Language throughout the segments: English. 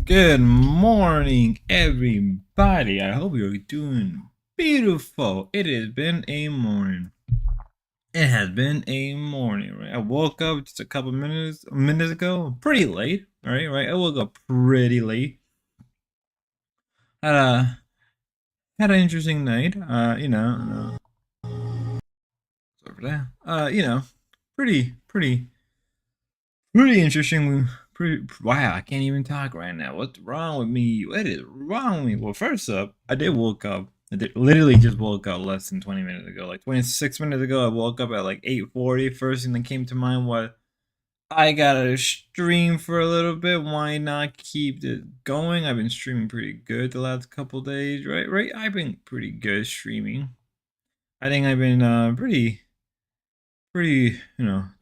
Good morning, everybody. I hope you're doing beautiful. It has been a morning. It has been a morning, right? I woke up just a couple minutes ago, pretty late, right. I woke up pretty late. Had a had an interesting night. Over there. Pretty pretty interesting. Pretty wow. I can't even talk right now. What's wrong with me? What is wrong with me? Well, first up, I did woke up. Literally just woke up less than 20 minutes ago. Like 26 minutes ago, I woke up at like 8:40. First thing that came to mind was I gotta stream for a little bit. Why not keep it going? I've been streaming pretty good the last couple days, right? Right. I've been pretty good streaming. I think I've been pretty,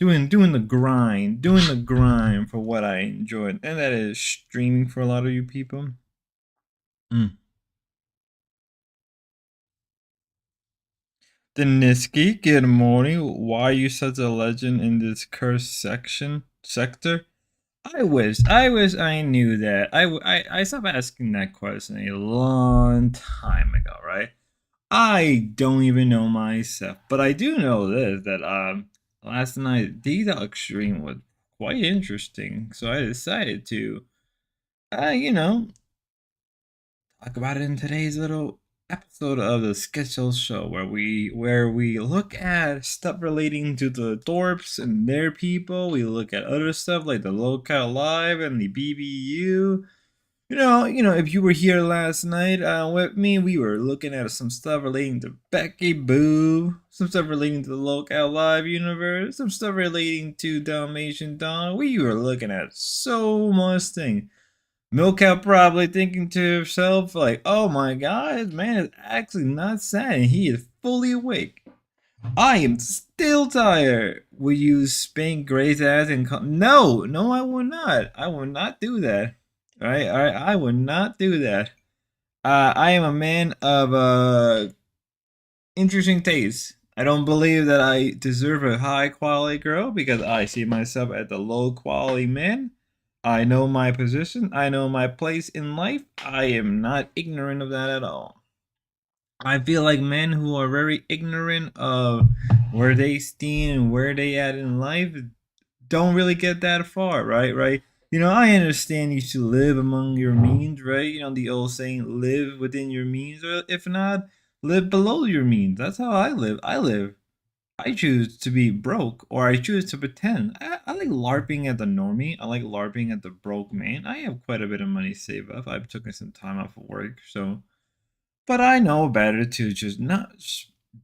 doing the grind for what I enjoyed, and that is streaming for a lot of you people. Mm. Deniski, good morning. Why are you such a legend in this cursed sector? I wish I knew that. I stopped asking that question a long time ago, right? I don't even know myself, but I do know this that last night DDog stream was quite interesting, so I decided to you know talk about it in today's little episode of the Schizo show where we look at stuff relating to the Dorps and their people. We look at other stuff like the Locale Live and the BBU. If you were here last night with me, we were looking at some stuff relating to Becky Boo, some stuff relating to the Locale Live universe, some stuff relating to Dalmatian Dawn. We were looking at so much things. Milkout probably thinking to himself, like, oh my god, this man is actually not sad and he is fully awake. I am still tired. Will you spank Gray's ass and come? No, no, I will not. I will not do that. All right, I will not do that. I am a man of interesting taste. I don't believe that I deserve a high quality girl because I see myself as a low quality man. I know my position. I know my place in life. I am not ignorant of that at all. I feel like men who are very ignorant of where they stand and where they at in life don't really get that far, right? I understand you should live among your means, right? The old saying, live within your means, or if not, live below your means. That's how I live. I choose to be broke, or I choose to pretend. I like LARPing at the normie. I like LARPing at the broke man. I have quite a bit of money saved up. I've taken some time off of work, so. But I know better to just not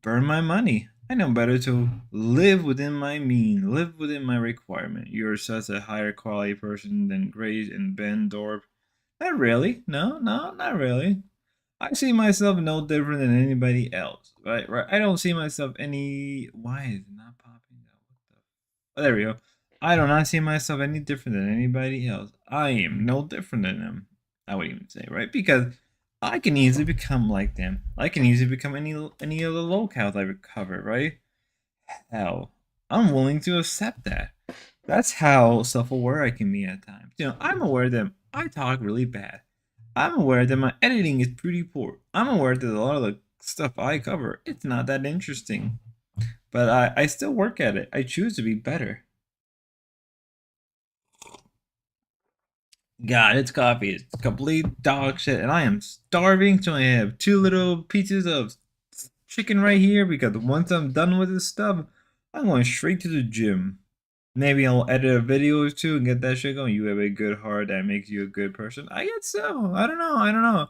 burn my money. I know better to live within my means, live within my requirement. You're such a higher quality person than Grace and Ben Dorp. Not really. No, no, not really. I see myself no different than anybody else. Right. I don't see myself any. Why is it not popping out? What the? Oh, there we go. I do not see myself any different than anybody else. I am no different than them. I would even say, right? Because I can easily become like them. I can easily become any other locales I recover, right? Hell, I'm willing to accept that. That's how self-aware I can be at times. I'm aware that I talk really bad. I'm aware that my editing is pretty poor. I'm aware that a lot of the stuff I cover, it's not that interesting. But I still work at it. I choose to be better. God, it's coffee. It's complete dog shit, and I am starving. So I have two little pieces of chicken right here because once I'm done with this stuff, I'm going straight to the gym. Maybe I'll edit a video or two and get that shit going. You have a good heart that makes you a good person. I guess so. I don't know. I don't know.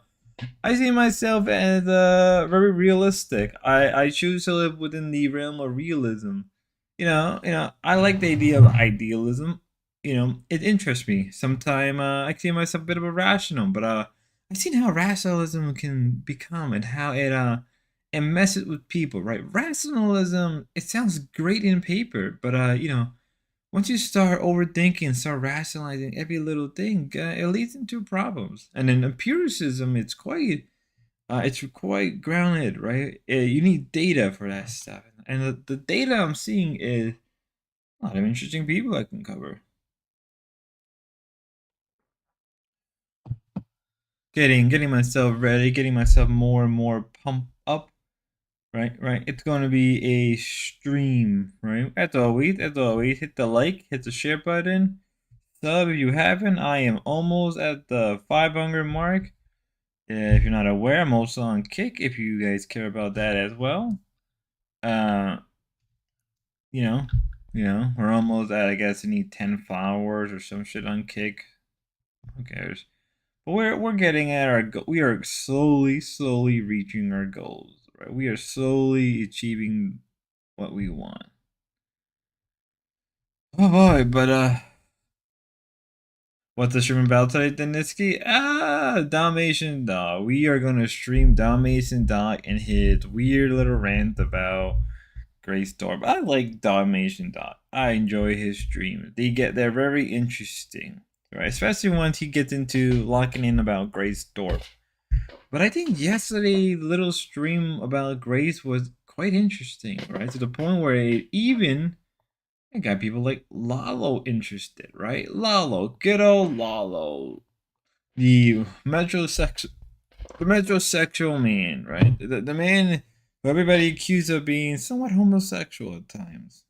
I see myself as very realistic. I choose to live within the realm of realism. I like the idea of idealism. It interests me. Sometimes I see myself a bit of a rational, but I've seen how rationalism can become and how it messes with people. Right? Rationalism, it sounds great in paper, but once you start overthinking, start rationalizing every little thing, it leads into problems. And in empiricism, it's quite grounded, right? You need data for that stuff, and the data I'm seeing is a lot of interesting people I can cover. getting myself ready, getting myself more and more pumped up. Right. It's going to be a stream, right? As always, hit the like, hit the share button, sub if you haven't. I am almost at the 500 mark. If you're not aware, I'm also on Kick. If you guys care about that as well, uh, you know, we're almost at. I guess you need 10 followers or some shit on Kick. Who cares? But we're getting at our goal. We are slowly reaching our goals. Right, we are slowly achieving what we want. Oh boy, but what's the stream about today, Deniski? Dalmatian Dog. We are gonna stream Dalmatian Dog and his weird little rant about Grace Thorpe. I like Dalmatian Dog. I enjoy his streams. They're very interesting, right? Especially once he gets into locking in about Grace Thorpe. But I think yesterday little stream about Grace was quite interesting, right? To the point where it even got people like Lalo interested, right? Lalo, good old Lalo, the metrosexual man, right? The man who everybody accused of being somewhat homosexual at times.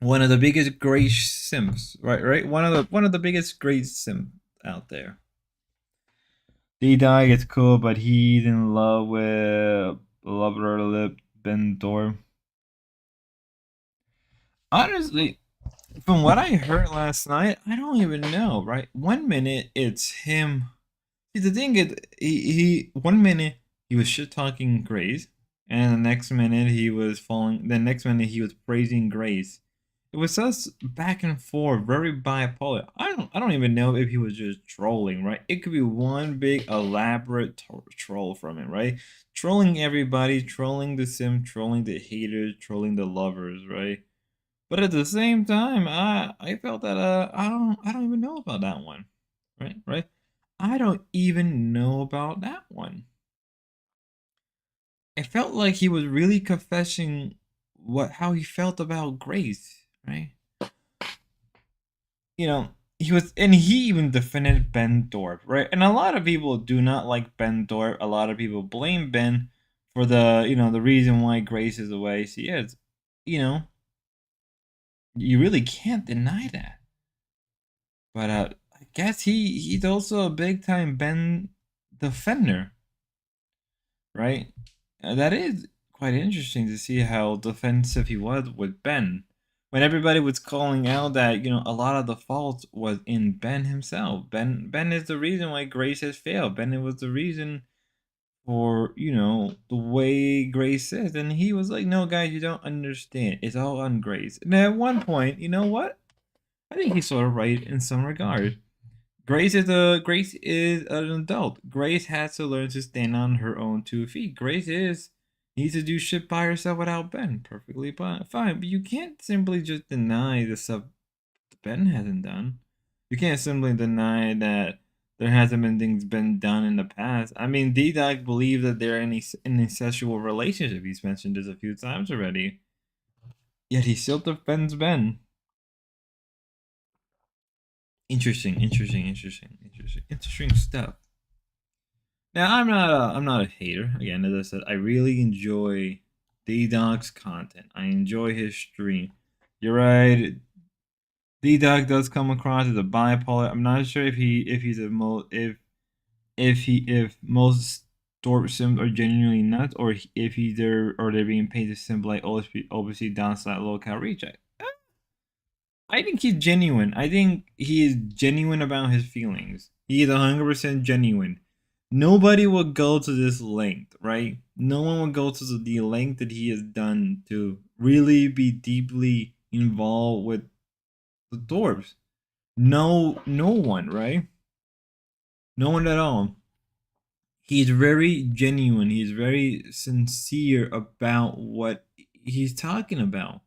One of the biggest Grace simps, right? One of the biggest Grace simps out there. DDog is cool, but he's in love with Lover Lip Ben Thor. Honestly, from what I heard last night, I don't even know, right? 1 minute it's him. See, the thing is, he 1 minute he was shit talking Grace, and the next minute he was falling. The next minute he was praising Grace. It was just back and forth, very bipolar. I don't even know if he was just trolling, right? It could be one big elaborate troll from it, right? Trolling everybody, trolling the sim, trolling the haters, trolling the lovers, right? But at the same time, I felt that I don't even know about that one, right. I don't even know about that one. It felt like he was really confessing how he felt about Grace, right? You know, he was, and he even defended Ben Thorpe, right? And a lot of people do not like Ben Thorpe. A lot of people blame Ben for the reason why Grace is the way she is. You know, you really can't deny that. But I guess he's also a big time Ben defender, right? That is quite interesting to see how defensive he was with Ben. When everybody was calling out that a lot of the fault was in Ben himself. Ben is the reason why Grace has failed. Ben was the reason for the way Grace is, and he was like, "No, guys, you don't understand. It's all on Grace." And at one point, you know what? I think he's sort of right in some regard. Grace is an adult. Grace has to learn to stand on her own 2 feet. Grace is needs to do shit by herself without Ben. Perfectly fine. But you can't simply just deny the stuff Ben hasn't done. You can't simply deny that there hasn't been things been done in the past. I mean, D-Dog believes that they're in a sexual relationship. He's mentioned this a few times already. Yet he still defends Ben. Interesting stuff. Now I'm not a hater. Again, as I said, I really enjoy D-Dog's content. I enjoy his stream. You're right. D-Dog does come across as a bipolar. I'm not sure if he's a if most Thorpe sims are genuinely nuts, or if they're being paid to sim like obviously downside local reach. I think he's genuine. I think he is genuine about his feelings. He is 100% genuine. Nobody would go to this length, right? No one would go to the length that he has done to really be deeply involved with the Thorpes. No one, right? No one at all. He's very genuine. He's very sincere about what he's talking about.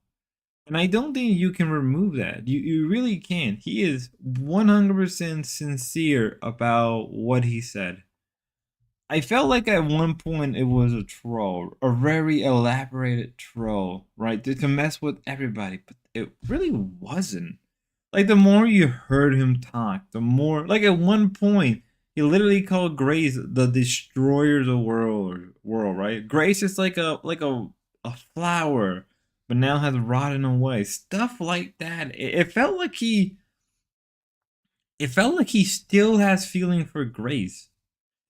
And I don't think you can remove that. You really can't. He is 100% sincere about what he said. I felt like at one point it was a troll, a very elaborated troll, right? To mess with everybody, but it really wasn't. Like the more you heard him talk, the more like at one point he literally called Grace the destroyer of the world, right? Grace is like a flower, but now has rotten away. Stuff like that. It felt like he still has feeling for Grace.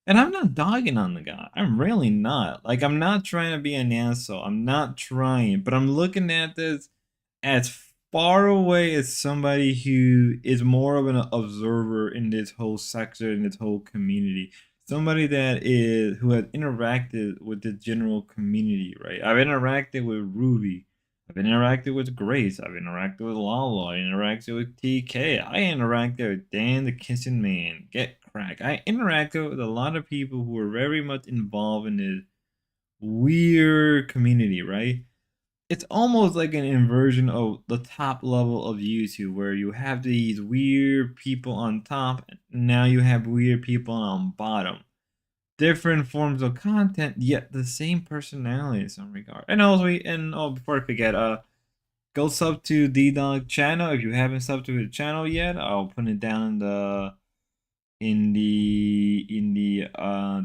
And I'm not dogging on the guy. I'm really not. Like I'm not trying to be an asshole. I'm not trying, but I'm looking at this as far away as somebody who is more of an observer in this whole sector, in this whole community. Somebody that is who has interacted with the general community, right? I've interacted with Ruby. I've interacted with Grace. I've interacted with Lala. I interacted with TK. I interacted with Dan the Kissing Man. Get crack. I interacted with a lot of people who are very much involved in this weird community, right? It's almost like an inversion of the top level of YouTube where you have these weird people on top, and now you have weird people on bottom. Different forms of content, yet the same personality in some regard. And also, before I forget, go sub to DDog channel if you haven't subbed to his channel yet. I'll put it down in the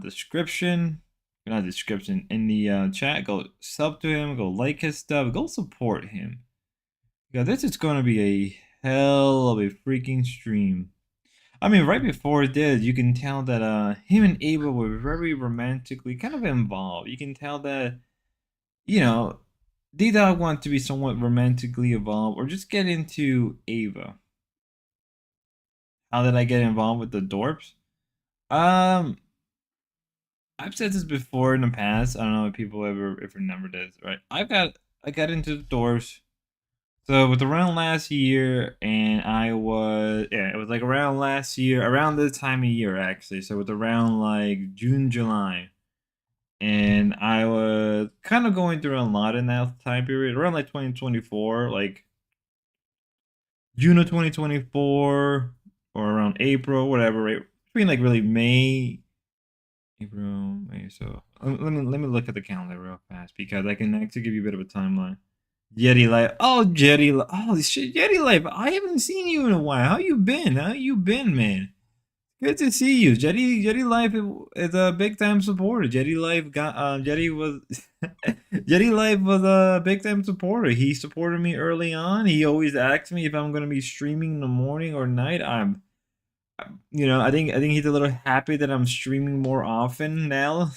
description, not description, in the chat. Go sub to him, go like his stuff, go support him, because this is going to be a hell of a freaking stream. I mean, right before this, you can tell that him and Ava were very romantically kind of involved. You can tell that, you know, D-Dog want to be somewhat romantically involved or just get into Ava. How did I get involved with the Dorps? Um, I've said this before in the past. I don't know if people ever if remember this, right? I got into the Dorps. So with around last year, and it was like around last year, around this time of year actually. So with around like June, July, and I was kind of going through a lot in that time period, around like 2024, like June of 2024, or around April, whatever, right? Between like really May, April, May. So let me look at the calendar real fast because I can actually give you a bit of a timeline. Yeti Life. Oh, Oh, shit, Yeti Life. I haven't seen you in a while. How you been? How you been, man? Good to see you. Jetty Life is a big time supporter. Jetty Life got Jetty was Jetty Life was a big time supporter. He supported me early on. He always asked me if I'm gonna be streaming in the morning or night. I think he's a little happy that I'm streaming more often now.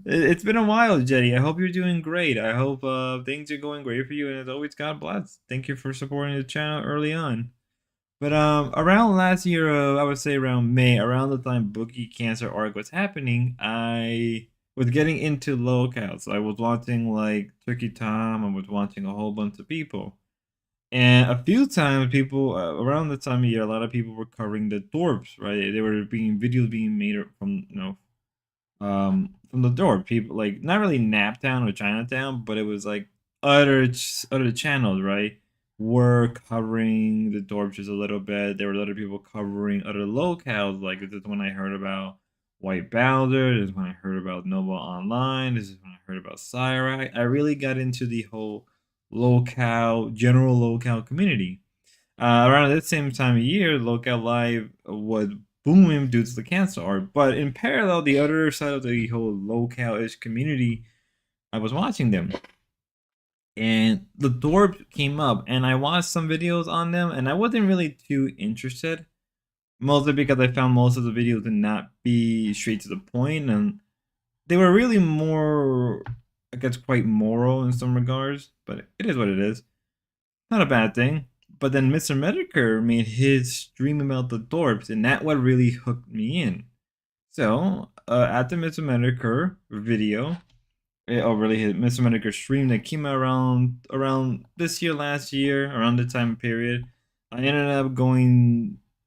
It's been a while, Jetty. I hope you're doing great. I hope things are going great for you, and as always, God bless. Thank you for supporting the channel early on. But around last year, I would say around May, around the time Bookie Cancer arc was happening, I was getting into locales. I was watching like Turkey Tom. I was watching a whole bunch of people. And a few times, people around the time of year, a lot of people were covering the dorps, right? They were being videos being made from the dorp. People like not really Naptown or Chinatown, but it was like other channels, right? Were covering the dorps just a little bit. There were other people covering other locales. Like this is when I heard about White Bowser. This is when I heard about Nova Online. This is when I heard about Cyrac. I really got into the whole general locale community. Around that same time of year, Locale Live was booming due to the cancer art. But in parallel, the other side of the whole locale-ish community, I was watching them. And the Dorp came up, and I watched some videos on them, and I wasn't really too interested. Mostly because I found most of the videos to not be straight to the point, and they were really more, I guess, quite moral in some regards. But it is what it is. Not a bad thing. But then Mr. Medicare made his stream about the Dorps, and that what really hooked me in. So, at the Mr. Medicare video, really hit Mr. Medicare stream that came out around this year, last year, around the time period. I ended up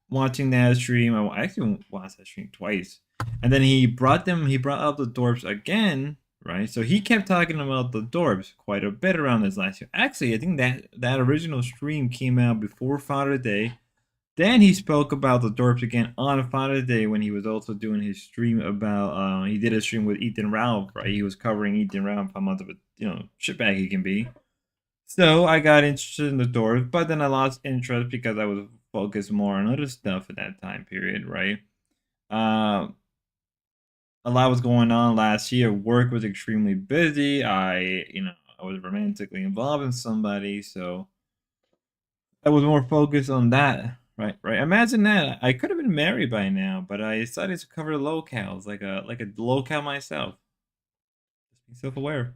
watching that stream. I actually watched that stream twice, and then he brought up the Dorps again, right? So he kept talking about the Dorps quite a bit around this last year. Actually, I think that original stream came out before Father's Day. Then he spoke about the Dorps again on Father's Day when he was also doing his stream about. He did a stream with Ethan Ralph, right? He was covering Ethan Ralph, how much of a shitbag he can be. So I got interested in the doors, but then I lost interest because I was focused more on other stuff at that time period, right? Uh, a lot was going on last year. Work was extremely busy. I was romantically involved in somebody, so I was more focused on that. Right, right. Imagine that. I could have been married by now, but I decided to cover locales, like a locale myself. Just be self-aware.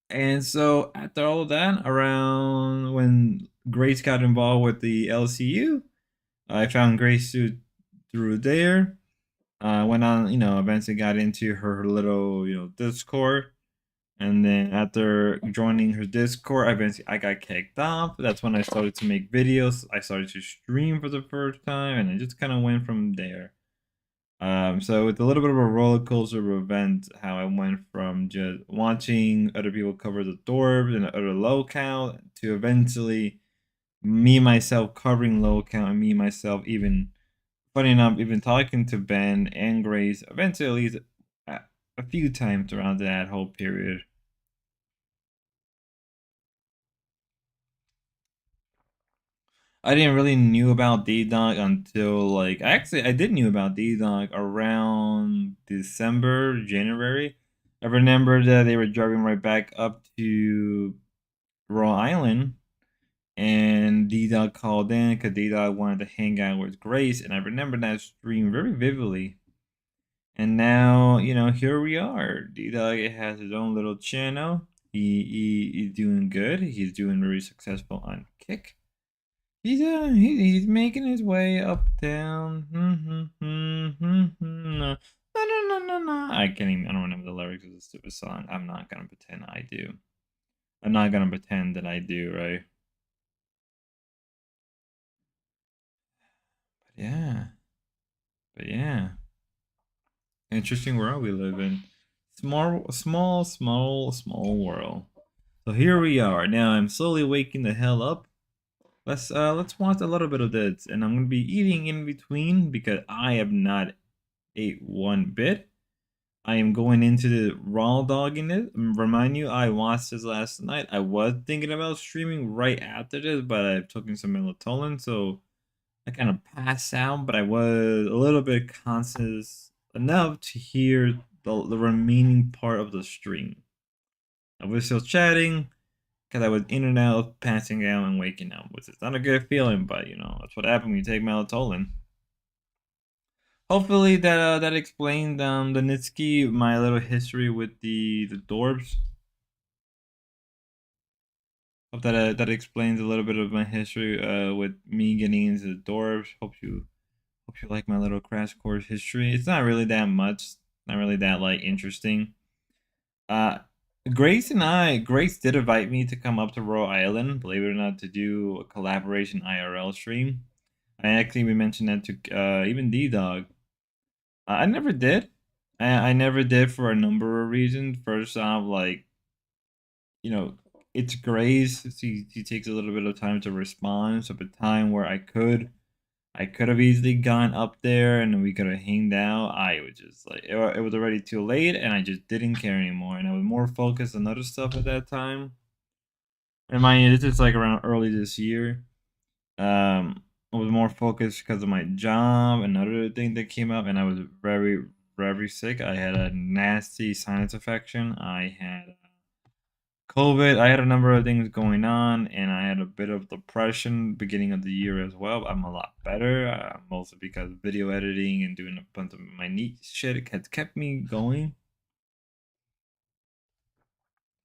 And so after all of that, around when Grace got involved with the LCU, I found Grace through there. Went on, eventually got into her little, Discord. And then after joining her Discord, eventually I got kicked off. That's when I started to make videos. I started to stream for the first time, and it just kind of went from there. So it's a little bit of a roller coaster of event how I went from just watching other people cover the Dorbs and other locale to eventually me myself covering locale and me myself even funny enough even talking to Ben and Grace eventually a few times throughout that whole period. I didn't really knew about DDog until like actually I did knew about DDog around December, January. I remember that they were driving right back up to Rhode Island and DDog called in because DDog wanted to hang out with Grace, and I remember that stream very vividly. And now, here we are. DDog has his own little channel. He's doing good. He's doing very successful on Kick. He's making his way uptown. No, no, no, no, no. I can't even. I don't remember the lyrics of the stupid song. I'm not gonna pretend I do. I'm not gonna pretend that I do, right? But yeah, but yeah. Interesting world we live in. Small, small, small, small world. So here we are. Now I'm slowly waking the hell up. Let's watch a little bit of this, and I'm gonna be eating in between because I have not ate one bit. I am going into the raw dogging it. Remind you, I watched this last night. I was thinking about streaming right after this, but I've taken some melatonin, so I kind of passed out. But I was a little bit conscious enough to hear the remaining part of the stream. I was still chatting because I was in and out, passing out and waking up, which is not a good feeling, but that's what happens when you take melatonin. Hopefully that explained the Nitsky my little history with the Dorbs. Hope that explains a little bit of my history with me getting into the Dorbs. Hope you like my little crash course history. It's not really that much, not really that like interesting. Uh, Grace did invite me to come up to Rhode Island, believe it or not, to do a collaboration IRL stream. We mentioned that to even D Dog. I never did. I never did for a number of reasons. First off, like, you know, it's Grace. He takes a little bit of time to respond. So the time where I could have easily gone up there and we could have hanged out. I was just like, it was already too late and I just didn't care anymore. And I was more focused on other stuff at that time. And mind you, this is like around early this year. I was more focused because of my job and other thing that came up, and I was very, very sick. I had a nasty sinus infection. I had COVID. I had a number of things going on, and I had a bit of depression beginning of the year as well. I'm a lot better, mostly because video editing and doing a bunch of my neat shit has kept me going.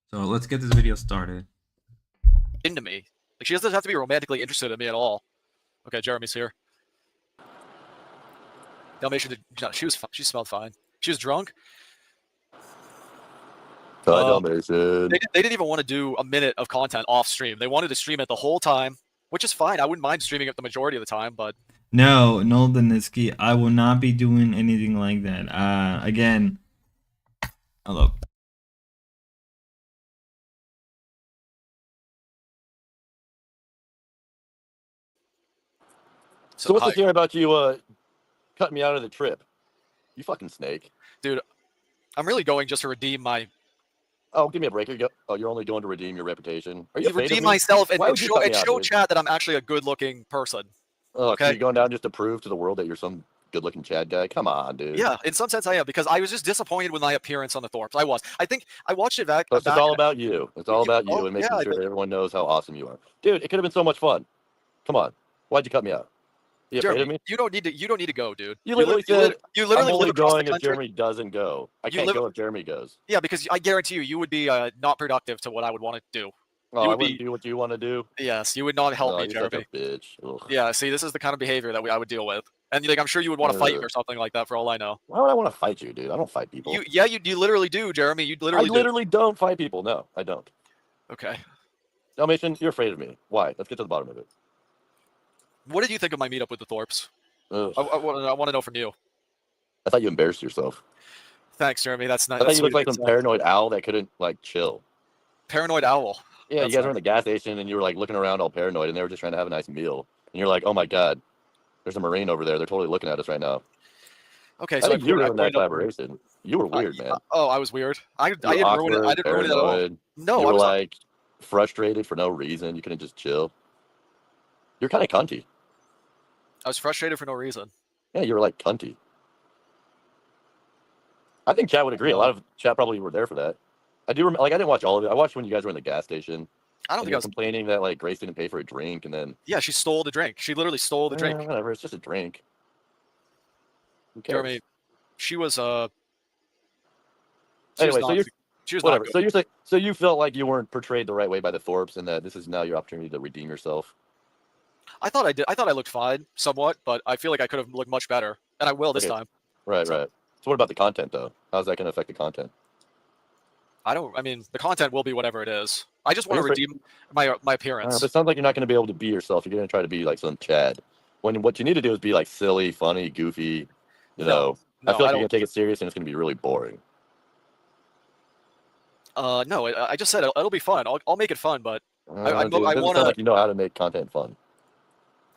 So let's get this video started. Into me. Like, she doesn't have to be romantically interested in me at all. Okay, Jeremy's here. Dalmatian did. She smelled fine. She was drunk. Hi, Dalmatian. They didn't even want to do a minute of content off stream. They wanted to stream it the whole time, which is fine. I wouldn't mind streaming it the majority of the time, but No, Daniski, I will not be doing anything like that. Again, hello. So what's the theory about you cutting me out of the trip? You fucking snake. Dude, I'm really going just to redeem my Oh, give me a break. You're only going to redeem your reputation. Are you You afraid of redeem me? myself and Why would you cut me out, show dude? chat that I'm actually a good-looking person. Oh, so Okay. you're going down just to prove to the world that you're some good-looking Chad guy? Come on, dude. Yeah, in some sense I am, because I was just disappointed with my appearance on the Thorpes. I was. I think I watched it back. So it's just all about you. It's all about you Oh and yeah, making sure everyone knows how awesome you are, dude. It could have been so much fun. Come on, why'd you cut me out? You afraid Jeremy, of me? you don't need to go, dude. You literally said you I'm literally live only across the going if country. Jeremy doesn't go. I You can't live- go if Jeremy goes. Yeah, because I guarantee you would be not productive to what I would want to do. Oh, You I would wouldn't be. do what you want to do. Yes, you would not help Oh, me, you're Jeremy. such a bitch. Ugh. Yeah, see, this is the kind of behavior that I would deal with, and like I'm sure you would want to fight me or something like that. For all I know. Why would I want to fight you, dude? I don't fight people. You literally do, Jeremy. You I literally do. literally don't fight people. No, I don't. Okay. Dalmatian, you're afraid of me. Why? Let's get to the bottom of it. What did you think of my meetup with the Thorpes? Ugh. I want to know from you. I thought you embarrassed yourself. Thanks, Jeremy. That's not. I thought That's you looked sweet like of some you to say. paranoid owl that couldn't like chill. Paranoid owl. Yeah, That's you guys not- were in the gas station and you were like looking around all paranoid, and they were just trying to have a nice meal. And you're like, "Oh my god, there's a Marine over there. They're totally looking at us right now." Okay, I so think you ruined that pointed out- collaboration. You were weird, man. Oh, I was weird. I You didn't were ruin it. I awkward, didn't ruin it at all. paranoid. No, You I were was like frustrated for no reason. You couldn't just chill. You're kind of cunty. I was frustrated for no reason. Yeah, you were like cunty. I think chat would agree. A lot of chat probably were there for that. I do remember, like I didn't watch all of it. I watched when you guys were in the gas station. I don't And think you I were was. complaining that like Grace didn't pay for a drink, and then Yeah, she stole the drink. She literally stole the drink. whatever. It's just a drink. Who cares? Jeremy, she was Anyway, so you're she was whatever. not So good. you're saying so you felt like you weren't portrayed the right way by the Thorpes, and that this is now your opportunity to redeem yourself. I thought I did. I thought I looked fine, somewhat, but I feel like I could have looked much better, and I will this Okay. time. Right, right. So what about the content though? How's that going to affect the content? I mean, the content will be whatever it is. I just Are want to you redeem my But appearance. it sounds like you're not going to be able to be yourself. You're going to try to be like some Chad. When what you need to do is be like silly, funny, goofy. You No, know, no, I feel like I you're going to take it serious, and it's going to be really boring. No, I just said it'll be fun. I'll make it fun, but Dude, I it doesn't wanna- sound like you know how to make content fun.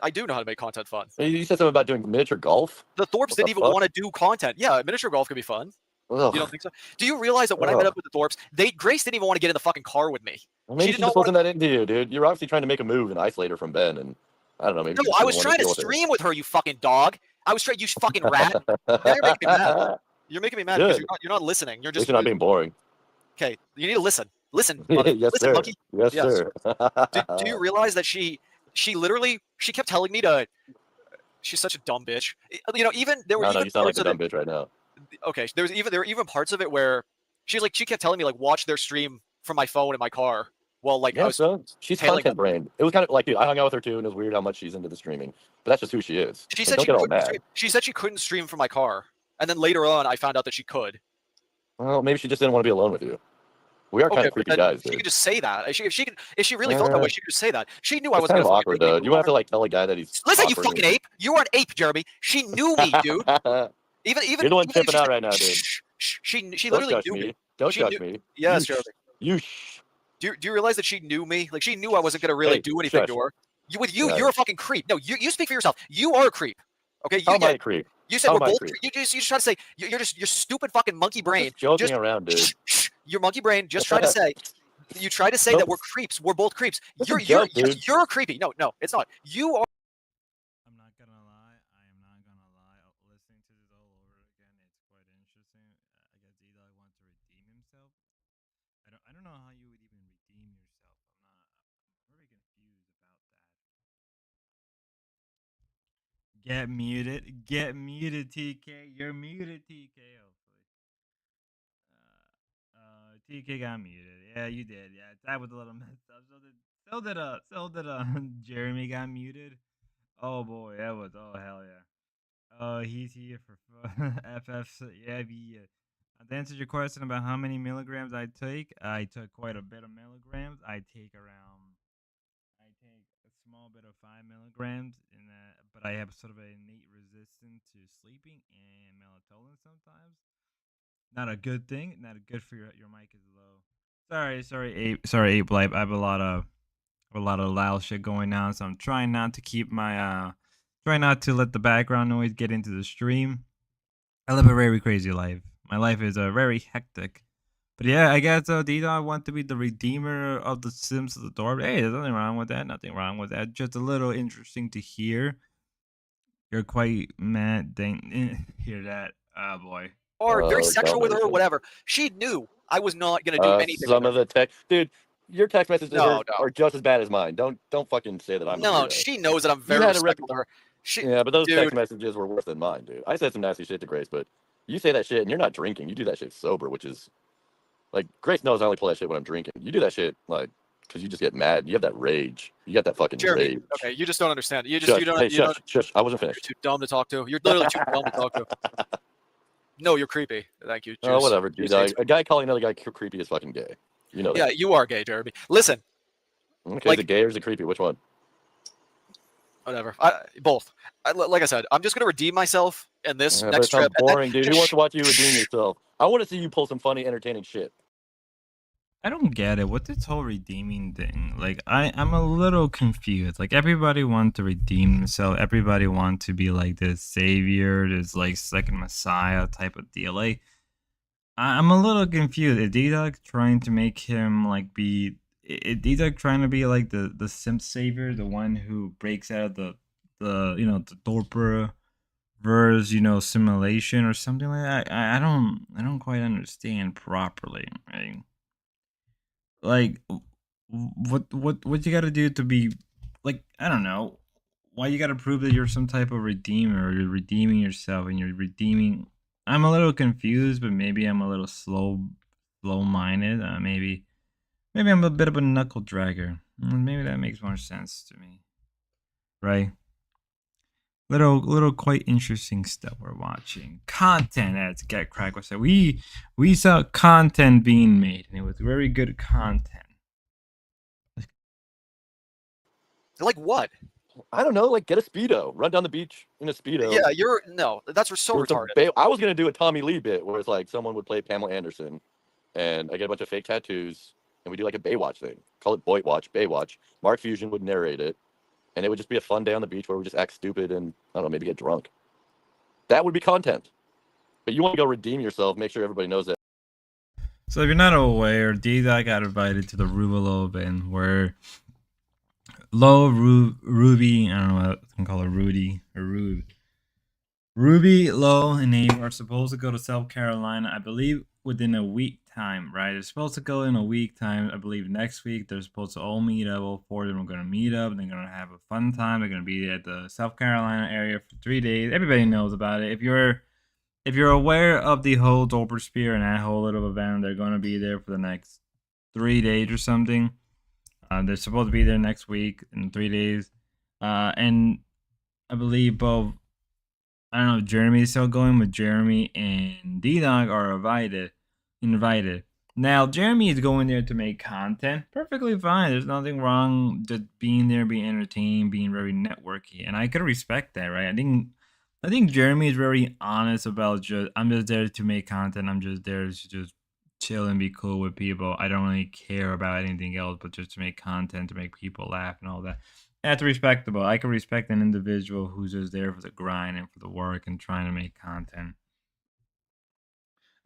I do know how to make content fun. You said something about doing miniature golf. The Thorpes What didn't the even fuck? want to do content. Yeah, miniature golf could be fun. Ugh. You don't think so? Do you realize that when I met up with the Thorpes, Grace didn't even want to get in the fucking car with me? Well, maybe she she did not just wasn't that into you, dude. You're obviously trying to make a move and isolate her from Ben, and I don't know. Maybe No, she just I didn't was wanna trying to deal with it. stream with her, you fucking dog. I was trying, you fucking rat. Now you're making me mad. You're making me mad because Good. you're not listening. You're At least just you're not being boring. okay. You need to listen. Listen, Yes, listen, sir. monkey. Yes, Yes. sir. Do you realize that she literally kept telling me to? She's such a dumb bitch. You know, even there were No, even you sound like parts a of dumb it. bitch right now. Okay, there were even parts of it where she kept telling me like watch their stream from my phone in my car while like I Yeah, was so she's tailing content brain. It was kind of like, dude, I hung out with her too, and it was weird how much she's into the streaming. But that's just who she is. She Like, said don't she get all couldn't mad. stream. She said she couldn't stream from my car, and then later on, I found out that she could. Well, maybe she just didn't want to be alone with you. We are kind Okay, of but creepy then guys, she dude. could just say that. If she really felt that way, she could just say that. She knew I It's wasn't kind of gonna awkward, fucking though. make You won't have to her. like tell a guy that he's. Listen, you awkward fucking and- ape. You are an ape, Jeremy. She knew me, dude. Even You're the one even if tripping she out said, right now, dude. "Shh, shh," she Don't literally judge knew me. me. Don't She judge knew- me. Yes, You Jeremy. You shh. Do you realize that she knew me? Like she knew I wasn't gonna really Hey, do anything shush. to her. With Yeah. you're a fucking creep. No, you speak for yourself. You are a creep. Okay, How you am I a creep? you said how we're am I a both. creep? You just try to say you're just your stupid fucking monkey brain. Just joking Just around, dude. your monkey brain just tried to say. You try to say that Nope. we're creeps. We're both creeps. That's a joke, dude. You're creepy. No, it's not. You are. I'm not gonna lie. I am not gonna lie. Listening to this all over again, it's quite interesting. I guess DDog wants to redeem himself. I don't know how you would even redeem yourself. I'm very confused about that. Get muted. Get muted, TK. You're muted, TK. Hopefully. TK got muted. Yeah, you did. Yeah, that was a little messed up. So did Jeremy got muted. Oh boy, that was hell yeah. He's here for FF. Yeah, to answer your question about how many milligrams I took quite a bit of milligrams. I take a small bit of 5 milligrams, but I have sort of an innate resistance to sleeping and melatonin sometimes. Not a good thing. Not good for your mic is low. Sorry, Ape Life. I have a lot of loud shit going on, so I'm trying not to keep my try not to let the background noise get into the stream. I live a very crazy life. My life is very hectic, But yeah, I guess DDog want to be the redeemer of the Sims of the Dorp. Hey, there's nothing wrong with that. Nothing wrong with that. Just a little interesting to hear. You're quite mad. Dang, hear that? Oh boy. Or very sexual with her or Dalmatian. whatever. She knew I was not gonna do anything Some with of her. the text, dude. Your text messages No, no. are just as bad as mine. Don't fucking say that I'm the No, weirdo. she knows that I'm You very had a respectful to her. Yeah, but those Dude, text messages were worse than mine, dude. I said some nasty shit to Grace, but you say that shit and you're not drinking. You do that shit sober, which is like Grace knows I only pull that shit when I'm drinking. You do that shit like because you just get mad. You have that rage. You got that fucking Jeremy. rage. Okay, you just don't understand. You Shush. don't. Hey, You don't. shush. Shush. I wasn't You're finished. too dumb to talk to. You're literally too dumb to talk to. No, you're creepy. Thank you. Oh, Juice. whatever, Juice dude. hates A guy calling another guy creepy is fucking gay. You know Yeah, that. you are gay, Jeremy. Listen, Okay, like- is it gay or is it creepy? Which one? whatever. Both. Like I said, I'm just gonna redeem myself in this Yeah, but next it sounds trip. and then- boring, dude. Who wants to watch you redeem yourself? I want to see you pull some funny, entertaining shit. I don't get it. What this whole redeeming thing? Like, I'm a little confused. Like, everybody wants to redeem themselves. Everybody wants to be like this savior, this like second messiah type of deal. Like, I'm a little confused. Is DDog trying to make him like be? Is DDog trying to be like the simp savior, the one who breaks out of the the Dorper verse simulation or something like that? I don't quite understand properly. Right? Like, what you got to do to be like, I don't know, why you got to prove that you're some type of redeemer, or you're redeeming yourself and you're redeeming. I'm a little confused, but maybe I'm a little slow minded. Maybe I'm a bit of a knuckle dragger. Maybe that makes more sense to me, right? Little quite interesting stuff we're watching. Content, as Get Crack was said. We saw content being made, and it was very good content. Like what? I don't know, like get a speedo, run down the beach in a speedo. Yeah, no. That's so With the retarded. I was gonna do a Tommy Lee bit where it's like someone would play Pamela Anderson, and I get a bunch of fake tattoos, and we do like a Baywatch thing. Call it Boywatch, Baywatch. Mark Fusion would narrate it, and it would just be a fun day on the beach where we just act stupid and I don't know, maybe get drunk. That would be content. But you want to go redeem yourself, make sure everybody knows that. So if you're not aware, D-Dog got invited to the Rubelo event where Ruby, I don't know what I can call her, Rudy or Rube. Ruby, Lo, and Nate are supposed to go to South Carolina, I believe, within a week time, right? They're supposed to go in a week time. I believe next week they're supposed to all meet up. All four of them are going to meet up. They're going to have a fun time. They're going to be at the South Carolina area for 3 days. Everybody knows about it. If you're aware of the whole Doper Spear and that whole little event, they're going to be there for the next 3 days or something. They're supposed to be there next week in 3 days. And I believe both, I don't know if Jeremy's still going, but Jeremy and D-Dog are invited. Now, Jeremy is going there to make content. Perfectly fine. There's nothing wrong just being there, being entertaining, being very networky. And I could respect that, right? I think Jeremy is very honest about I'm just there to make content. I'm just there to just chill and be cool with people. I don't really care about anything else but just to make content, to make people laugh and all that. That's respectable. I can respect an individual who's just there for the grind and for the work and trying to make content.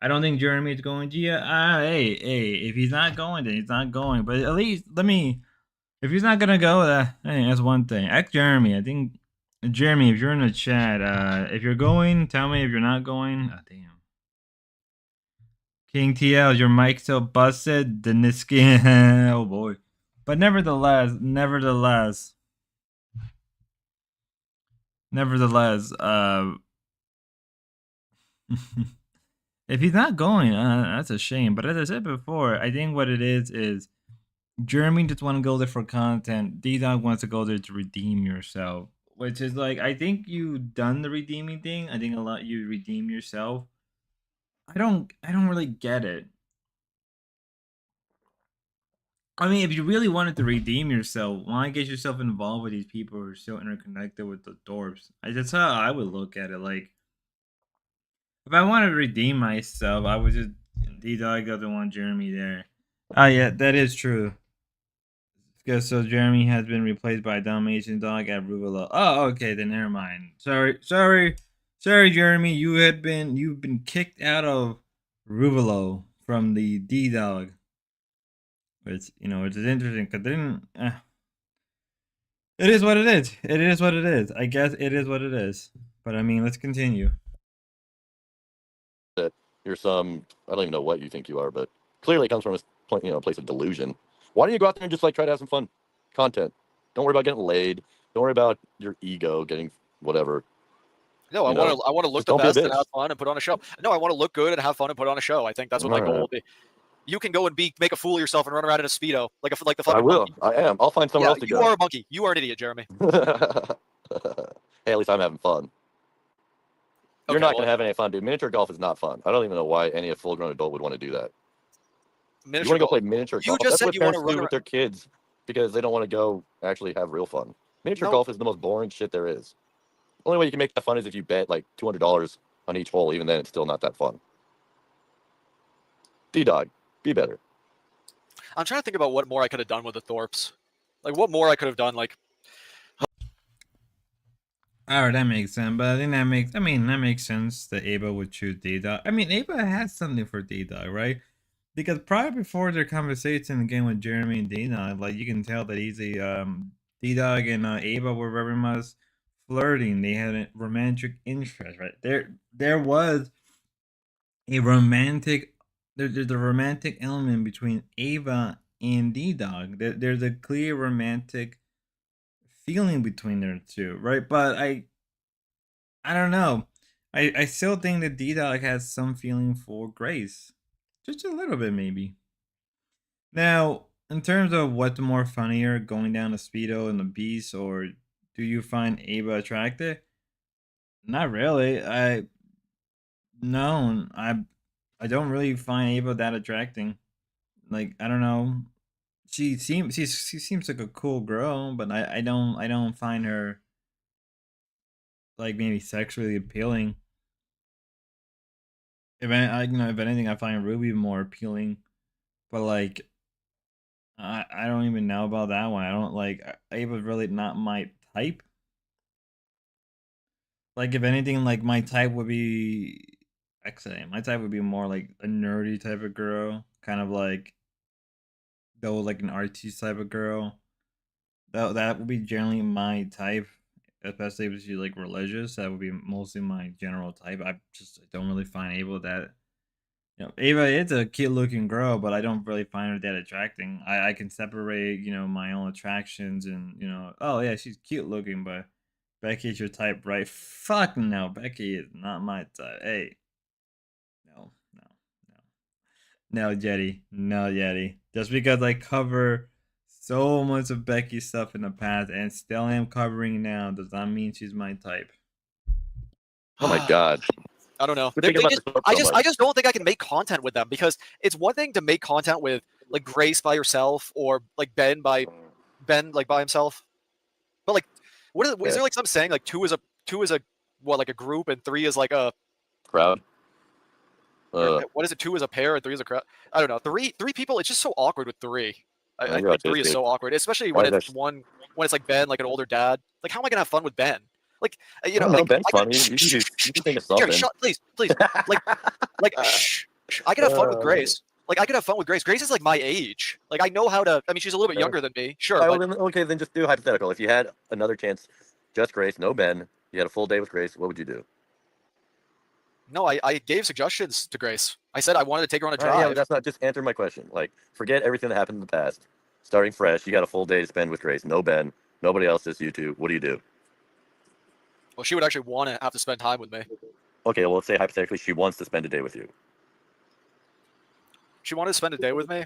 I don't think Jeremy is going to. Hey, if he's not going, then he's not going. But at least if he's not gonna go, hey, that's one thing. Ask Jeremy. I think Jeremy, if you're in the chat, if you're going, tell me. If you're not going, damn. King TL, is your mic still busted? Deniski, oh boy. But nevertheless, if he's not going, that's a shame. But as I said before, I think what it is Jeremy just want to go there for content. D-Dog wants to go there to redeem yourself, which is like, I think you done the redeeming thing. I think a lot you redeem yourself. I don't really get it. I mean, if you really wanted to redeem yourself, why get yourself involved with these people who are so interconnected with the Dorps? That's how I would look at it. Like, if I wanted to redeem myself, I would just D-Dog doesn't want Jeremy there. Oh yeah, that is true. So Jeremy has been replaced by Dalmatian Dog at Ruvelo. Oh, okay, then never mind. Sorry, Jeremy. You've been kicked out of Ruvelo from the DDog, which which is interesting because didn't. It is what it is. It is what it is. I guess it is what it is. But I mean, let's continue. That you're some, I don't even know what you think you are, but clearly it comes from a place of delusion. Why don't you go out there and just like try to have some fun content? Don't worry about getting laid. Don't worry about your ego getting whatever. No, I want to look the don't be a best and bitch. have fun and put on a show. No, I want to look good and have fun and put on a show. I think that's what my goal will be. You can go and make a fool of yourself and run around in a Speedo like the fucking I will. monkey. I am. I'll find someone else to You go. are a monkey. You are an idiot, Jeremy. Hey, at least I'm having fun. You're Okay, not going to have any fun, dude. Miniature golf is not fun. I don't even know why any full-grown adult would want to do that. You want to go play miniature You golf? just That's said what you want to parents do run with their kids because they don't want to go actually have real fun. Miniature golf is the most boring shit there is. The only way you can make that fun is if you bet like $200 on each hole. Even then, it's still not that fun. DDog, be better. I'm trying to think about what more I could have done with the Thorpes. Like, what more I could have done, like... Alright, that makes sense. But I think that makes sense that Ava would choose DDog. I mean, Ava has something for DDog, right? Because before their conversation again with Jeremy and DDog, like you can tell that he's a DDog and Ava were very much flirting. They had a romantic interest, right? There was a romantic there's a romantic element between Ava and DDog. There's a clear romantic feeling between their two, right? But I don't know. I still think that DDog has some feeling for Grace. Just a little bit maybe. Now, in terms of what's more funnier, going down the Speedo and the Beast, or do you find Ava attractive? Not really. No, I don't really find Ava that attracting. Like I don't know. She seems like a cool girl, but I don't find her like maybe sexually appealing. If anything, I find Ruby more appealing. But like I don't even know about that one. I don't like Ava's really not my type. Like if anything, like my type would be actually my type would be more like a nerdy type of girl, kind of like though like an artsy type of girl. That would be generally my type, especially if she's like religious. That would be mostly my general type. I don't really find Ava that. Ava is a cute looking girl, but I don't really find her that attracting. I can separate, my own attractions and, oh yeah, she's cute looking, but Becky's your type, right? Fuck no, Becky is not my type. Hey, no, no, no, no, Jetty, no, Jetty. Just because I cover so much of Becky's stuff in the past and still am covering now does not mean she's my type. Oh my god. I don't know. I just don't think I can make content with them because it's one thing to make content with like Grace by herself or like Ben by himself, but like is there like some saying like two is a like a group and three is like a crowd? What is it? Two is a pair and three is a crowd. I don't know. Three people. It's just so awkward with three. I think three is so awkward, especially when it's like Ben, like an older dad. Like how am I gonna have fun with Ben? Like like Ben's funny. You can think of something. Jerry, please. Shh. I could have fun with Grace. Like I could have fun with Grace. Grace is like my age. Like I know how to. I mean, she's a little bit younger than me. Sure. Okay, then just do hypothetical. If you had another chance, just Grace, no Ben. You had a full day with Grace. What would you do? No, I gave suggestions to Grace. I said I wanted to take her on a drive. Yeah, but that's not just answer my question. Like, forget everything that happened in the past. Starting fresh, you got a full day to spend with Grace. No Ben. Nobody else, just you two. What do you do? Well, she would actually want to have to spend time with me. Okay, well, let's say hypothetically she wants to spend a day with you. She wanted to spend a day with me?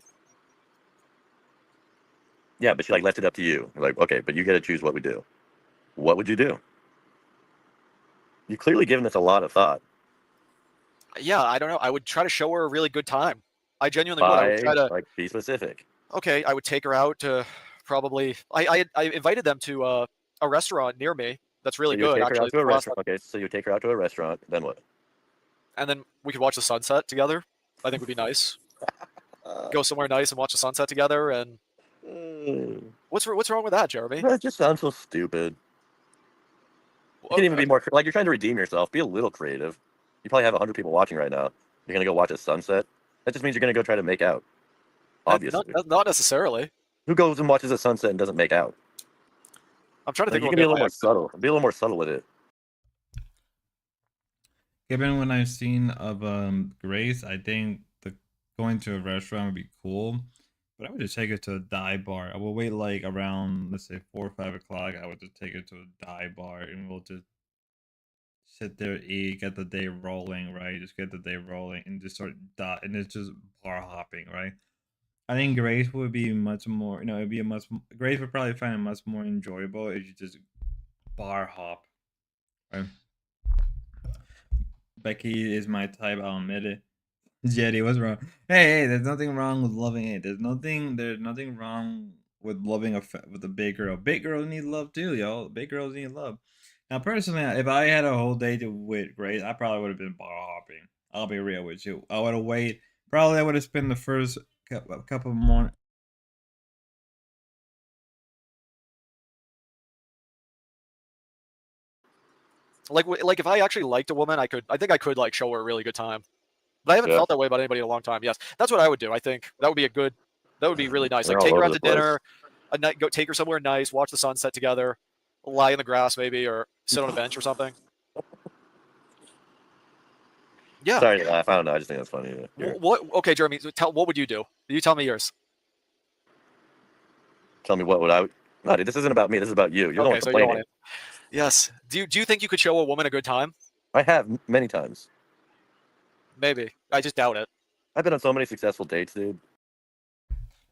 Yeah, but she left it up to you. Like, okay, but you got to choose what we do. What would you do? You've clearly given this a lot of thought. Yeah, I don't know. I would try to show her a really good time. I genuinely would. I would try to be specific. Okay, I would take her out to probably. I invited them to a restaurant near me. That's really good, actually. Okay, so you take her out to a restaurant, then what? And then we could watch the sunset together. I think would be nice. Go somewhere nice and watch the sunset together. And what's wrong with that, Jeremy? That just sounds so stupid. You can't even be more like you're trying to redeem yourself. Be a little creative. You probably have 100 people watching right now. You're gonna go watch a sunset. That just means you're gonna go try to make out. Obviously. Not necessarily. Who goes and watches a sunset and doesn't make out? I'm trying to think You of can be a a little bit more subtle. Be a little more subtle with it. Given what I've seen of Grace, I think the going to a restaurant would be cool. But I would just take it to a dive bar. I will wait like around, let's say 4 or 5 o'clock. I would just take it to a dive bar and we'll just sit there, eat, get the day rolling, right? Just get the day rolling and just and it's just bar hopping, right? I think Grace would be much more, it'd be Grace would probably find it much more enjoyable if you just bar hop, right? Becky is my type, I'll admit it. Jetty, what's wrong? Hey, there's nothing wrong with loving it. There's nothing wrong with loving with a big girl. Big girls need love too, y'all. Big girls need love. Now, personally, if I had a whole day with Grace, I probably would have been bar hopping. I'll be real with you. I would have waited. Probably I would have spent the first couple more. like if I actually liked a woman, I think I could like show her a really good time. But I haven't felt that way about anybody in a long time. Yes, that's what I would do. I think that would be really nice. Like take her out to dinner, go take her somewhere nice, watch the sunset together, lie in the grass maybe, or sit on a bench or something. Yeah. Sorry to laugh. I don't know. I just think that's funny. What? Okay, Jeremy. What would you do? You tell me yours. Tell me what would I? No, dude, this isn't about me. This is about you. You're the one complaining. Yes. Do you think you could show a woman a good time? I have many times. Maybe. I just doubt it. I've been on so many successful dates, dude.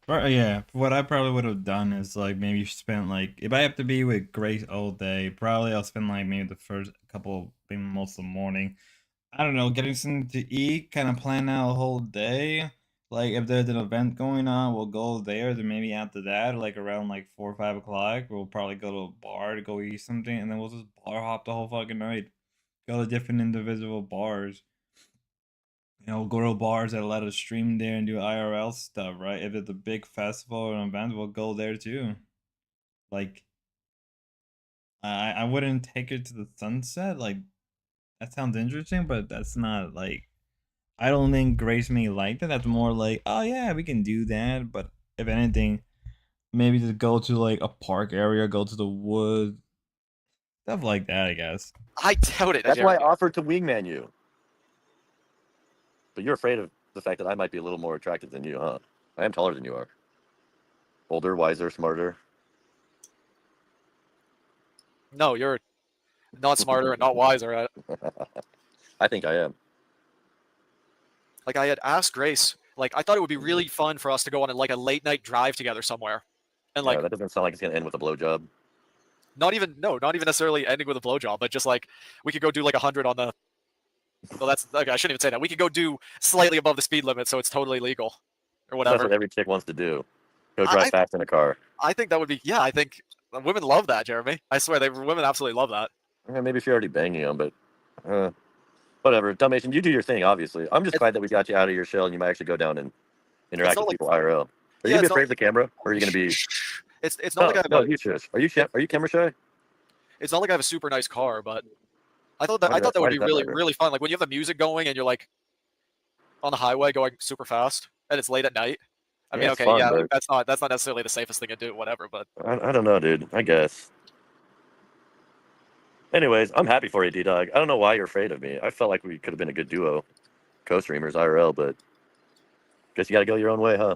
Yeah, what I probably would have done is like maybe spend like if I have to be with Grace all day, probably I'll spend like maybe the first couple, maybe most of the morning. I don't know, getting something to eat, kind of plan out a whole day. Like if there's an event going on, we'll go there. Then maybe after that, like around like 4 or 5 o'clock, we'll probably go to a bar to go eat something, and then we'll just bar hop the whole fucking night. Go to different individual bars. Go to bars that let us stream there and do IRL stuff, right? If it's a big festival or an event, we'll go there too. Like, I wouldn't take it to the sunset. Like, that sounds interesting, but that's not like, I don't think Grace may like that. That's more like, oh yeah, we can do that. But if anything, maybe just go to like a park area, go to the woods, stuff like that, I guess. I doubt it. That's why I offered to wingman you. But you're afraid of the fact that I might be a little more attractive than you, huh? I am taller than you are. Older, wiser, smarter. No, you're not smarter and not wiser. I think I am. Like I had asked Grace, like I thought it would be really fun for us to go on like a late night drive together somewhere, and like that doesn't sound like it's gonna end with a blowjob. Not even necessarily ending with a blowjob, but just like we could go do like 100 on the. Well, that's okay. I shouldn't even say that. We could go do slightly above the speed limit, so it's totally legal, or whatever. That's what every chick wants to do. Go drive fast in a car. I think that would be. Yeah, I think women love that, Jeremy. I swear, women absolutely love that. Yeah, maybe if you're already banging them, but whatever. Dalmatian, you do your thing. Obviously, I'm just glad that we got you out of your shell, and you might actually go down and interact with people IRL. Are you gonna be afraid of the camera, or are you gonna be? It's not like I have you shush. Are you camera shy? It's not like I have a super nice car, but I thought that would be really fun. Like when you have the music going and you're like on the highway going super fast, and it's late at night. I mean, okay, fun, that's not necessarily the safest thing to do, whatever. But I don't know, dude. I guess. Anyways, I'm happy for you, DDog. I don't know why you're afraid of me. I felt like we could have been a good duo, co-streamers IRL, but guess you got to go your own way, huh?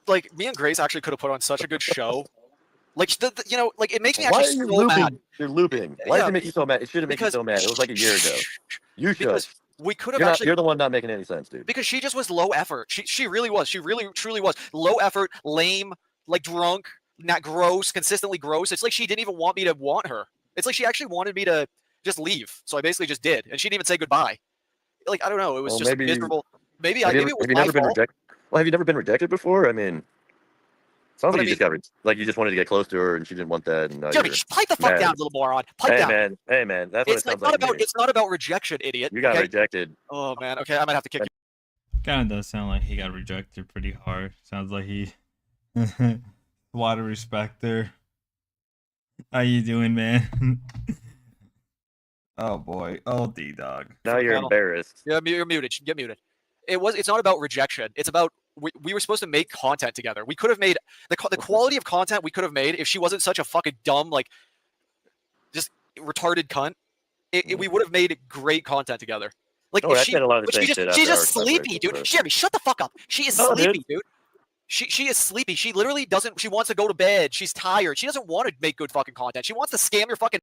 Like me and Grace actually could have put on such a good show. Like like it makes me actually so mad. You're looping. Why does it make you so mad? It shouldn't make you so mad. It was like a year ago. You should. We could have You're the one not making any sense, dude. Because she just was low effort. She really was. She really truly was low effort, lame, like drunk, not gross, consistently gross. It's like she didn't even want me to want her. It's like she actually wanted me to just leave. So I basically just did, and she didn't even say goodbye. Like I don't know. It was just miserable. Maybe it was my fault. Well, have you never been rejected before? I mean. Sounds like you just wanted to get close to her and she didn't want that. And Jeremy, pipe the fuck down, little moron. Pipe down. Hey man, that's what it sounds like. It's not about rejection, idiot. You got rejected. Oh man, okay, I might have to kick you. Kind of does sound like he got rejected pretty hard. Sounds like he water respecter. How you doing, man? Oh boy. Oh, DDog. Now you're Panel. embarrassed. Yeah, you're muted. Get muted. It's not about rejection. It's about we were supposed to make content together. We could have made the quality of content we could have made if she wasn't such a fucking dumb, like, just retarded cunt. We would have made great content together. Like, Oh, if I she, said a lot of but the same shit she's after just our sleepy, dude. conversation, Jeremy, shut the fuck up. She is No, dude. sleepy, dude. She is sleepy. She literally doesn't. She wants to go to bed. She's tired. She doesn't want to make good fucking content. She wants to scam your fucking.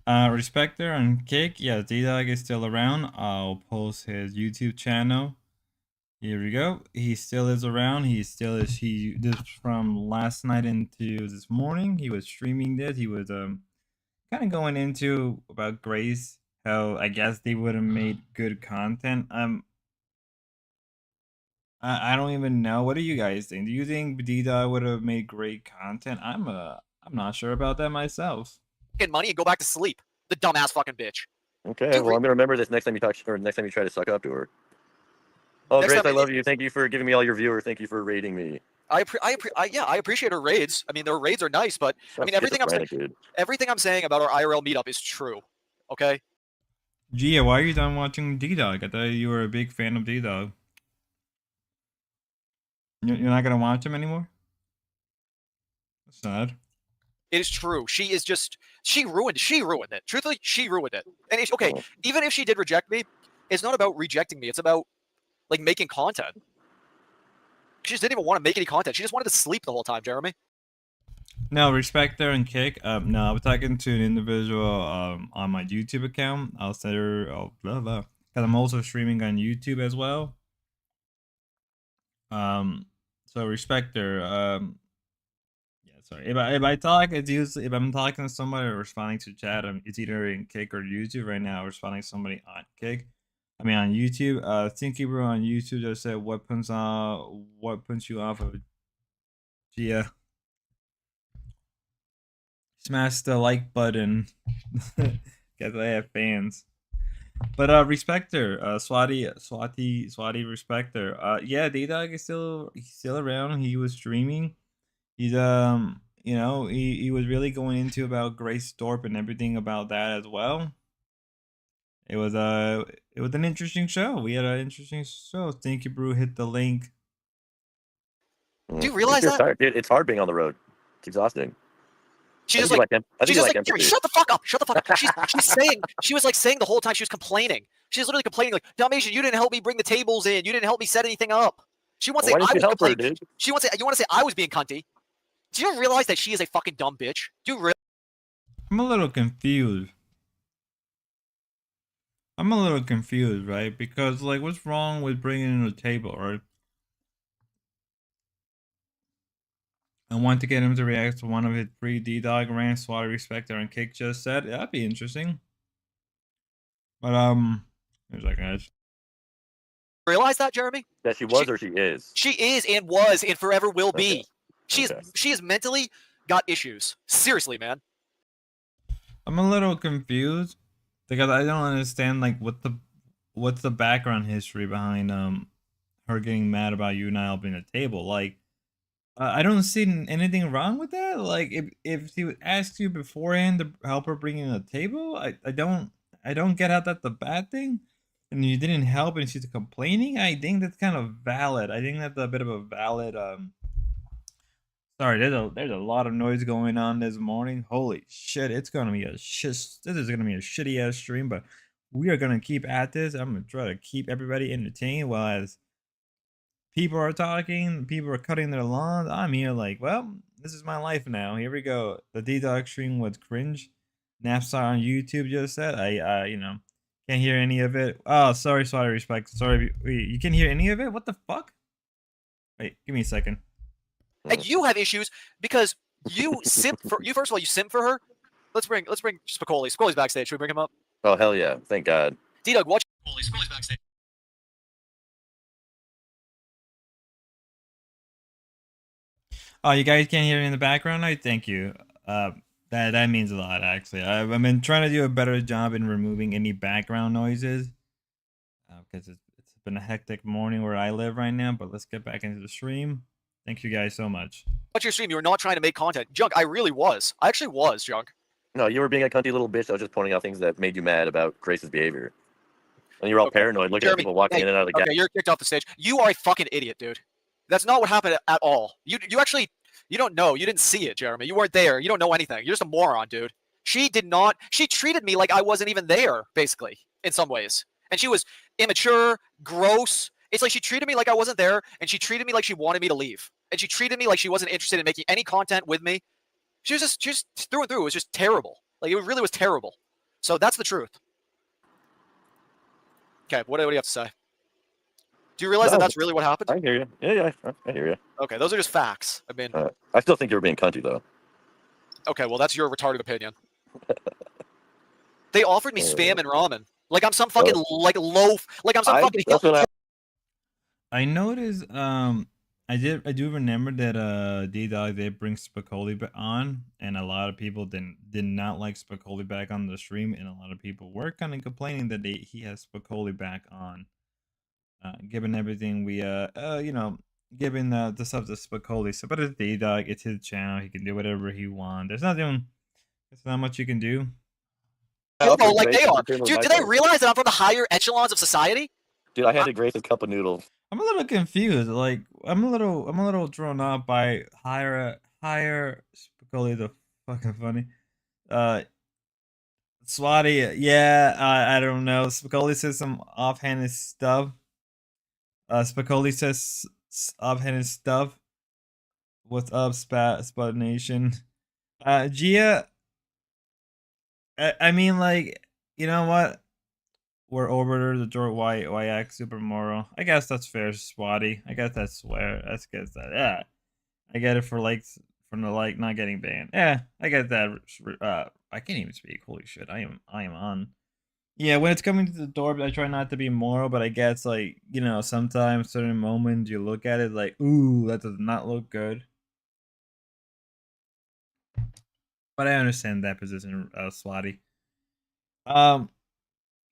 Respecter and Kick. Yeah, DDog is still around. I'll post his YouTube channel. Here we go. He still is around. He still is. He this from last night into this morning. He was streaming this. He was kind of going into about Grace. How I guess they would have made good content. I don't even know. What do you guys think? Do you think DDog would have made great content? I'm not sure about that myself. Money and go back to sleep. The dumbass fucking bitch. Okay, Dude, well, I'm gonna remember this next time you talk, or next time you try to suck up to her. Oh, Next Grace, time- I love you. Thank you for giving me all your viewers. Thank you for rating me. I appreciate her raids. I mean, their raids are nice, but I mean, everything I'm saying about our IRL meetup is true. Okay. Gia, why are you done watching DDog? I thought you were a big fan of DDog. You're not gonna watch him anymore? That's sad. It is true. She ruined it. Truthfully, she ruined it. And it's okay. Oh. Even if she did reject me, it's not about rejecting me. It's about, like, making content. She just didn't even want to make any content. She just wanted to sleep the whole time, Jeremy. No, Respecter and Kick. No, I was talking to an individual on my YouTube account. I'll send her blah blah. Because I'm also streaming on YouTube as well. So Respecter, yeah, sorry. If I talk, it's usually if I'm talking to somebody or responding to chat, it's either in Kick or YouTube. Right now, responding to somebody on Kick. I mean on YouTube. Thinky Bro on YouTube just said what puts you off of Gia. Smash the like button. Because I have fans. But Respecter, Swati Respecter. Yeah, DDog is still around. He was streaming. He's you know, he was really going into about Grace Thorpe and everything about that as well. It was an interesting show. We had an interesting show. Thank you, Brew. Hit the link. Do you realize that? Tired. Dude, it's hard being on the road. It's exhausting. She's just like, empathy. shut the fuck up. Shut the fuck up. She was saying the whole time she was complaining. She was literally complaining, like, Dalmatian, you didn't help me bring the tables in. You didn't help me set anything up. She wants to say I was help her, complaining. dude? She wants to say, you want to say I was being cunty. Do you realize that she is a fucking dumb bitch? Do you really? I'm a little confused. Right? Because, like, what's wrong with bringing in a table, right? I want to get him to react to one of his three DDog rants, Swati Respecter and Kick just said. That'd be interesting. But, there's like, guys. Realize that, Jeremy? That she was or she is? She is and was and forever will be. Okay. She has mentally got issues. Seriously, man. I'm a little confused because I don't understand, like, what's the background history behind her getting mad about you not helping the table. Like, I don't see anything wrong with that. Like, if she would ask you beforehand to help her bring in a table, I don't get how that's a bad thing. And you didn't help and she's complaining. I think that's kind of valid. I think that's a bit of a valid Sorry, there's a lot of noise going on this morning. Holy shit, it's gonna be this is gonna be a shitty ass stream, but we are gonna keep at this. I'm gonna try to keep everybody entertained while as people are talking, people are cutting their lawns. I'm here like, well, this is my life now. Here we go. The DDog stream was cringe. Napstar on YouTube just said, I you know, can't hear any of it. Oh, sorry, Respect. Sorry, you can hear any of it? What the fuck? Wait, give me a second. And you have issues because you simp for you. First of all, you simp for her. Let's bring Spicoli. Spicoli's backstage. Should we bring him up? Oh hell yeah! Thank God. DDog, watch. Spicoli's backstage. Oh, you guys can't hear me in the background? I thank you. That means a lot, actually. I've been trying to do a better job in removing any background noises because it's been a hectic morning where I live right now. But let's get back into the stream. Thank you guys so much. Watch your stream. You were not trying to make content, Junk. I really was. I actually was, Junk. No, you were being a cunty little bitch. I was just pointing out things that made you mad about Grace's behavior. And you're all Okay. paranoid, looking Jeremy, at people walking hey, in and out of the gas. okay, you're kicked off the stage. You are a fucking idiot, dude. That's not what happened at all. You actually don't know. You didn't see it, Jeremy. You weren't there. You don't know anything. You're just a moron, dude. She did not. She treated me like I wasn't even there, basically, in some ways. And she was immature, gross. It's like she treated me like I wasn't there, and she treated me like she wanted me to leave. And she treated me like she wasn't interested in making any content with me. She was just through and through. It was just terrible. Like, it really was terrible. So that's the truth. Okay, what do you have to say? Do you realize that that's really what happened? I hear you. Yeah, I hear you. Okay, those are just facts. I mean, I still think you were being cunty, though. okay, well, that's your retarded opinion. They offered me spam and ramen. Like I'm some fucking like loaf. Like I'm some fucking. I noticed. I do remember that DDog did bring Spicoli on, and a lot of people did not like Spicoli back on the stream, and a lot of people were kind of complaining that he has Spicoli back on. Given everything we given the stuff to Spicoli. So, but it's DDog, it's his channel. He can do whatever he wants. There's not much you can do. No, like they are. Dude, do they realize that I'm from the higher echelons of society? Dude, I handed Grace a cup of noodles. I'm a little confused. Like I'm a little thrown off by higher Spicoli. The fucking funny. Swatty, yeah, I don't know. Spicoli says some offhanded stuff. Spicoli says offhanded stuff. What's up, Spot Nation? Gia, I mean, like, you know what? We're over the George Wyack Super Moral. I guess that's fair, Swatty. I guess that's swear. That's good. Yeah, I get it for not getting banned. Yeah, I get that. I can't even speak. Holy shit, I am on. Yeah, when it's coming to the door, I try not to be moral, but I guess like sometimes certain moments you look at it like, ooh, that does not look good. But I understand that position, Swatty.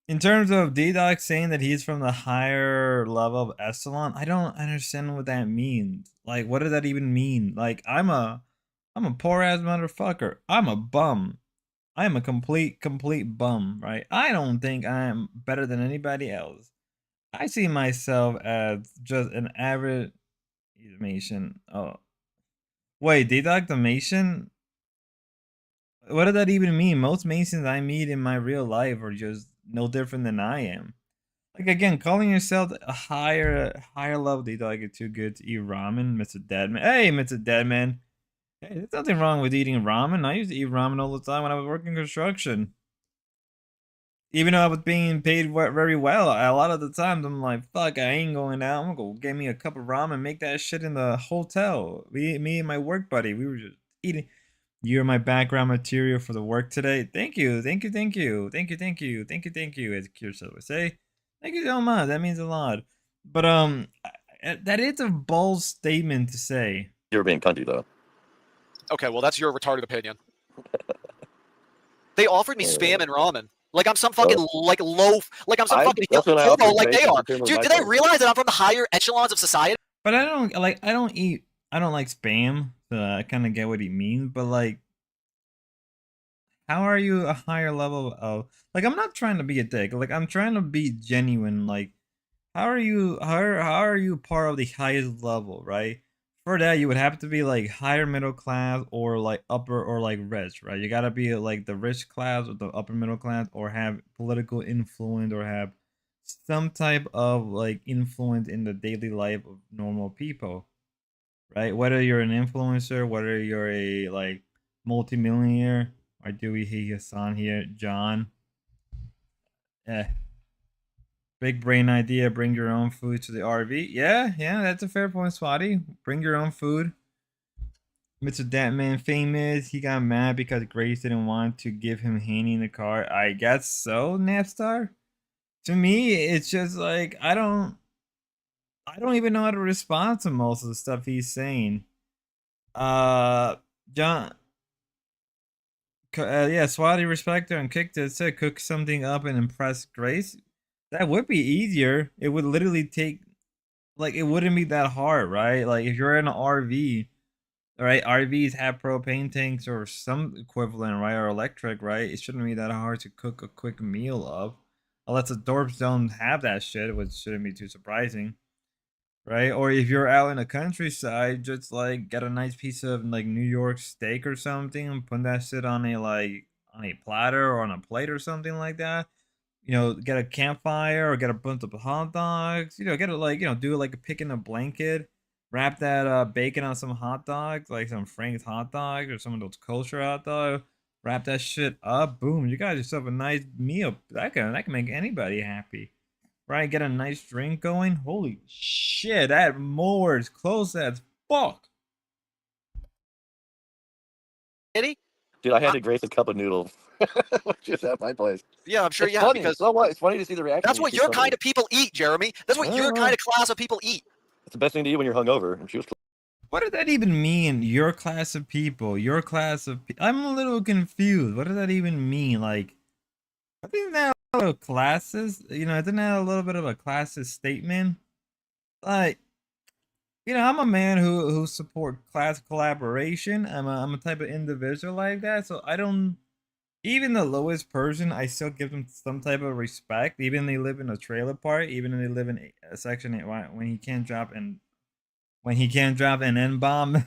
In terms of DDog saying that he's from the higher level of echelon, I don't understand what that means. Like, what does that even mean? Like, I'm a poor ass motherfucker. I'm a bum. I am a complete bum, right? I don't think I am better than anybody else. I see myself as just an average Mason. Oh, wait, DDog the Mason? What does that even mean? Most Masons I meet in my real life are just no different than I am. Like again, calling yourself a higher level DDog is too good to eat ramen, Mr. Deadman. Hey, Mr. Deadman. Hey, there's nothing wrong with eating ramen. I used to eat ramen all the time when I was working construction. Even though I was being paid very well, a lot of the times I'm like, fuck, I ain't going out. I'm gonna go get me a cup of ramen, make that shit in the hotel. Me and my work buddy, we were just eating. You're my background material for the work today. Thank you. As Kirsten would say. Thank you so much. That means a lot. But that is a bold statement to say. You were being cunty, though. Okay, well, that's your retarded opinion. They offered me spam and ramen. Like I'm some fucking like loaf. Like I'm some fucking hobo. Like they are. Dude, do they realize that I'm from the higher echelons of society? But I don't like spam. So I kind of get what he means. But like, how are you a higher level of? Like, I'm not trying to be a dick. Like, I'm trying to be genuine. Like, how are you part of the highest level, right? For that, you would have to be like higher middle class or like upper or like rich, right? You gotta be like the rich class or the upper middle class or have political influence or have some type of like influence in the daily life of normal people, right? Whether you're an influencer, whether you're a like multimillionaire, or do we hear Hassan here, John? Yeah. Big brain idea, bring your own food to the RV. Yeah, that's a fair point, Swatty. Bring your own food. Mr. Datman famous. He got mad because Grace didn't want to give him Haney in the car. I guess so, Napstar. To me, it's just like I don't even know how to respond to most of the stuff he's saying. John yeah, Swatty respected and kicked it, said cook something up and impress Grace. That would be easier. It would literally take, like, it wouldn't be that hard, right? Like, if you're in an RV, right? RVs have propane tanks or some equivalent, right? Or electric, right? It shouldn't be that hard to cook a quick meal of. Unless the dorps don't have that shit, which shouldn't be too surprising, right? Or if you're out in the countryside, just like get a nice piece of like New York steak or something and put that shit on a platter or on a plate or something like that. Get a campfire or get a bunch of hot dogs. Get it like do it like a pick in a blanket. Wrap that bacon on some hot dogs, like some Frank's hot dogs or some of those kosher hot dogs. Wrap that shit up. Boom! You got yourself a nice meal. That can make anybody happy. Right, get a nice drink going. Holy shit, that mower is close as fuck. Kitty? Dude, I had to grace a cup of noodles, which is at my place. Yeah, I'm sure It's you funny. because So what? It's funny to see the reaction. that's when what you see your kind somebody. of people eat, Jeremy. That's what your kind of class of people eat. It's the best thing to eat when you're hungover. And she was. What does that even mean? Your class of people. Your class of I'm a little confused. What does that even mean? Like, I think that a little classes. Isn't that a little bit of a classist statement? Like, I'm a man who support class collaboration. I'm a type of individual like that. So I don't. Even the lowest person, I still give them some type of respect. Even they live in a trailer park, even if they live in a Section 8, when he can't drop an N bomb.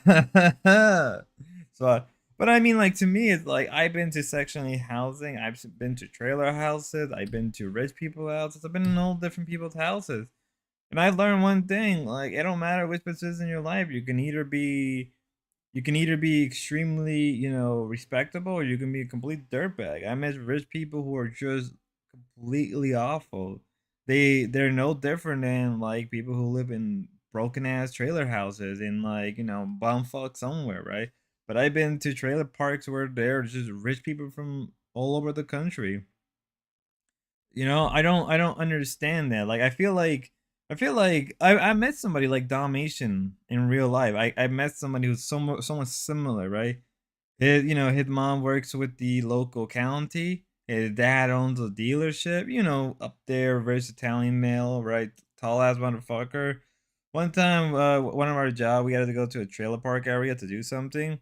So, but I mean, like to me, it's like I've been to Section 8 housing. I've been to trailer houses. I've been to rich people's houses. I've been in all different people's houses, and I learned one thing: like it don't matter which position in your life, you can either be extremely, respectable, or you can be a complete dirtbag. I met rich people who are just completely awful. They're no different than like people who live in broken ass trailer houses in like, bumfuck somewhere, right? But I've been to trailer parks where there are just rich people from all over the country. I don't understand that. Like I feel like I met somebody like Dalmatian in real life. I met somebody who's somewhat similar, right? His mom works with the local county. His dad owns a dealership. Up there, rich Italian male, right? Tall ass motherfucker. One time, one of our job, we had to go to a trailer park area to do something,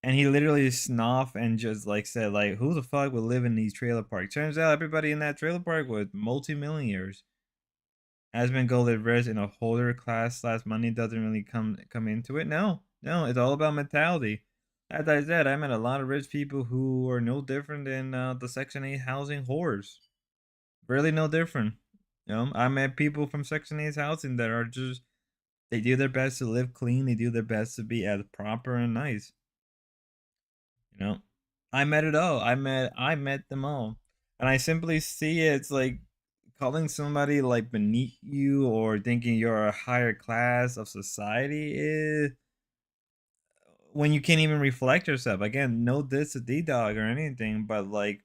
and he literally snoffed and just like said like, "Who the fuck would live in these trailer parks?" Turns out everybody in that trailer park was multimillionaires. Has been golded rich in a holder class slash money doesn't really come into it. No, no, it's all about mentality. As I said, I met a lot of rich people who are no different than the Section 8 housing whores. Really no different. I met people from Section 8 housing that are just they do their best to live clean. They do their best to be as proper and nice. You know, I met it all. I met them all, and I simply see it's like calling somebody like beneath you or thinking you're a higher class of society is when you can't even reflect yourself. Again, no diss to DDog or anything, but like,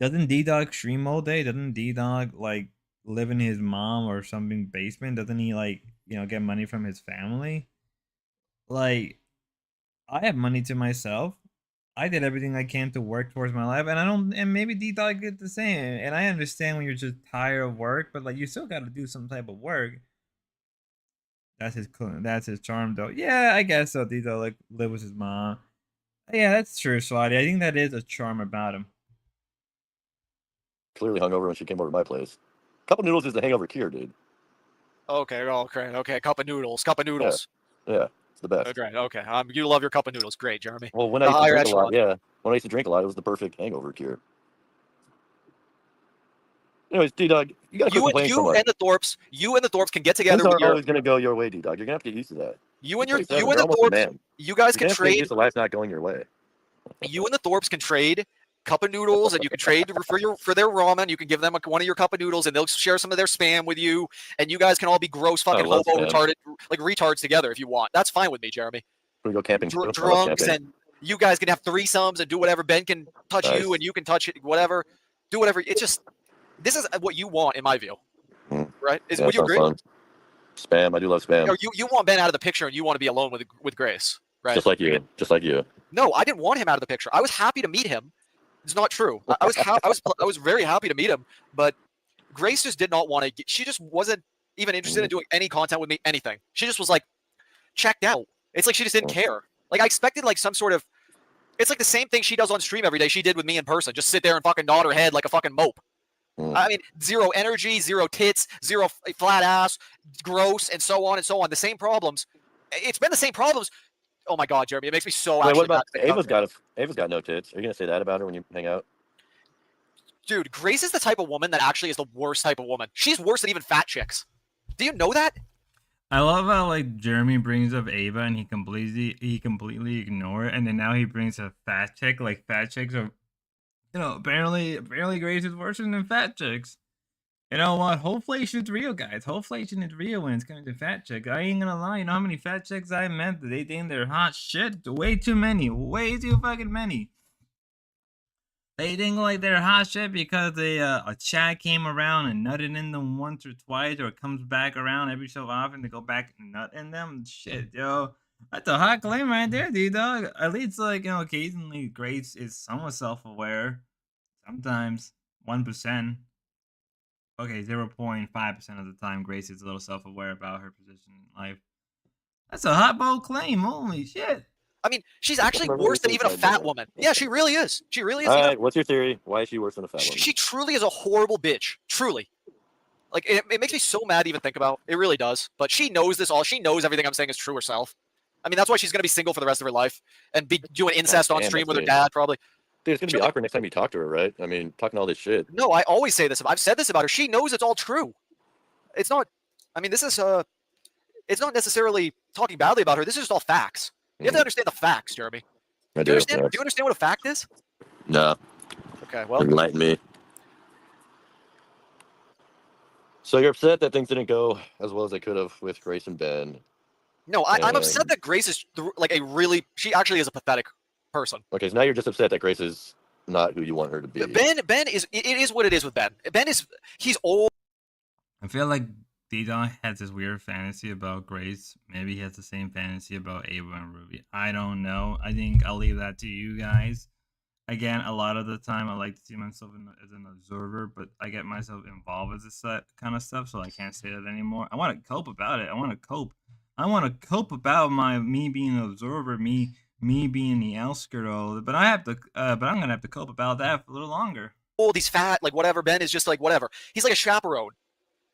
doesn't DDog stream all day? Doesn't DDog like live in his mom or something basement? Doesn't he like get money from his family? Like, I have money to myself. I did everything I can to work towards my life, and I don't. And maybe D Dog did the same. And I understand when you're just tired of work, but like you still got to do some type of work. That's his charm, though. Yeah, I guess so. D Dog like live with his mom. Yeah, that's true, Swati. I think that is a charm about him. Clearly hungover when she came over to my place. Cup of noodles is the hangover cure, dude. Okay, okay. Cup of noodles. Yeah, it's the best. Okay, okay. You love your cup of noodles. Great, Jeremy. Well, when I The used to higher drink a lot, echelon. yeah. When I used to drink a lot, it was the perfect hangover cure. Anyways, D-Dog, you gotta quit complaining so much. You and the Thorpes can get Things together with aren't your. always gonna go your way, D-Dog. You're gonna have to get used to that. You and You're the almost a Thorpes. man. You guys You can can't trade. used to life not going your way. You and the Thorpes can trade cup of noodles, and you can trade for their ramen. You can give them one of your cup of noodles, and they'll share some of their spam with you. And you guys can all be gross, fucking love hobo, spam. retarded, like retards together if you want. That's fine with me, Jeremy. We go camping. I love Drunks, camping. and you guys can have threesomes and do whatever. Ben can touch Nice. you, and you can touch it. Whatever, do whatever. It's just this is what you want, in my view. Right? Yeah, Would you agree? fun. Spam. I do love spam. Or you want Ben out of the picture, and you want to be alone with Grace, right? Just like you. Just like you. No, I didn't want him out of the picture. I was happy to meet him. It's not true. I was very happy to meet him, but Grace just did not want to. She just wasn't even interested in doing any content with me. Anything. She just was like checked out. It's like she just didn't care. Like I expected like some sort of. It's like the same thing she does on stream every day. She did with me in person. Just sit there and fucking nod her head like a fucking mope. I mean, zero energy, zero tits, zero flat ass, gross, and so on and so on. The same problems. It's been the same problems. Oh my god, Jeremy, it makes me so. Wait, what actually about mad to think about it. Ava's got no tits? Are you gonna say that about her when you hang out? Dude, Grace is the type of woman that actually is the worst type of woman. She's worse than even fat chicks. Do you know that? I love how like Jeremy brings up Ava and he completely ignore it, and then now he brings a fat chick. Like fat chicks are, apparently Grace is worse than fat chicks. You know what? Wholeflation's real, guys. Wholeflation is real when it's coming to fat chicks. I ain't gonna lie. You know how many fat chicks I met that they think they're hot shit? Way too many. Way too fucking many. They think like they're hot shit because a chat came around and nutted in them once or twice, or it comes back around every so often to go back and nut in them. Shit, yo. That's a hot claim right there, DDog. At least, like, occasionally Grace is somewhat self-aware. Sometimes. 1%. Okay, 0.5% of the time Grace is a little self-aware about her position in life. That's a hot bold claim. Holy shit. I mean, she's actually worse than even a fat woman. Yeah, she really is. She really is. All right, what's your theory? Why is she worse than a fat woman? She truly is a horrible bitch. Truly. Like, it makes me so mad to even think about. It really does. But she knows this all. She knows everything I'm saying is true herself. I mean, that's why she's going to be single for the rest of her life and be doing incest on stream with her dad, probably. Dude, it's going to be awkward next time you talk to her, right? I mean, talking all this shit. No, I always say this. I've said this about her. She knows it's all true. It's not. I mean, this is it's not necessarily talking badly about her. This is just all facts. You have to understand the facts, Jeremy. I Do you do. understand? Do you understand what a fact is? No. Okay, well. Enlighten me. So you're upset that things didn't go as well as they could have with Grace and Ben. No, I'm upset that Grace is like she actually is a pathetic person. Okay, so now you're just upset that Grace is not who you want her to be. Ben is, it is what it is with Ben. He's old. I feel like DDog has this weird fantasy about Grace. Maybe he has the same fantasy about Ava and Ruby. I don't know. I think I'll leave that to you guys. Again, a lot of the time I like to see myself as an observer, but I get myself involved with this kind of stuff, so I can't say that anymore. I want to cope about it. I want to cope. I want to cope about me being an observer, me being the outskirt, but I'm gonna have to cope about that for a little longer. Old, he's fat, like whatever. Ben is just like whatever. He's like a chaperone.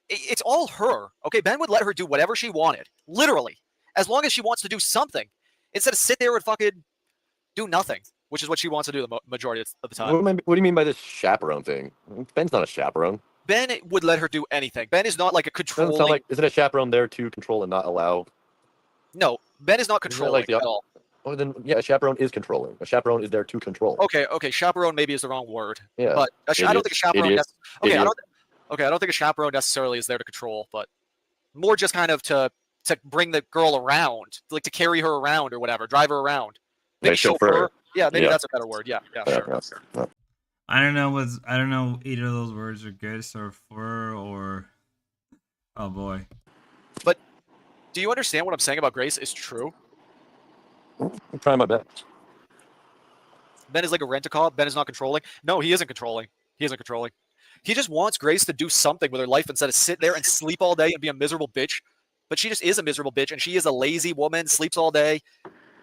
It's all her. Okay, Ben would let her do whatever she wanted, literally, as long as she wants to do something, instead of sit there and fucking do nothing, which is what she wants to do the majority of the time. What do you mean by this chaperone thing? Ben's not a chaperone. Ben would let her do anything. Ben is not like a controlling. Isn't a chaperone there to control and not allow? No, Ben is not controlling at all. Oh, then yeah, a chaperone is controlling. A chaperone is there to control. Okay, chaperone maybe is the wrong word. Yeah, but I don't think a chaperone. I don't think a chaperone necessarily is there to control, but more just kind of to bring the girl around, like to carry her around or whatever, drive her around. Maybe chauffeur. Yeah, maybe that's a better word. Yeah, sure. Yeah. I don't know either of those words are good, chauffeur or oh boy. But do you understand what I'm saying about Grace is true? I'm trying my best. Ben is like a rent-a-car. Ben is not controlling. No, he isn't controlling. He just wants Grace to do something with her life instead of sit there and sleep all day and be a miserable bitch. But she just is a miserable bitch, and she is a lazy woman, sleeps all day.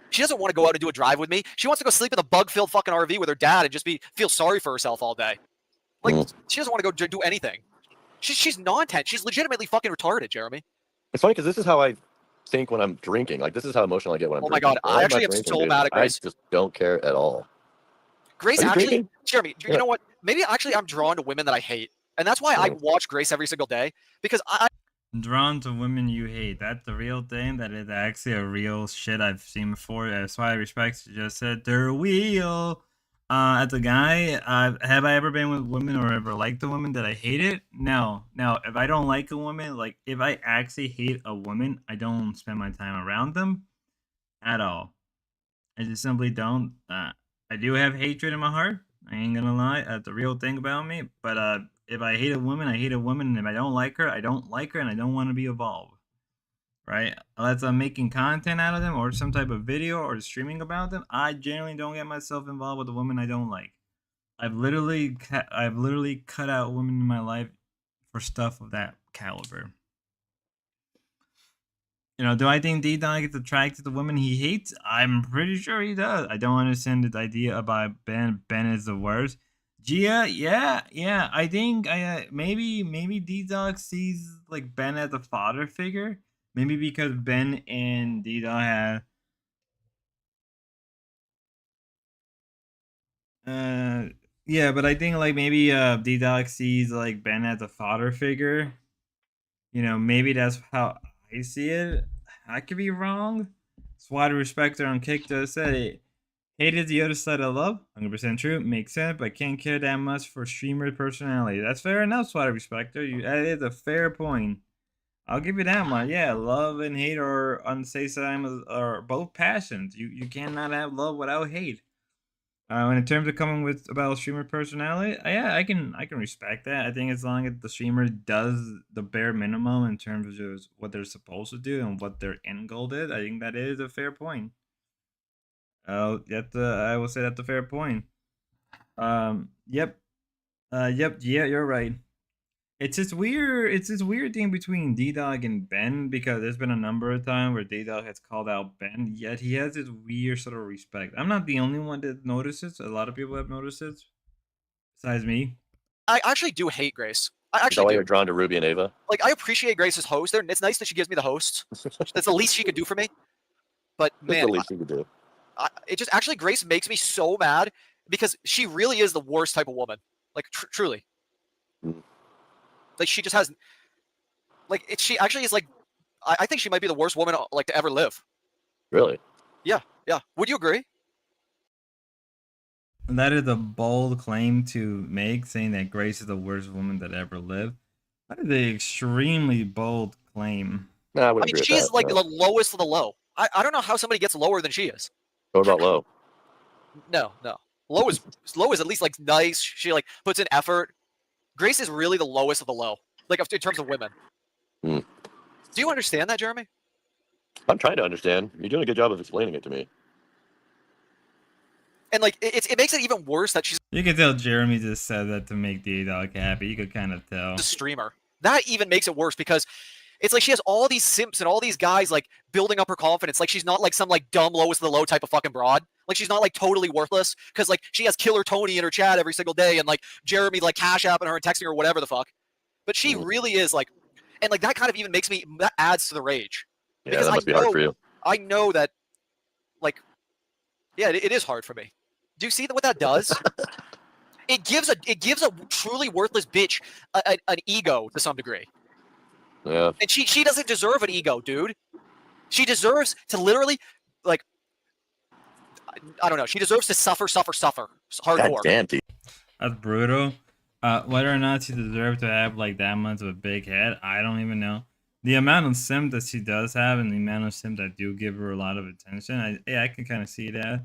She doesn't want to go out and do a drive with me. She wants to go sleep in a bug-filled fucking RV with her dad and just feel sorry for herself all day. Like, she doesn't want to go do anything. She's non-tense. She's legitimately fucking retarded, Jeremy. It's funny because this is how I think when I'm drinking. Like, this is how emotional I get when I'm drinking. Oh my god, I actually am so mad at Grace. I just don't care at all. Grace actually, Jeremy, you know what? Maybe actually I'm drawn to women that I hate. And that's why I watch Grace every single day. Because I'm drawn to women you hate. That's the real thing. That is actually a real shit I've seen before. That's why I respect you just said they're real. As a guy, have I ever been with women or ever liked a woman that I hated? No. Now, if I don't like a woman, like if I actually hate a woman, I don't spend my time around them at all. I just simply don't. I do have hatred in my heart. I ain't gonna lie. That's the real thing about me. But if I hate a woman, I hate a woman. And if I don't like her, I don't like her. And I don't want to be involved. Right? Unless I'm making content out of them or some type of video or streaming about them, I generally don't get myself involved with a woman I don't like. I've literally cut out women in my life for stuff of that caliber. You know, do I think D-Don gets attracted to women he hates? I'm pretty sure he does. I don't understand the idea about Ben. Ben is the worst. Gia, yeah. I think maybe D-Dog sees like Ben as a father figure. Maybe because Ben and D-Dog had uh yeah, but I think like maybe D-Dog sees like Ben as a father figure. You know, maybe that's how I see it. I could be wrong. Swatter Respecter on Kick does said it. Hated the other side of love. 100% true. Makes sense, but can't care that much for streamer personality. That's fair enough, Swatter Respecter. That is a fair point. I'll give you that much. Yeah, love and hate are are both passions. You cannot have love without hate. And in terms of coming with about streamer personality, yeah, I can respect that. I think as long as the streamer does the bare minimum in terms of just what they're supposed to do and what their end goal is, I think that is a fair point. I will say that's a fair point. Yep, yeah, you're right. It's this weird. It's this weird thing between D Dog and Ben because there's been a number of times where D Dog has called out Ben, yet he has this weird sort of respect. I'm not the only one that notices. A lot of people have noticed it, besides me. I actually do hate Grace. I Is that actually why do. you're drawn to Ruby and Ava? Like, I appreciate Grace's host there, and it's nice that she gives me the hosts. That's the least she could do for me. But That's man, the least you could do. it just actually Grace makes me so mad because she really is the worst type of woman. Like truly, like she just has like she actually is like I think she might be the worst woman like to ever live. Really? Yeah. Would you agree? That is a bold claim to make, saying that Grace is the worst woman that ever lived. That is an extremely bold claim. Nah, I I wouldn't mean, agree with she's that. like No. the lowest of the low. I don't know how somebody gets lower than she is. What about Low? No. Low is at least like nice. She like puts in effort. Grace is really the lowest of the low, like in terms of women. Hmm. Do you understand that, Jeremy? I'm trying to understand. You're doing a good job of explaining it to me. And like it makes it even worse that she's You can tell Jeremy just said that to make D-Dog happy. You could kind of tell. a streamer. That even makes it worse because it's like she has all these simps and all these guys like building up her confidence. Like she's not like some like dumb lowest of the low type of fucking broad. Like she's not like totally worthless because like she has Killer Tony in her chat every single day and like Jeremy like cash apping her and texting her whatever the fuck. But she really is like, and like that kind of even makes me that adds to the rage. Yeah, Because that must be hard for you. I know that, like, yeah, it is hard for me. Do you see what that does? It gives a truly worthless bitch an ego to some degree. Yeah. And she doesn't deserve an ego, dude. She deserves to literally, like, I don't know. She deserves to suffer, hardcore. God damn, T. That's brutal. Whether or not she deserves to have like that much of a big head, I don't even know. The amount of sim that she does have and the amount of sim that do give her a lot of attention, I can kind of see that.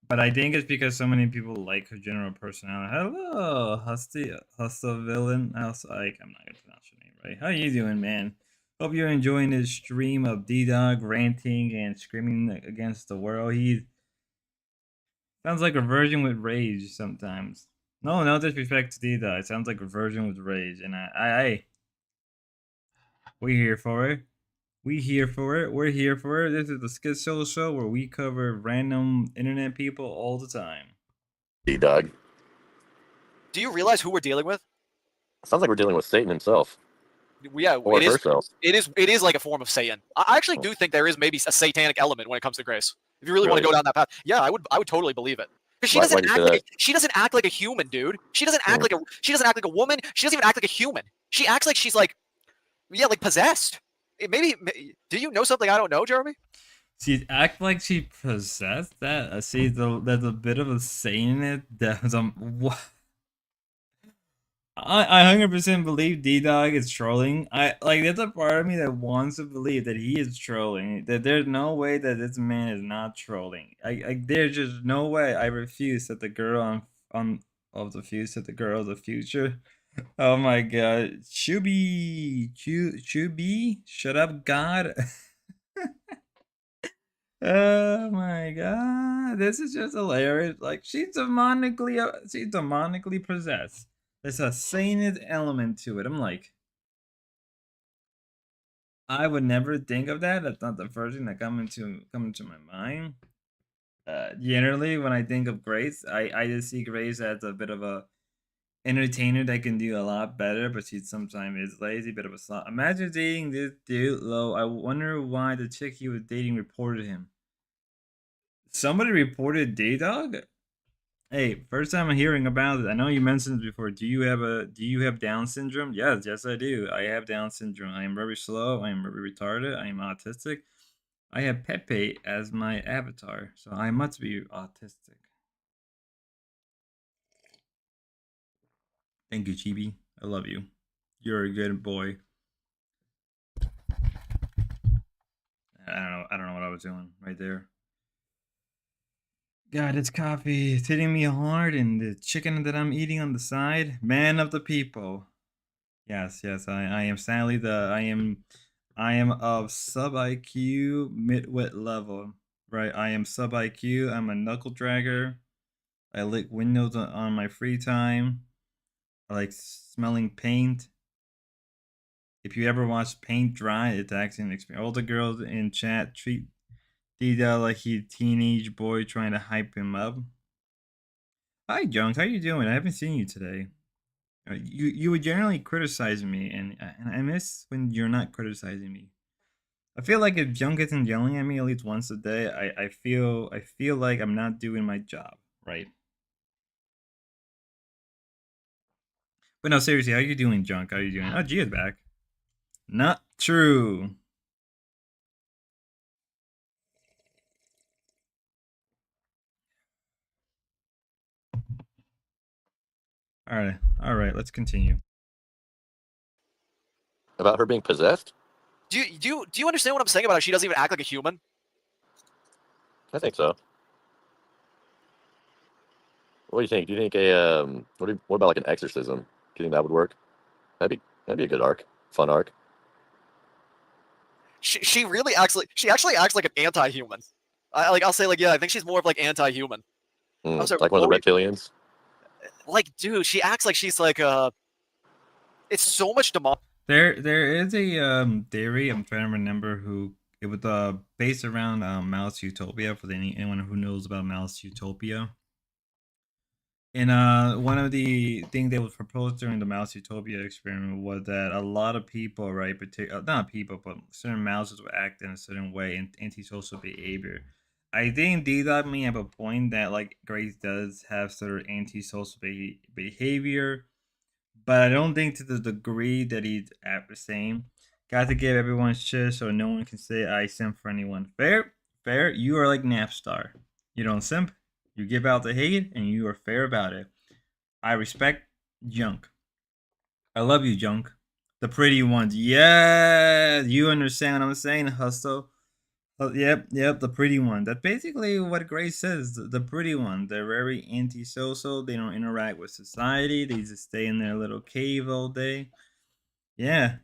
But I think it's because so many people like her general personality. Hello, Hustle Villain. I'm not gonna pronounce your name right. How you doing, man? Hope you're enjoying this stream of D-Dog ranting and screaming against the world. He sounds like a virgin with rage sometimes. No disrespect to D-Dog. It sounds like a virgin with rage, and we here for it. We here for it. We're here for it. This is the Schizo show where we cover random internet people all the time. D-Dog. Do you realize who we're dealing with? Sounds like we're dealing with Satan himself. Yeah, Or herself. It is like a form of Satan. I actually do think there is maybe a satanic element when it comes to Grace. If you really want to go down that path, yeah, I would totally believe it. Because she doesn't act like a human, dude. She doesn't act like a woman. She doesn't even act like a human. She acts like she's like, yeah, like possessed. Maybe do you know something I don't know, Jeremy? She act like she possessed that. See, there's a bit of a saying it. There's what? I 100% believe D-Dog is trolling. There's a part of me that wants to believe that he is trolling. That there's no way that this man is not trolling. There's just no way. I refuse that the girl of the future, the girl of the future. Oh my god. Chubi, shut up, God. Oh my god. This is just hilarious. Like she's demonically possessed. There's a Satanist element to it. I'm like, I would never think of that. That's not the first thing that come into my mind. Generally, when I think of Grace, I just see Grace as a bit of a entertainer that can do a lot better, but she sometimes is lazy, bit of a slob. Imagine dating this dude, low. I wonder why the chick he was dating reported him. Somebody reported DDog? Hey, first time I'm hearing about it. I know you mentioned before. Do you have Down syndrome? Yes, I do. I have Down syndrome. I am very slow. I am very retarded. I am autistic. I have Pepe as my avatar, so I must be autistic. Thank you, Chibi. I love you. You're a good boy. I don't know what I was doing right there. God, it's coffee. It's hitting me hard, and the chicken that I'm eating on the side. Man of the people. Yes. I am sadly I am of sub IQ midwit level. Right. I am sub IQ. I'm a knuckle dragger. I lick windows on my free time. I like smelling paint. If you ever watch paint dry, it's actually an experience. All the girls in chat treat Dida like he's a teenage boy trying to hype him up. Hi, Junk. How you doing? I haven't seen you today. You would generally criticize me, and I miss when you're not criticizing me. I feel like if Junk isn't yelling at me at least once a day, I feel like I'm not doing my job right. But no, seriously, how you doing, Junk? How you doing? Oh, Gia's back. Not true. All right. Let's continue. About her being possessed? Do you understand what I'm saying about how she doesn't even act like a human? I think so. What do you think? Do you think a what about like an exorcism? Do you think that would work? That'd be a good arc, fun arc. She really acts like she actually acts like an anti-human. I'll say like yeah, I think she's more of like anti-human. I'm sorry, Like one of the reptilians. Like dude, she acts like she's like it's so much demon. There is a theory. I'm trying to remember who it was based around Mouse Utopia for anyone who knows about Mouse Utopia. And one of the things that was proposed during the Mouse Utopia experiment was that a lot of people, right, not people, but certain mouses would act in a certain way and antisocial behavior. I think D-Dog may have a point that like Grace does have sort of antisocial behavior, but I don't think to the degree that he's at the same. Got to give everyone shit so no one can say I simp for anyone. Fair. You are like Napstar. You don't simp. You give out the hate, and you are fair about it. I respect Junk. I love you, Junk. The pretty ones. Yeah, you understand what I'm saying, Hustle. Yep, the pretty one. That's basically what Grace says. The pretty one. They're very antisocial. They don't interact with society. They just stay in their little cave all day. Yeah.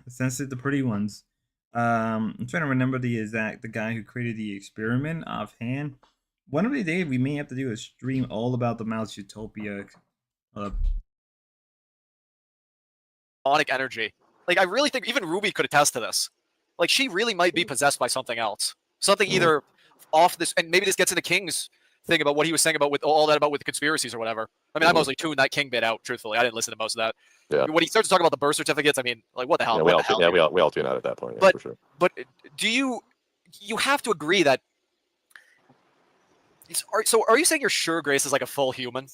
Essentially, the pretty ones. I'm trying to remember the guy who created the experiment offhand. One of the days we may have to do a stream all about the Mouse Utopia. Demonic energy. Like I really think even Ruby could attest to this. Like she really might be possessed by something else. Something either off this, and maybe this gets into King's thing about what he was saying about with all that about with the conspiracies or whatever. I mean, I mostly tuned that King bit out. Truthfully, I didn't listen to most of that. Yeah. When he starts to talk about the birth certificates, I mean, like what the hell? Yeah, we all tune out at that point. Yeah, for sure. But do you have to agree that? So are you saying you're sure Grace is like a full human?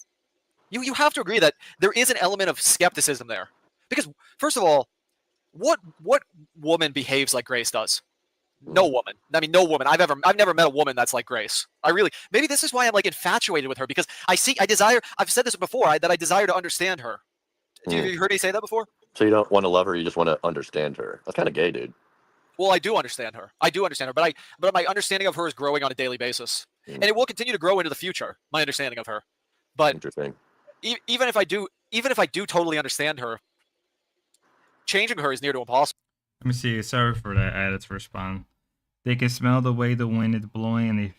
You have to agree that there is an element of skepticism there, because first of all, what woman behaves like Grace does? No woman. I mean, no woman. I've never met a woman that's like Grace. Maybe this is why I'm like infatuated with her, because I've said this before, that I desire to understand her. Have you heard me say that before? So you don't want to love her, you just want to understand her. That's kind of gay, dude. Well, I do understand her, but my understanding of her is growing on a daily basis, and it will continue to grow into the future. My understanding of her, but interesting. Even if I do totally understand her, changing her is near to impossible. Let me see. Sorry for that added response. They can smell the way the wind is blowing and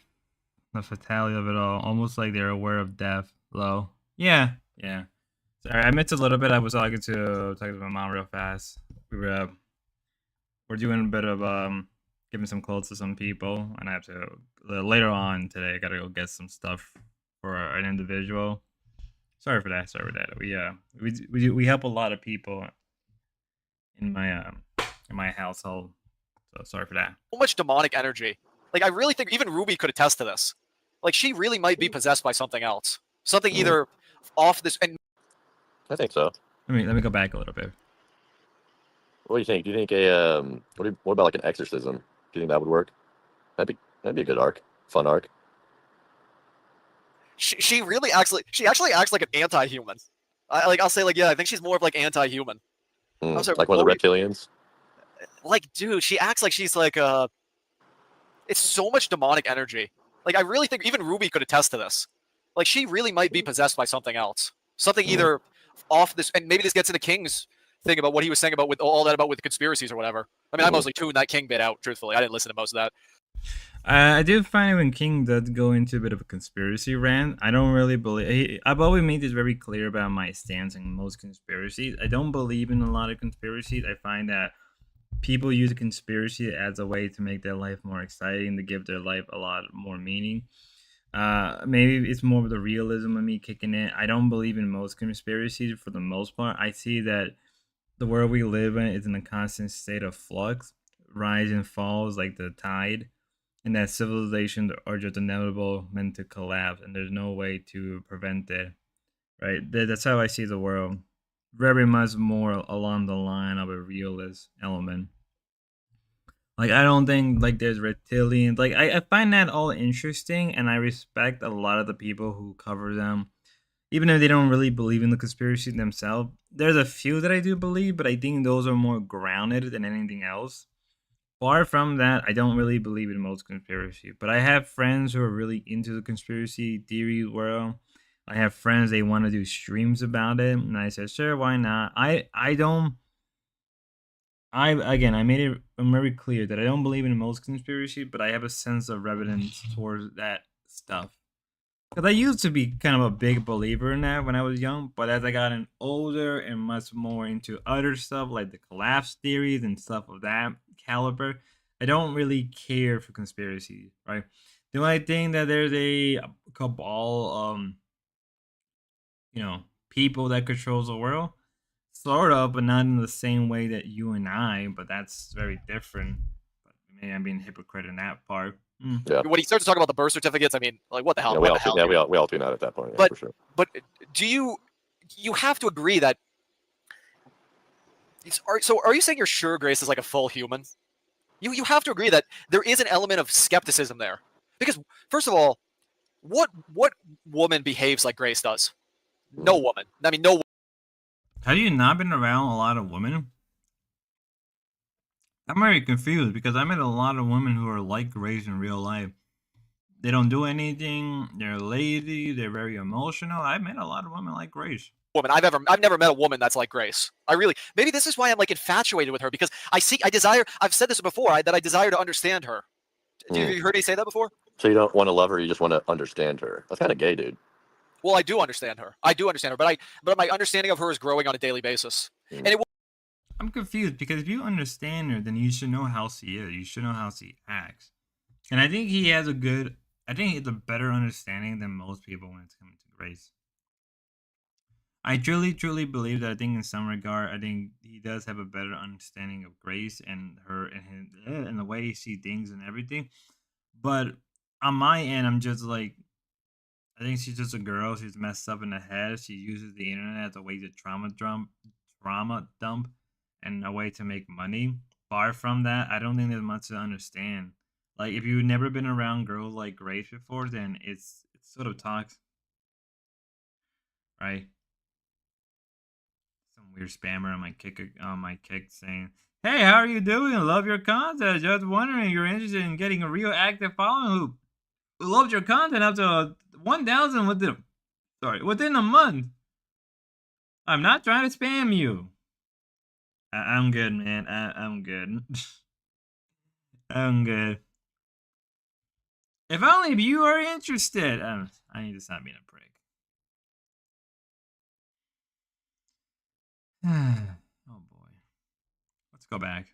the fatality of it all, almost like they're aware of death. Low. Yeah. Sorry, I missed a little bit. I was talking to my mom real fast. We were we're doing a bit of giving some clothes to some people, and I have to later on today. I gotta go get some stuff for an individual. Sorry for that. Sorry for that. We help a lot of people in my household. So sorry for that. So much demonic energy. Like I really think even Ruby could attest to this. Like she really might be possessed by something else. Something either off this and I think so. Let me go back a little bit. What do you think? Do you think a what about like an exorcism? Do you think that would work? That'd be a good arc, fun arc. she really acts like she actually acts like an anti-human. I'll say like yeah, I think she's more of like anti-human. I'm sorry, Like one of the reptilians. Like dude, she acts like she's like it's so much demonic energy. Like I really think even Ruby could attest to this. Like she really might be possessed by something else. Something either off this and maybe this gets into King's thing about what he was saying about with all that about with the conspiracies or whatever. I mean, I mostly tuned that King bit out, truthfully. I didn't listen to most of that. I do find it when King does go into a bit of a conspiracy rant. I don't really believe. I've always made this very clear about my stance on most conspiracies. I don't believe in a lot of conspiracies. I find that people use a conspiracy as a way to make their life more exciting, to give their life a lot more meaning. Maybe it's more of the realism of me kicking in. I don't believe in most conspiracies for the most part. I see that the world we live in is in a constant state of flux, rise and falls like the tide, and that civilizations are just inevitable, meant to collapse, and there's no way to prevent it. Right? That's how I see the world. Very much more along the line of a realist element. Like I don't think like there's reptilians. Like I find that all interesting, and I respect a lot of the people who cover them, even if they don't really believe in the conspiracy themselves. There's a few that I do believe, but I think those are more grounded than anything else. Far from that, I don't really believe in most conspiracy, but I have friends who are really into the conspiracy theory world. I have friends they want to do streams about it, and I said, sure, why not? I don't. I made it very clear that I don't believe in most conspiracy, but I have a sense of reverence towards that stuff. Because I used to be kind of a big believer in that when I was young, but as I gotten older and much more into other stuff like the collapse theories and stuff of that caliber, I don't really care for conspiracies, right? Do I think that there's a cabal, people that controls the world? Sort of, but not in the same way that you and I. But that's very different. But maybe I'm being a hypocrite in that part. Yeah. When he starts to talk about the birth certificates, I mean, like what the hell? Yeah, we all tune out at that point. Yeah, for sure. But do you have to agree that? So are you saying you're sure Grace is like a full human? You have to agree that there is an element of skepticism there, because first of all, what woman behaves like Grace does? No woman. I mean, no. Have you not been around a lot of women? I'm very confused because I met a lot of women who are like Grace in real life. They don't do anything. They're lazy. They're very emotional. I met a lot of women like Grace. Woman I've never met a woman that's like Grace. Maybe this is why I'm like infatuated with her, because I've said this before, that I desire to understand her. Have you heard me say that before? So you don't want to love her, you just want to understand her. That's kind of gay, dude. Well, I do understand her, but my understanding of her is growing on a daily basis. And I'm confused because if you understand her, then you should know how she is. You should know how she acts. And I think he has a better understanding than most people when it's coming to Grace. I truly, truly believe that I think in some regard, I think he does have a better understanding of Grace and her and the way he sees things and everything. But on my end, I'm just like, I think she's just a girl. She's messed up in the head. She uses the internet as a way to trauma dump, and a way to make money. Far from that, I don't think there's much to understand. Like if you've never been around girls like Grace before, then it's sort of toxic, right? Some weird spammer on my kick saying, "Hey, how are you doing? Love your content. Just wondering, you're interested in getting a real active following who loved your content up to 1,000 within a month. I'm not trying to spam you. I'm good, man. I'm good. I'm good. If only you are interested. I need to stop being a prick. Oh boy. Let's go back.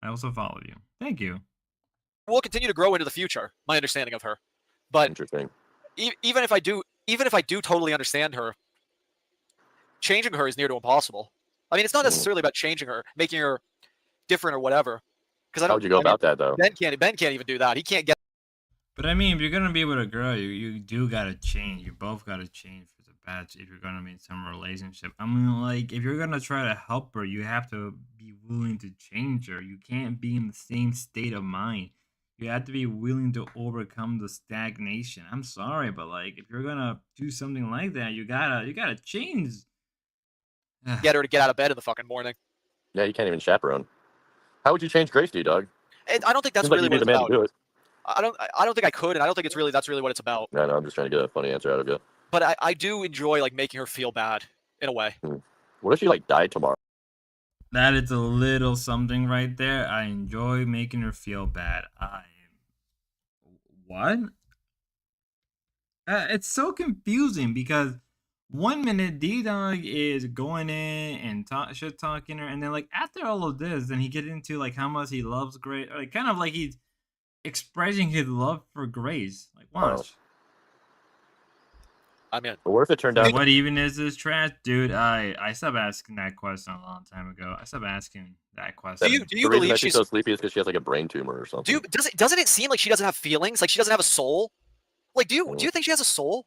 I also followed you. Thank you. Will continue to grow into the future. My understanding of her, but Interesting. even if I do totally understand her, changing her is near to impossible. I mean, it's not necessarily about changing her, making her different or whatever. Because How would you go about that though? Ben can't even do that. He can't get. But I mean, if you're gonna be with a girl, you do gotta change. You both gotta change for the best if you're gonna be in some relationship. I mean, like if you're gonna try to help her, you have to be willing to change her. You can't be in the same state of mind. You have to be willing to overcome the stagnation. I'm sorry, but like if you're gonna do something like that, you gotta change. Get her to get out of bed in the fucking morning. Yeah, you can't even chaperone. How would you change Grace, DDog? And I don't think that's Seems like really you need what a it's man about. to do it. I don't think I could, and I don't think that's really what it's about. No, I'm just trying to get a funny answer out of you. But I do enjoy like making her feel bad in a way. What if she like died tomorrow? That is a little something right there. I enjoy making her feel bad. What? It's so confusing because 1 minute DDog is going in and shit talking her, and then like after all of this, then he get into like how much he loves Grace, like kind of like he's expressing his love for Grace. Like watch. I mean, But what if it turned So out? what even is this trash, dude? I stopped asking that question a long time ago. I stopped asking that question. Do you the reason believe that she's she's so sleepy is because she has like a brain tumor or something? doesn't it seem like she doesn't have feelings? Like she doesn't have a soul? Like do you think she has a soul?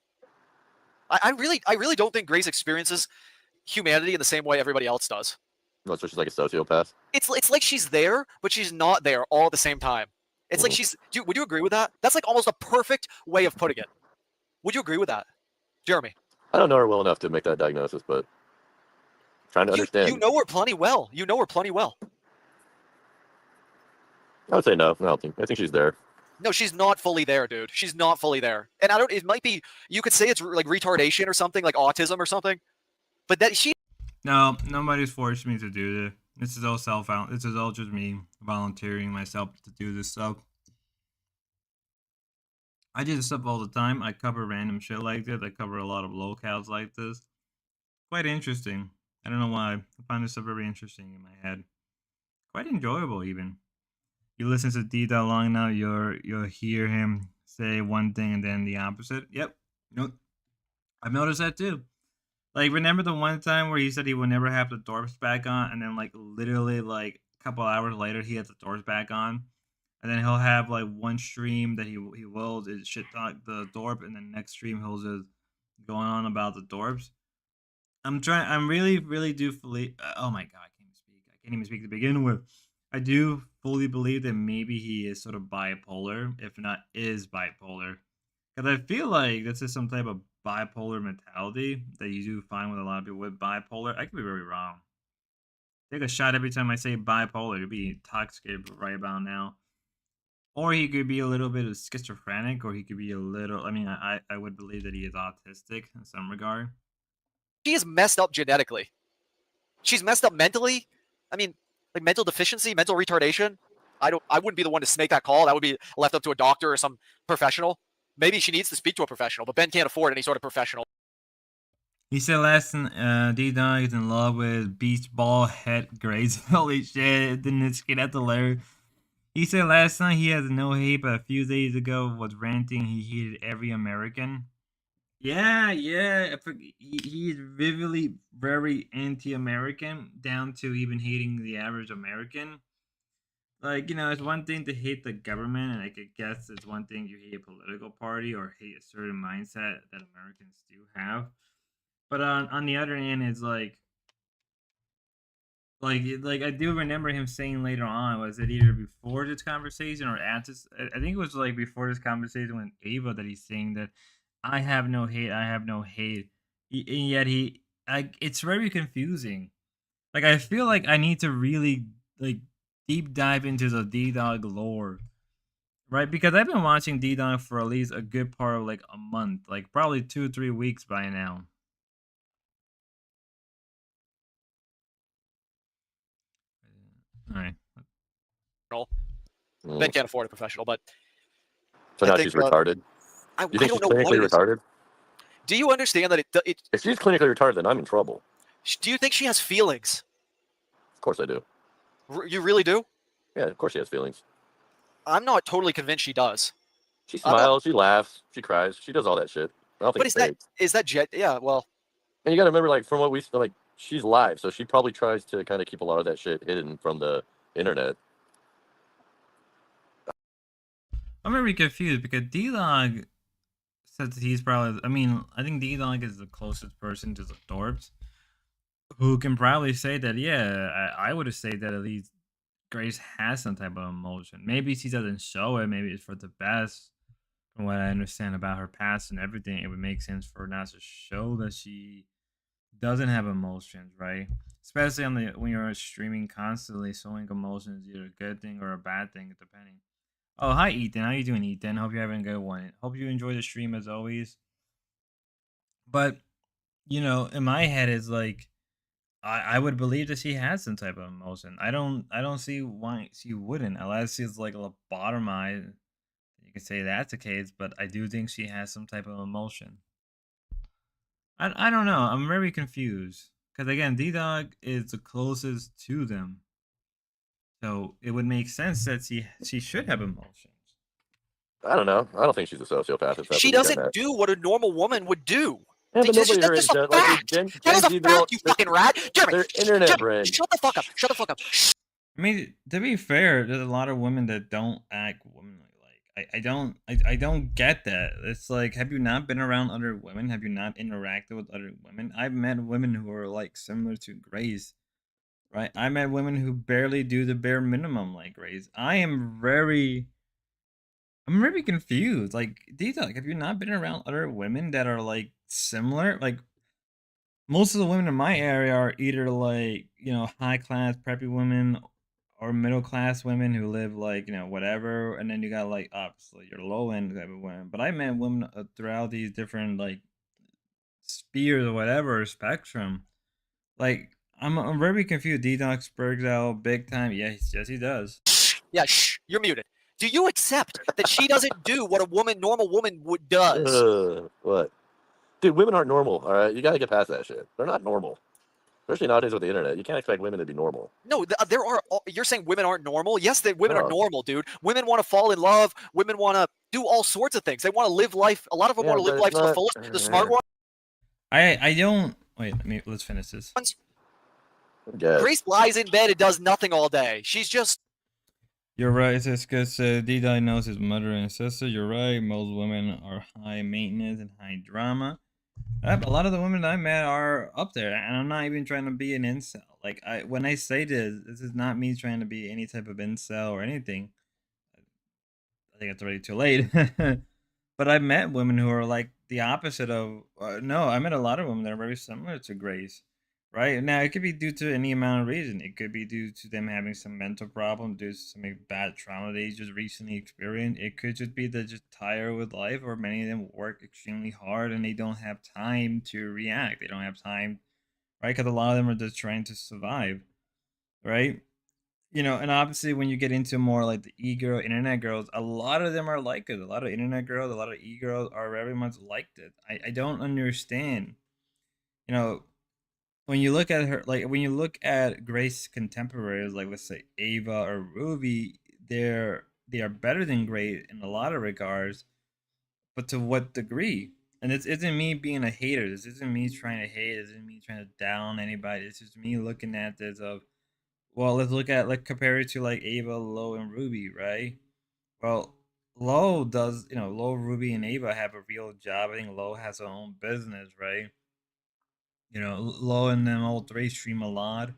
I really don't think Grace experiences humanity in the same way everybody else does. No, so she's like a sociopath. It's like she's there, but she's not there all at the same time. It's like she's. Would you agree with that? That's like almost a perfect way of putting it. Would you agree with that, Jeremy? I don't know her well enough to make that diagnosis, but I'm trying to understand. You know her plenty well. You know her plenty well. I would say no. I think she's there. No, she's not fully there, dude. She's not fully there. And I don't. It might be. You could say it's like retardation or something, like autism or something. But that she. No, nobody's forced me to do this. This is all self-out. This is all just me volunteering myself to do this stuff. I do this stuff all the time. I cover random shit like this. I cover a lot of locales like this. Quite interesting. I don't know why. I find this stuff very interesting in my head. Quite enjoyable, even. You listen to D-Dot long enough, you'll hear him say one thing and then the opposite. Yep. I've noticed that too. Like, remember the one time where he said he would never have the doors back on, and then like literally like a couple hours later he has the doors back on, and then he'll have like one stream that he will is shit talk the Dorp, and then next stream he'll just going on about the Dorps. I'm really do fully. Oh my god, I can't even speak. I can't even speak to begin with. I do fully believe that maybe he is sort of bipolar, if not is bipolar, because I feel like this is some type of bipolar mentality that you do find with a lot of people with bipolar. I could be very wrong. Take a shot every time I say bipolar. You'll be intoxicated right about now. Or he could be a little bit of schizophrenic, or he could be a little. I mean, I would believe that he is autistic in some regard. She is messed up genetically. She's messed up mentally. I mean, like mental deficiency, mental retardation. I wouldn't be the one to make that call. That would be left up to a doctor or some professional. Maybe she needs to speak to a professional, but Ben can't afford any sort of professional. He said last D-Dog is in love with beach ball head Grace. Holy shit, didn't it get out the lair? He said last night he has no hate, but a few days ago was ranting he hated every American. Yeah. He's vividly very anti-American, down to even hating the average American. Like, it's one thing to hate the government, and I guess it's one thing you hate a political party or hate a certain mindset that Americans do have. But on the other hand, it's like I do remember him saying later on, was it either before this conversation or at this? I think it was like before this conversation with Ava that he's saying that I have no hate, and yet it's very confusing. Like I feel like I need to really like deep dive into the D-Dog lore, right? Because I've been watching D-Dog for at least a good part of like a month, like probably 2-3 weeks by now. All right. Ben can't afford a professional, but So now she's retarded. I You think she's don't know clinically retarded? Do you understand that If she's clinically retarded, then I'm in trouble. Do you think she has feelings? Of course I do. You really do? Yeah, of course she has feelings. I'm not totally convinced she does. She I'm not, smiles, she laughs, she cries, she does all that shit. I don't think but it's fake. is that jet? Yeah, well, And you got to remember, like from what we like, she's live, so she probably tries to kind of keep a lot of that shit hidden from the internet. I'm very confused because DDog says that he's probably. I mean, I think DDog is the closest person to the Thorbs, who can probably say that. Yeah, I would say that at least Grace has some type of emotion. Maybe she doesn't show it. Maybe it's for the best. From what I understand about her past and everything, it would make sense for her not to show that she doesn't have emotions, right? Especially on the when you're streaming constantly, showing emotions is either a good thing or a bad thing, depending. Oh, hi Ethan. How you doing, Ethan? Hope you're having a good one. Hope you enjoy the stream as always. But in my head, it's like I would believe that she has some type of emotion. I don't see why she wouldn't, unless she's like lobotomized. You could say that's the case, but I do think she has some type of emotion. I don't know. I'm very confused because again, D Dog is the closest to them, so it would make sense that she should have emotions. I don't know. I don't think she's a sociopath. If that's she what you're getting doesn't at. do what a normal woman would do. Yeah, but nobody her That's age just a does. Like fact. Gen That is a Z, fact, you fucking rat. Jeremy, they're internet Jeremy, bred. shut the fuck up. Shut the fuck up. I mean, to be fair, there's a lot of women that don't act womanly. Like I don't get that. It's like, have you not been around other women? Have you not interacted with other women? I've met women who are like similar to Grace, right? I met women who barely do the bare minimum like Grace. I'm very confused. Like, Dita, have you not been around other women that are like similar? Like, most of the women in my area are either like, high class preppy women or middle class women who live like, whatever. And then you got like obviously your low end type of women. But I met women throughout these different like spheres or whatever spectrum. Like, I'm very confused. D-Doc Spurgs out big time. Yes, he does. Yeah, shh, you're muted. Do you accept that she doesn't do what a normal woman would does? What? Dude, women aren't normal. All right, you gotta get past that shit. They're not normal, especially nowadays with the internet. You can't expect women to be normal. No, there are. You're saying women aren't normal? Yes, women are No. normal, dude. Women want to fall in love. Women want to do all sorts of things. They want to live life. A lot of them Yeah, want to live but life it's to the not. fullest. The smart ones. I don't wait. Let's finish this. I guess. Grace lies in bed and does nothing all day. She's just. You're right. It's because D-Dog knows his mother and sister. You're right. Most women are high maintenance and high drama. A lot of the women I met are up there, and I'm not even trying to be an incel. Like, when I say this is not me trying to be any type of incel or anything. I think it's already too late. But I met women who are like the opposite of. No, I met a lot of women that are very similar to Grace. Right now, it could be due to any amount of reason. It could be due to them having some mental problem, due to some bad trauma they just recently experienced. It could just be they're just tired with life, or many of them work extremely hard and they don't have time to react. They don't have time, right? Because a lot of them are just trying to survive, right? And obviously when you get into more like the e-girl, internet girls, a lot of them are like it. A lot of internet girls, a lot of e-girls are very much like it. I don't understand. You know, when you look at her, like when you look at Grace contemporaries, like let's say Ava or Ruby, they are better than Grace in a lot of regards, but to what degree? And this isn't me being a hater. This isn't me trying to hate. This isn't me trying to down anybody. It's just me looking at this of, well, let's look at like compare it to like Ava, Lo, and Ruby, right? Well, Lo, Ruby, and Ava have a real job. I think Lo has her own business, right? Lo and them all three stream a lot.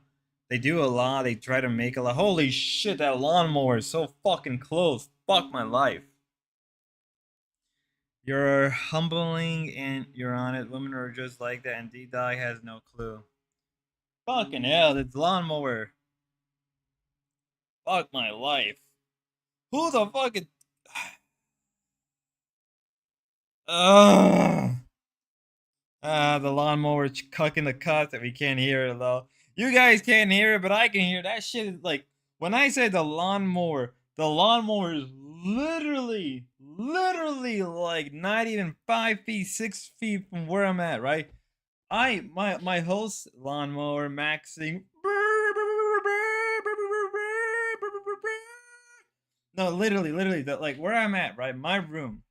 They do a lot. They try to make a lot. Holy shit, that lawnmower is so fucking close. Fuck my life. You're humbling and you're on it. Women are just like that, and D-Dog has no clue. Fucking hell, it's lawnmower. Fuck my life. Who the fuck is. Ugh. The lawnmower cucking the cuts that we can't hear it though. You guys can't hear it, but I can hear that shit. Is like when I say the lawnmower is literally like not even 5 feet, 6 feet from where I'm at, right? My host lawnmower maxing No, literally, like where I'm at, right? My room,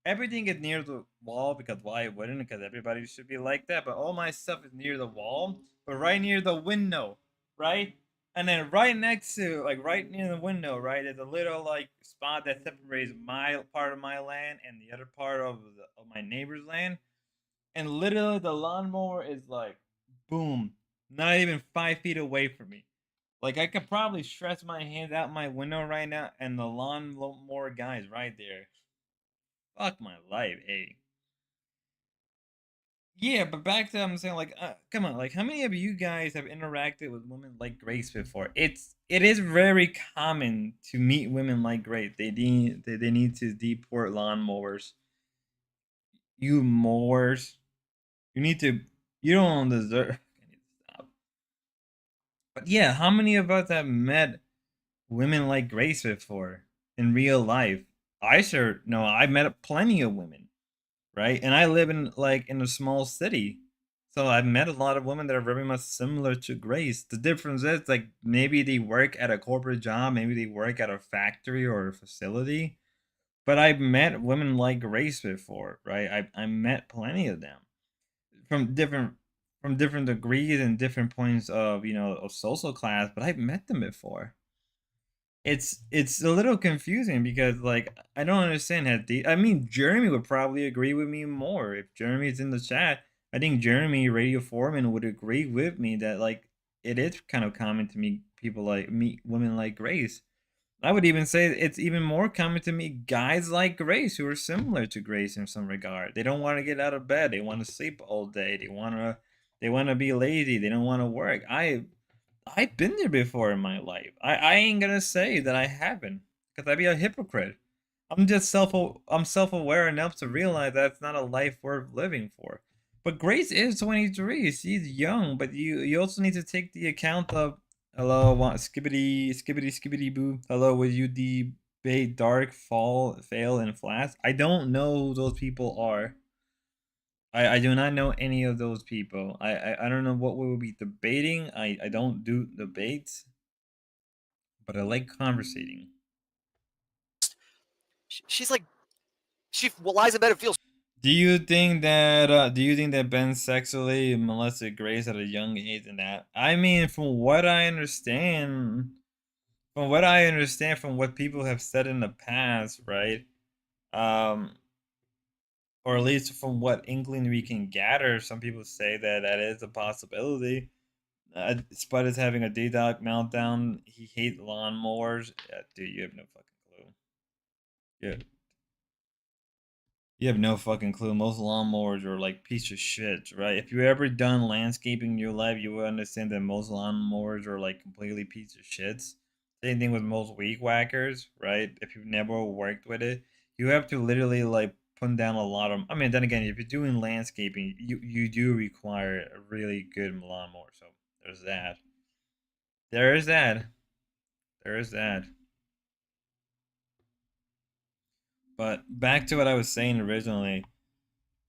everything is near the wall because why wouldn't? Because everybody should be like that. But all my stuff is near the wall, but right near the window, right? And then right next to, like right near the window, right, there's a little like spot that separates my part of my land and the other part of my neighbor's land. And literally, the lawnmower is like, boom, not even 5 feet away from me. Like I could probably stretch my hands out my window right now, and the lawnmower guy is right there. Fuck my life, hey. Yeah, but back to I'm saying like, come on, like how many of you guys have interacted with women like Grace before? It is very common to meet women like Grace. They need to deport lawnmowers. You mowers, you need to. You don't deserve. I need to stop. But yeah, how many of us have met women like Grace before in real life? I sure no, I've met plenty of women, right? And I live in a small city. So I've met a lot of women that are very much similar to Grace. The difference is like maybe they work at a corporate job, maybe they work at a factory or a facility. But I've met women like Grace before, right? I met plenty of them from different degrees and different points of of social class, but I've met them before. It's a little confusing because like I don't understand how I mean Jeremy would probably agree with me more if Jeremy's in the chat. I think Jeremy Radio Foreman would agree with me that like it is kind of common to meet people like meet women like Grace. I would even say it's even more common to meet guys like Grace who are similar to Grace in some regard. They don't want to get out of bed. They want to sleep all day. They want to be lazy. They don't want to work. I've been there before in my life. I ain't gonna say that I haven't, because I'd be a hypocrite. I'm self-aware enough to realize that's not a life worth living for. But Grace is 23. She's young, but you also need to take the account of hello, what skibbity boo. Hello, will you debate dark, fall, fail, and flash? I don't know who those people are. I do not know any of those people. I don't know what we will be debating. I don't do debates, but I like conversating. She's like, she lies in bed and feels. Do you think that Ben sexually molested Grace at a young age and that? I mean, from what people have said in the past, right? Um, or at least from what inkling we can gather, some people say that that is a possibility. Spud is having a DDog meltdown. He hates lawnmowers. Yeah, dude, you have no fucking clue. Yeah, you have no fucking clue. Most lawnmowers are like piece of shit, right? If you ever done landscaping in your life, you will understand that most lawnmowers are like completely piece of shits. Same thing with most weed whackers, right? If you've never worked with it, you have to literally like put down a lot of. I mean, then again, if you're doing landscaping, you do require a really good lawnmower. So there's that. There is that. There is that. But back to what I was saying originally.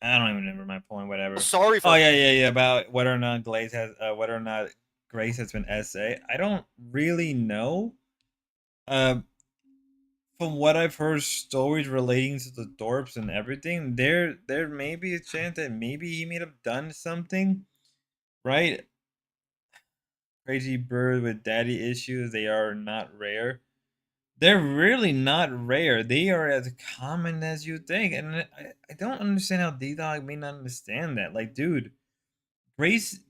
I don't even remember my point. Whatever. Sorry Oh for. yeah. About whether or not Grace has been SA. I don't really know. Uh, from what I've heard, stories relating to the Dorps and everything, there may be a chance that maybe he may have done something, right? Crazy bird with daddy issues. They are not rare. They're really not rare. They are as common as you think, and I don't understand how D Dog may not understand that. Like, dude, Grace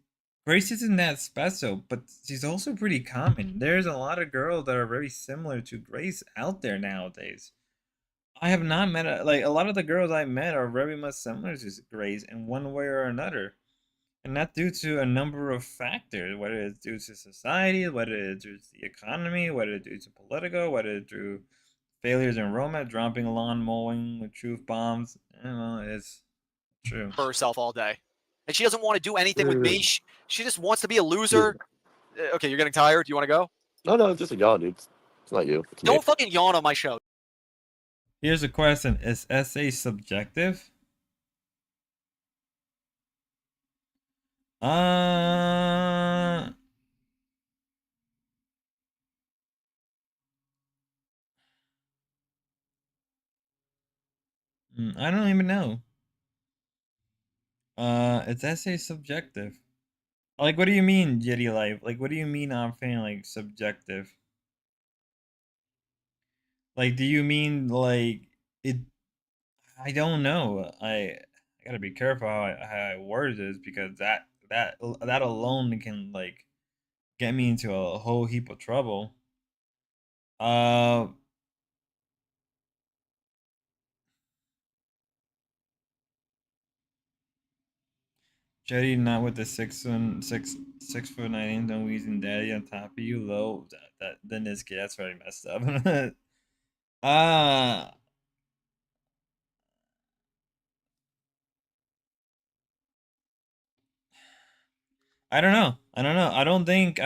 Grace isn't that special, but she's also pretty common. There's a lot of girls that are very similar to Grace out there nowadays. I have not met like a lot of the girls I met are very much similar to Grace in one way or another. And that due to a number of factors, whether it's due to society, whether it's due to the economy, whether it's due to political, whether it's due failures in romance, dropping lawn mowing with truth bombs. It's true. Herself all day, and she doesn't want to do anything with me. Dude. She just wants to be a Dude. loser. Okay, you're getting tired. Do you want to go? No, it's just a yawn, dude. It's not you. It's me. Don't fucking yawn on my show. Here's a question: is SA subjective? Uh, I don't even know. It's essay subjective. Like, what do you mean, Jitty Life? Like, what do you mean I'm feeling like subjective? Like, do you mean like it? I don't know. I gotta be careful how I word this because that alone can like get me into a whole heap of trouble. Uh, Jetty not with the 6'9" don't wheezing daddy on top of you low. That then this kid that's very messed up. uh I don't know. I don't know. I don't think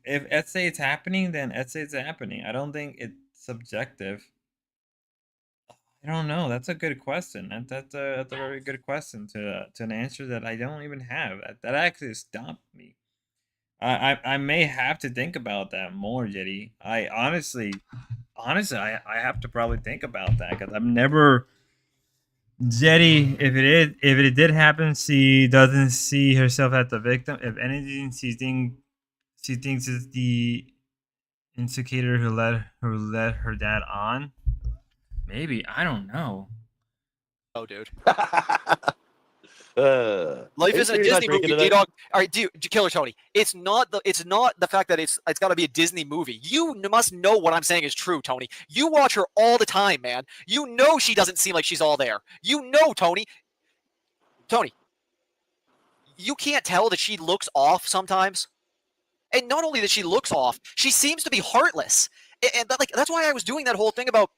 if let's say it's happening, then let's say it's happening. I don't think it's subjective. I don't know. That's a good question. That's a very good question to an answer that I don't even have. That actually stumped me. I may have to think about that more, Jetty. I honestly, I have to probably think about that because I've never Jetty. If it did happen, she doesn't see herself as the victim. If anything, she thinks it's the instigator who let her dad on. Maybe I don't know. Oh, dude. Make Life isn't sure a you're not Disney drinking movie, tonight. DDog. All right, dude, Killer Tony. It's not the fact that it's got to be a Disney movie. You must know what I'm saying is true, Tony. You watch her all the time, man. You know she doesn't seem like she's all there. You know, Tony. Tony, you can't tell that she looks off sometimes. And not only that she looks off, she seems to be heartless. And like that's why I was doing that whole thing about,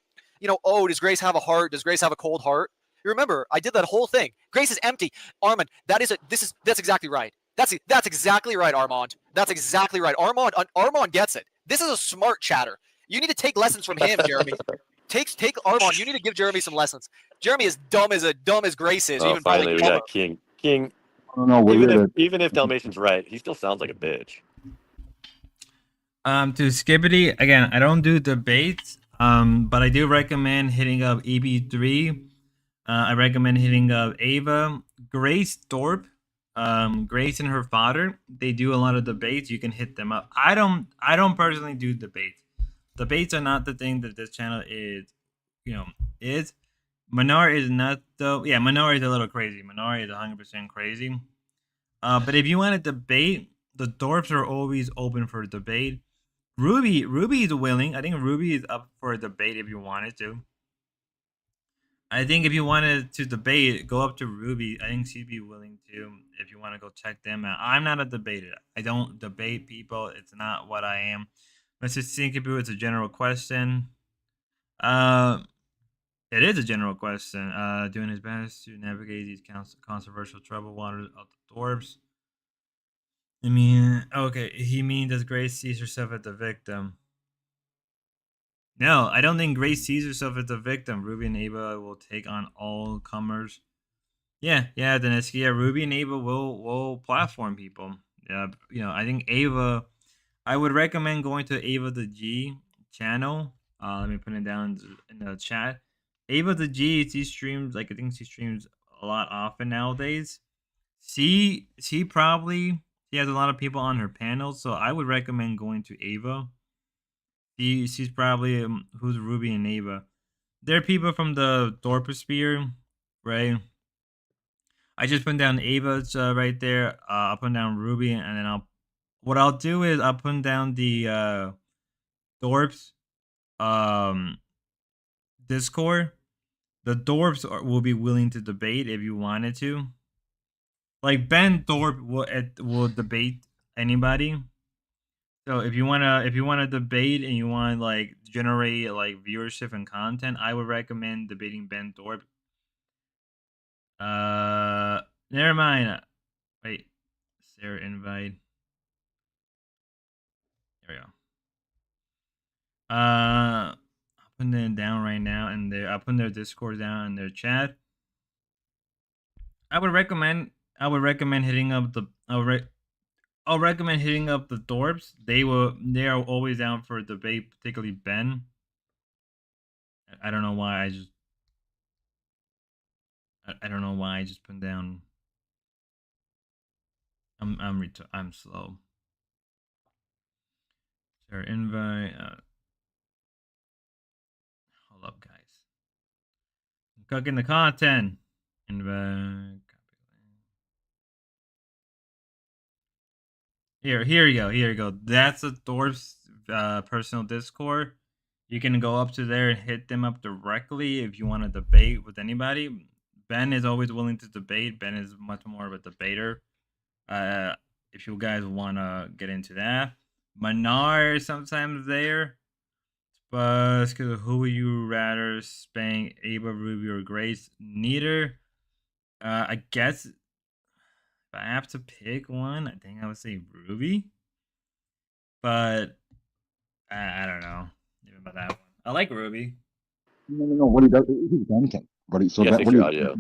oh, does Grace have a heart? Does Grace have a cold heart? You remember, I did that whole thing. Grace is empty. Armand, that's exactly right. That's exactly right, Armand. That's exactly right. Armand gets it. This is a smart chatter. You need to take lessons from him, Jeremy. Take Armand. You need to give Jeremy some lessons. Jeremy is dumb as Grace is. Oh, Even finally, probably we dumber. got King. King. I don't know. We're Even if Dalmatian's right, he still sounds like a bitch. To Skibbity again, I don't do debates. But I do recommend hitting up EB3. I recommend hitting up Ava, Grace Thorpe, Grace and her father. They do a lot of debates. You can hit them up. I don't personally do debates. Debates are not the thing that this channel is. Is Minar is not though. Yeah, Minar is a little crazy. Minar is 100% crazy. But if you want to debate, the Thorpes are always open for debate. Ruby is willing. I think Ruby is up for a debate if you wanted to. I think if you wanted to debate, go up to Ruby. I think she'd be willing to if you want to go check them out. I'm not a debater. I don't debate people. It's not what I am. Mr. Sinkaboo, it's a general question. It is a general question. Doing his best to navigate these controversial troubled waters of the Thorpes. I mean, okay, he means does Grace sees herself as the victim? No, I don't think Grace sees herself as the victim. Ruby and Ava will take on all comers. Yeah, Deniski. Yeah, Ruby and Ava will platform people. Yeah, I think Ava. I would recommend going to Ava the G channel. Let me put it down in the chat. Ava the G, she streams like I think she streams a lot often nowadays. She probably she has a lot of people on her panel, so I would recommend going to Ava. She's probably who's Ruby and Ava. They're people from the Thorposphere, right? I just put down Ava's right there. I'll put down Ruby, and then what I'll do is I'll put down the Thorpes Discord. The Thorpes will be willing to debate if you wanted to. Like Ben Thorpe will debate anybody. So if you wanna debate and you want like generate like viewership and content, I would recommend debating Ben Thorpe. Never mind. Wait, Sarah invite. There we go. I'll put them down right now, and I'll put their Discord down in their chat. I would recommend hitting up the. I'll recommend hitting up the Thorpes. They are always down for a debate, particularly Ben. I don't know why I don't know why I just put down. I'm slow. Share invite. Hold up, guys. I'm cooking the content. Invite. Here you go. That's a Thor's personal Discord. You can go up to there and hit them up directly if you want to debate with anybody. Ben is always willing to debate. Ben is much more of a debater. If you guys want to get into that, Manar is sometimes there. But who would you rather spank, Ava, Ruby, or Grace? Neither. I guess if I have to pick one, I think I would say Ruby. But I don't know even about that one. I like Ruby. No. What he does, he's anything. But he, so You that gotta what fix your he, audio.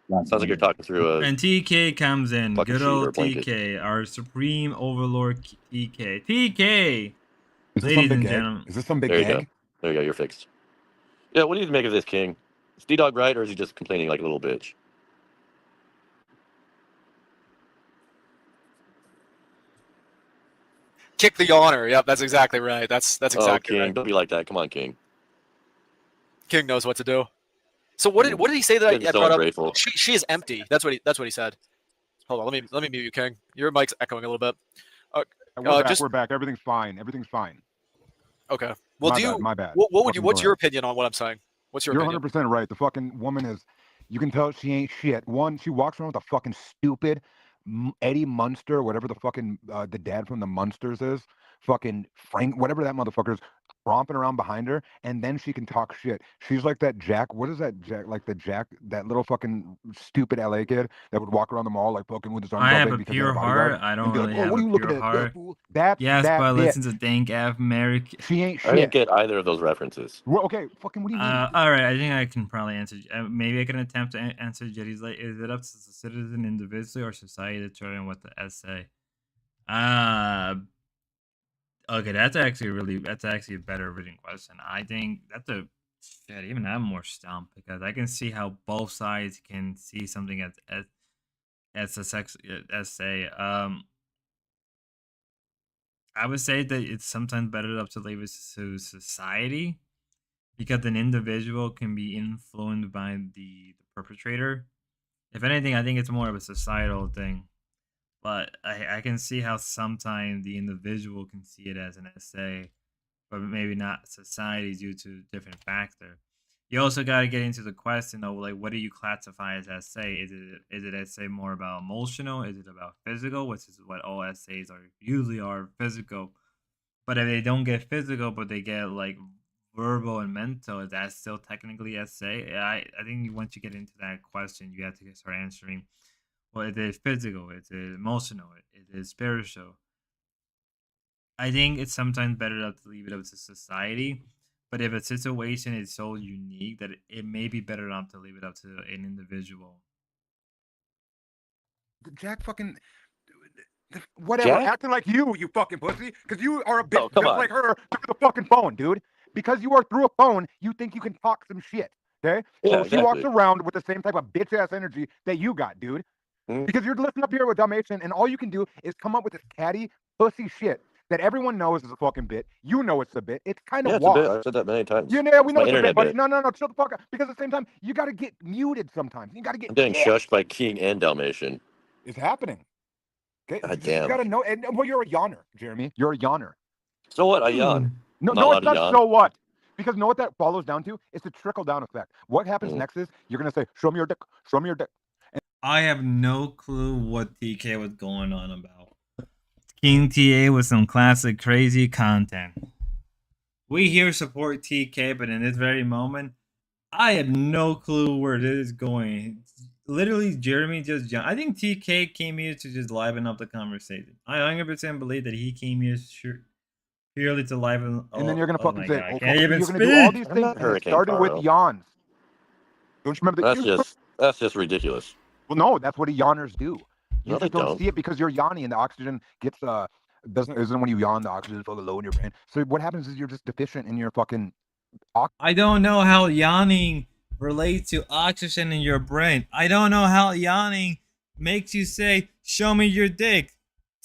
Sounds like you're talking through a And TK comes in. fucking Good sheet or old a blanket. TK, our supreme overlord TK. TK! Is this some Ladies big and egg? gentlemen. Is this some big There you egg? go. There you go. You're fixed. Yeah. What do you make of this, King? Is DDog right, or is he just complaining like a little bitch? Kick the yawner. Yep, that's exactly right. That's Oh, exactly King, right. don't be like that. Come on, King. King knows what to do. So what did he say that You're I so brought ungrateful. up? She is empty. That's what he said. Hold on, let me mute you, King. Your mic's echoing a little bit. We're back. Just We're back. Everything's fine. Everything's fine. okay. Well, My do you? bad. My bad. What would Fucking you? go What's your ahead. opinion on what I'm saying? What's your You're opinion? 100% right. The fucking woman is. You can tell she ain't shit. One, she walks around with a fucking stupid Eddie Munster, whatever the fucking the dad from the Munsters is. Fucking Frank, whatever that motherfucker is, romping around behind her, and then she can talk shit. She's like that Jack. What is that Jack? Like the Jack, that little fucking stupid LA kid that would walk around the mall like fucking with his arms I all have big a because he had a pure bodyguard, heart. I and don't be like, really "Oh, have what a are you looking pure at, heart. fool?" That's Yes, that but bitch. listen to Dank F. Merrick. She ain't I didn't shit. get either of those references. Well, okay, fucking. What do you mean? All right, I think I can probably answer. Maybe I can attempt to answer Jetty's. Like, is it up to the citizen individually or society to determine what the essay? Okay, that's actually a better written question. I think that's a shit. Even I'm more stumped because I can see how both sides can see something as a sex essay. I would say that it's sometimes better up to leave it to society because an individual can be influenced by the perpetrator. If anything, I think it's more of a societal thing. But I can see how sometimes the individual can see it as an essay, but maybe not society due to different factor. You also got to get into the question of like, what do you classify as essay? Is it essay more about emotional? Is it about physical? Which is what all essays are usually are physical. But if they don't get physical, but they get like verbal and mental, is that still technically essay? I think once you get into that question, you have to start answering. Well, it is physical, it is emotional, it is spiritual. I think it's sometimes better to leave it up to society. But if a situation is so unique that it may be better not to leave it up to an individual. Jack fucking whatever, Jack? acting like you fucking pussy, because you are a bitch Oh, come just on. like her through the fucking phone, dude. Because you are through a phone, you think you can talk some shit. Okay? Yeah, So she walks exactly. around with the same type of bitch ass energy that you got, dude. Mhm. Because you're listening up here with Dalmatian, and all you can do is come up with this catty pussy shit that everyone knows is a fucking bit. You know it's a bit. It's kind of Yeah, it's a bit. washed. I've said that many times. Yeah, we know my it's a bit, internet buddy. bit. No, chill the fuck out. Because at the same time, you got to get muted sometimes. You got to get. I'm getting kicked. shushed by King and Dalmatian. It's happening. Okay, God you damn. got to know. And well, you're a yawner, Jeremy. You're a yawner. So what? I yawn. No, I'm not allowed it's to not. yawn. So what? Because know what that follows down to? It's a trickle down effect. What happens Mhm. next is you're gonna say, "Show me your dick. Show me your dick." I have no clue what TK was going on about. King TA with some classic crazy content. We here support TK, but in this very moment, I have no clue where this is going. Literally, Jeremy just jumped. I think TK came here to just liven up the conversation. I 100% believe that he came here purely to liven. And then you're gonna Oh fucking my say, god, I "Oh, can't fuck, even you're gonna do all speak. these I'm things," not and it Hurricane started with Carl. yawns. Don't you remember the? That's just ridiculous. Well, no, that's what yawners do. You No, they just don't don't. see it because you're yawning, and the oxygen gets isn't when you yawn the oxygen is fucking low in your brain. So what happens is you're just deficient in your fucking. I don't know how yawning relate to oxygen in your brain. I don't know how yawning makes you say, "Show me your dick."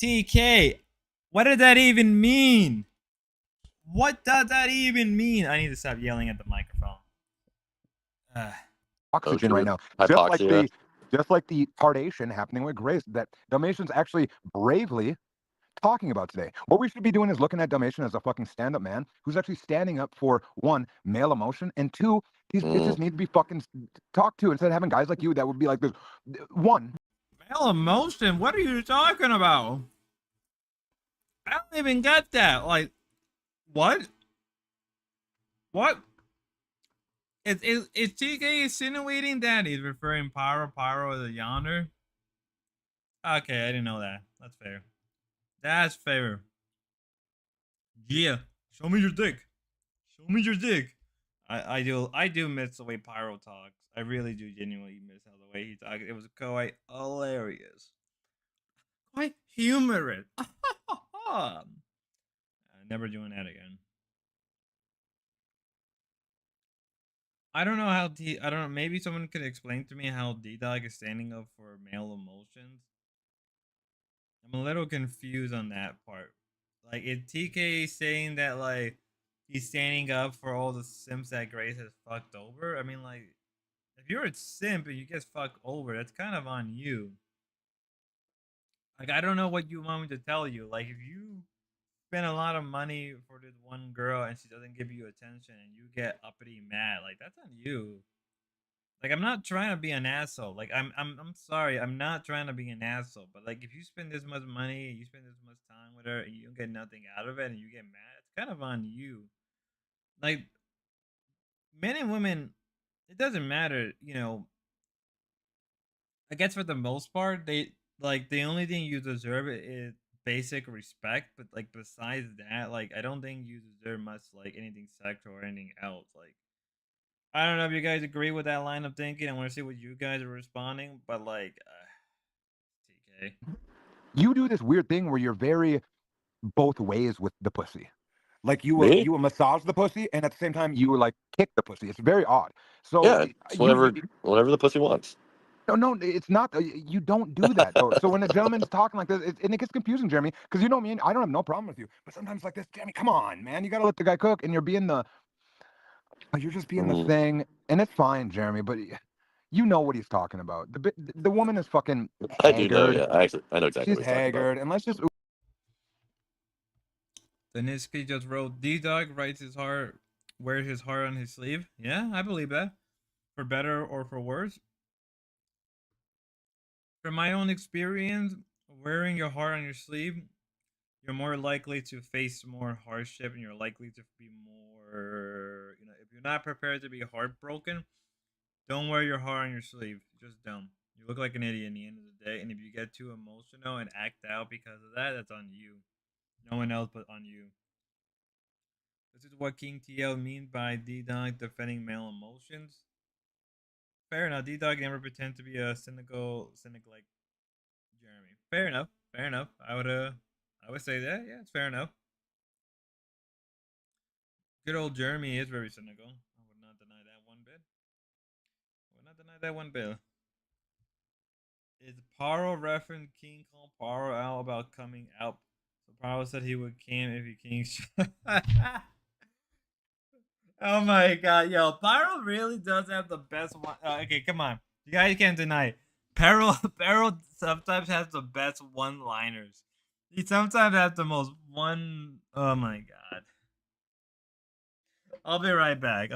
TK, what did that even mean? What does that even mean? I need to stop yelling at the microphone. Oxygen true. right now. Hypoxia. Just like the tardation happening with Grace that Dalmatian's actually bravely talking about today. What we should be doing is looking at Dalmatian as a fucking stand-up man who's actually standing up for, one, male emotion, and two, these bitches need to be fucking talked to instead of having guys like you that would be like this. One. Male emotion? What are you talking about? I don't even get that. Like, what? What? Is TK insinuating that he's referring Pyro as a yonder? Okay, I didn't know that. That's fair. That's fair. Yeah. Show me your dick. Show me your dick. I do miss the way Pyro talks. I really do genuinely miss how the way he talks. It was quite hilarious. Quite humorous. Never doing that again. I don't know how I don't know. Maybe someone could explain to me how DDog is standing up for male emotions. I'm a little confused on that part. Like, is TK saying that like he's standing up for all the simps that Grace has fucked over? I mean, like, if you're a simp and you get fucked over, that's kind of on you. Like, I don't know what you want me to tell you. Like, if you spend a lot of money for this one girl and she doesn't give you attention and you get uppity mad, like, that's on you. Like, I'm not trying to be an asshole. Like, I'm sorry, I'm not trying to be an asshole. But like, if you spend this much money, you spend this much time with her, and you don't get nothing out of it, and you get mad, it's kind of on you. Like, men and women, it doesn't matter. You know, I guess for the most part, they like the only thing you deserve is basic respect. But like, besides that, like, I don't think you deserve much like anything sexual or anything else. Like, I don't know if you guys agree with that line of thinking. I want to see what you guys are responding, but like, TK. You do this weird thing where you're very both ways with the pussy. Like you Me? will massage the pussy and at the same time you will like kick the pussy. It's very odd. So Yeah, it's whatever the pussy wants. No, it's not. You don't do that though. So when a gentleman's talking like this, and it gets confusing, Jeremy, because you know me, I don't have no problem with you. But sometimes like this, Jeremy, come on, man, you gotta let the guy cook, and you're just being the thing, and it's fine, Jeremy. But you know what he's talking about. The woman is fucking haggard. I do know, yeah. I know exactly She's what he's haggard, and let's just. Daniski just wrote, DDog wears his heart on his sleeve. Yeah, I believe that. For better or for worse. From my own experience, wearing your heart on your sleeve, you're more likely to face more hardship and you're likely to be more, if you're not prepared to be heartbroken, don't wear your heart on your sleeve. Just don't. You look like an idiot in the end of the day. And if you get too emotional and act out because of that, that's on you. No one else but on you. This is what King TL means by DDog defending male emotions. Fair enough. DDog never pretend to be a cynic like Jeremy. Fair enough. Fair enough. I would say that. Yeah, it's fair enough. Good old Jeremy is very cynical. I would not deny that one bit. Is Paro referencing King called Paro out about coming out? So Paro said he would cam if he King. Oh my god, yo, Pyro really does have the best one. Okay, come on, you guys can't deny it. Pyro sometimes has the best one-liners. He sometimes has the most one. Oh my god. I'll be right back.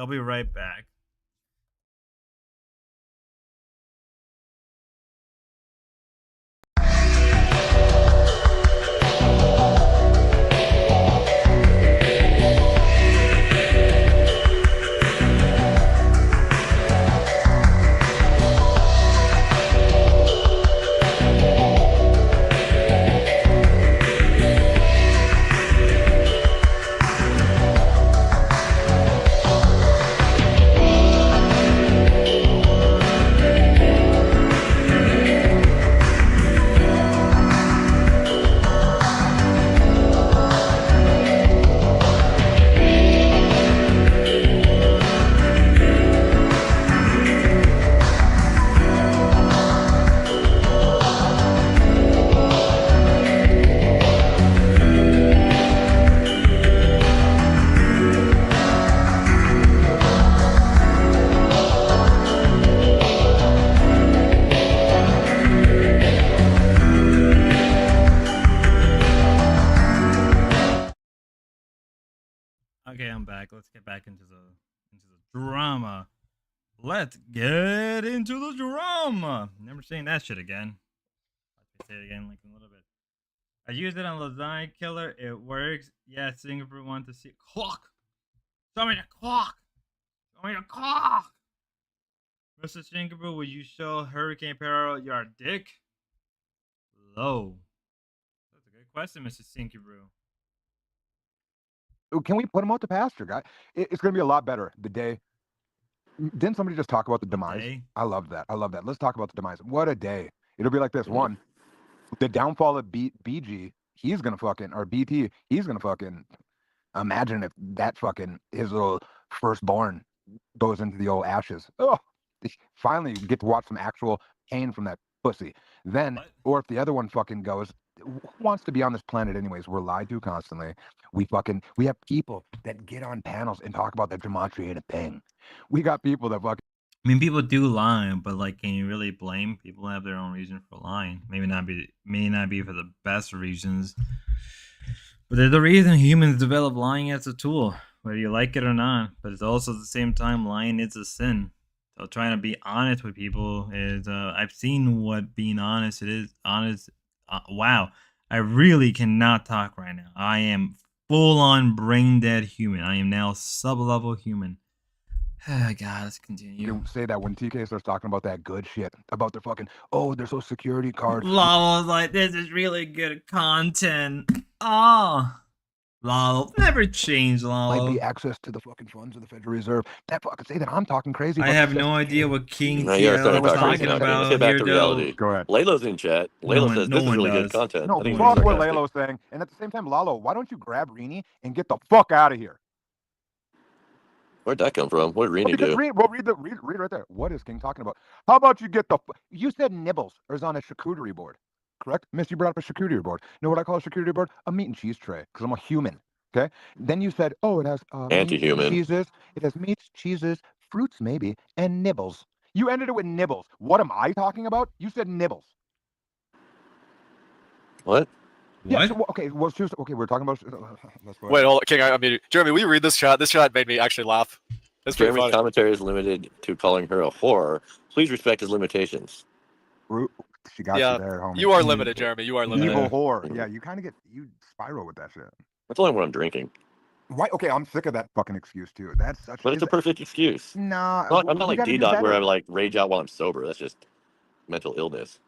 Okay, I'm back. Let's get back into the drama. Let's get into the drama. Never saying that shit again. I'll say it again like in a little bit. I used it on Lasagna Killer. It works. Yeah, Singapore want to see clock. Show me the clock. Show me the clock. Mr. Singapore, would you show Hurricane Peril your dick? Low. That's a good question, Mr. Singapore. Can we put him out to pasture, guy? It's going to be a lot better the day. Didn't somebody just talk about the demise? Day? I love that. I love that. Let's talk about the demise. What a day. It'll be like this. One, the downfall of BG, he's going to fucking, or BT, he's going to fucking, imagine if that fucking, his little firstborn goes into the old ashes. Oh, finally you get to watch some actual pain from that pussy. Then, What? or if the other one fucking goes, who wants to be on this planet anyways? We're lied to constantly. We have people that get on panels and talk about that gematria ain't a thing. We got people that fucking. I mean, people do lie, but like, can you really blame people? Have their own reason for lying. May not be for the best reasons, but there's a reason humans develop lying as a tool, whether you like it or not. But it's also at the same time, lying is a sin. So trying to be honest with people is. I've seen what being honest it is. Honest. Wow, I really cannot talk right now. I am full on brain dead human. I am now sub-level human. God, let's continue. You say that when TK starts talking about that good shit about their fucking they're so security cards. Lolo's like, this is really good content. Oh, Lolo, never change, Might Lolo. be access to the fucking funds of the Federal Reserve. That fucking say that I'm talking crazy. I about have the no Fed. idea what King No, you're starting was to talk talking crazy now, King. about Let's get back here, to though. reality. Go ahead. Laylo's in chat. Laylo says No this is one really good does. content. No, I think fuck he's what sarcastic. Laylo's saying. And at the same time, Lalo, why don't you grab Rini and get the fuck out of here? Where'd that come from? What did Rini Because do? read right there. What is King talking about? How about you get the you said nibbles is on a charcuterie board, correct? Miss, you brought up a charcuterie board. You know what I call a charcuterie board? A meat and cheese tray, because I'm a human. Okay. Then you said, oh, it has Anti-human. meats, cheeses. It has meats, cheeses, fruits maybe, and nibbles. You ended it with nibbles. What am I talking about? You said nibbles. What? Yeah. What? So, okay. Well, seriously, okay. We're talking about. Let's go ahead. Wait, hold on, King. I mean, Jeremy, will you read this chat? This chat made me actually laugh. It's pretty Jeremy's funny. commentary is limited to calling her a whore. Please respect his limitations. She got Yeah, you there, homie. You are limited, Jeremy. You are limited. Evil Yeah. whore. Yeah, you kind of you spiral with that shit. That's only when I'm drinking. Right? Okay, I'm sick of that fucking excuse too. That's such. But it's a perfect excuse. Nah, I'm not like DDog where I like rage out while I'm sober. That's just mental illness.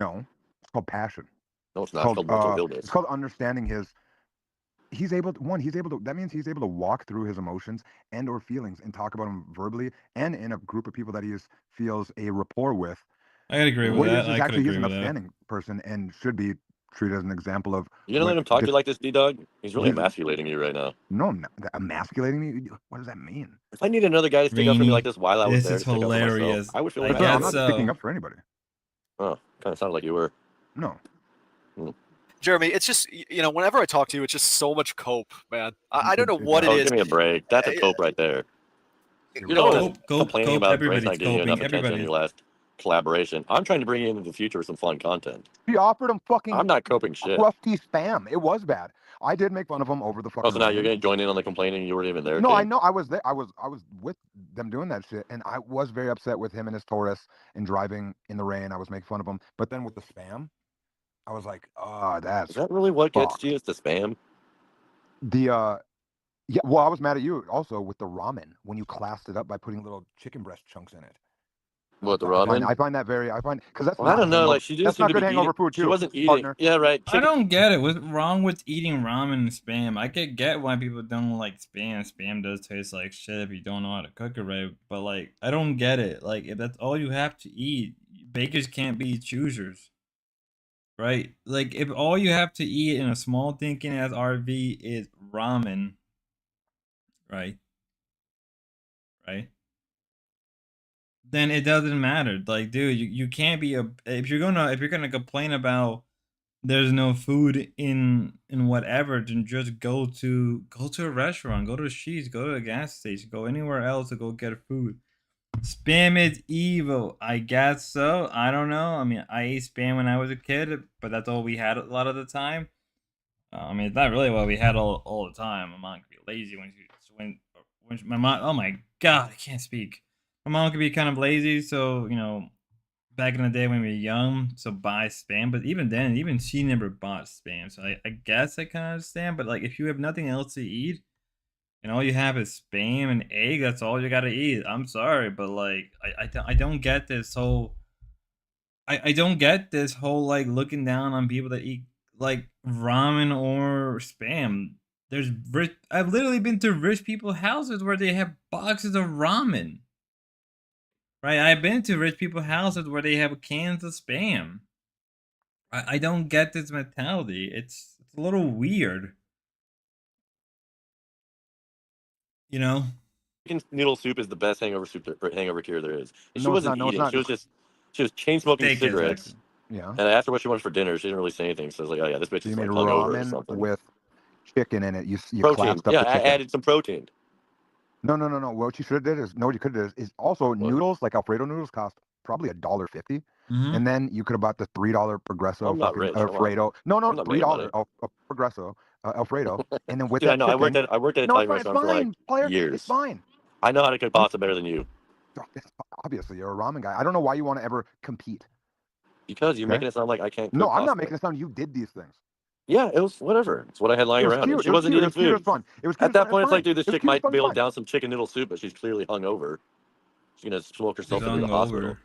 No, it's called passion. No, it's not. It's called mental illness. It's called understanding his. He's able to. That means he's able to walk through his emotions and or feelings and talk about them verbally and in a group of people that he feels a rapport with. I could agree with What that. is I could actually he's agree an with that. upstanding person and should be treated as an example of. You gonna let him talk to you like this, DDog? He's really emasculating you right now. No, I'm not emasculating me. What does that mean? If I need another guy to stick up for me like this while I was This there is to stick up for myself, hilarious. I would feel I like guess I'm not so. sticking up for anybody. Oh, kind of sounded like you were. No. Jeremy, it's just whenever I talk to you, it's just so much cope, man. I don't know what it Oh, is. give me a break. That's a cope right there. You're the Cope, one cope, complaining cope, about Grace everybody's not getting you enough coping, attention in everybody's- your last collaboration. I'm trying to bring you into the future with some fun content. He offered him fucking. I'm not coping shit. Crusty spam. It was bad. I did make fun of him over the fucking. Oh, so now you're rain. gonna join in on the complaining? You weren't even there. No, King? I know. I was there. I was with them doing that shit, and I was very upset with him and his Taurus and driving in the rain. I was making fun of him, but then with the spam, I was like, "Oh, that's Is that really what gets fuck. to you? Is the spam? the yeah." Well, I was mad at you also with the ramen when you classed it up by putting little chicken breast chunks in it. What, the I find ramen? because that's Well, I not don't know. hangover- Like she didn't that's seem not to good be hangover eating. food too. She wasn't eating. partner. Yeah, right. I don't get it. What's wrong with eating ramen and spam? I could get why people don't like spam. Spam does taste like shit if you don't know how to cook it right. But like, I don't get it. Like, if that's all you have to eat, bakers can't be choosers, right? Like, if all you have to eat in a small thinking as RV is ramen, right? Right? Then it doesn't matter. Like, dude, you can't be if you're gonna complain about there's no food in whatever, then just go to a restaurant, go to Sheetz, go to a gas station, go anywhere else to go get food. Spam is evil. I guess so. I don't know. I mean, I ate spam when I was a kid, but that's all we had a lot of the time. I mean, it's not really what we had all the time. I'm not gonna be lazy when my mom. Oh my god, I can't speak. My mom could be kind of lazy, so back in the day when we were young, so buy spam. But even then, even she never bought spam. So I guess I kind of understand. But like, if you have nothing else to eat and all you have is spam and egg, that's all you gotta eat. I'm sorry, but like, I don't get this whole. I don't get this whole like looking down on people that eat like ramen or spam. I've literally been to rich people's houses where they have boxes of ramen. Right, I've been to rich people's houses where they have cans of spam. I don't get this mentality. It's a little weird. You know? Chicken noodle soup is the best hangover cure there is. And she No, it's wasn't not. No, it's eating. not. She was chain smoking Steak is cigarettes. actually. Yeah. And I asked her what she wanted for dinner. She didn't really say anything. So I was like, oh yeah, this bitch So is you like made hungover or ramen something. with chicken in it. You Protein. classed up Yeah, the I chicken. added some protein. No. What you should have did is what you could have did is also What? noodles like Alfredo noodles cost probably $1.50, Mhm. and then you could have bought the $3 Progresso I'm not fucking rich. I'm Alfredo. No, I'm not making money. $3 Progresso Alfredo, and then with Dude, I that know. chicken. I worked at an No, Italian it's restaurant for like fine, player. It's years. fine. I know how to cook pasta better than you. Obviously, you're a ramen guy. I don't know why you want to ever compete. Because you're Okay? making it sound like I can't cook No, I'm pasta. not making it sound. You did these things. Yeah, it was whatever. It's what I had lying It was around. cute. And she It was wasn't cute. It eating was cute. It was food. fun. It was cute. At that point, It was it's like, fine. dude, this It was chick cute, might fun, be able to fine. down some chicken noodle soup, but she's clearly hungover. She's gonna smoke herself She's into the hospital. hungover.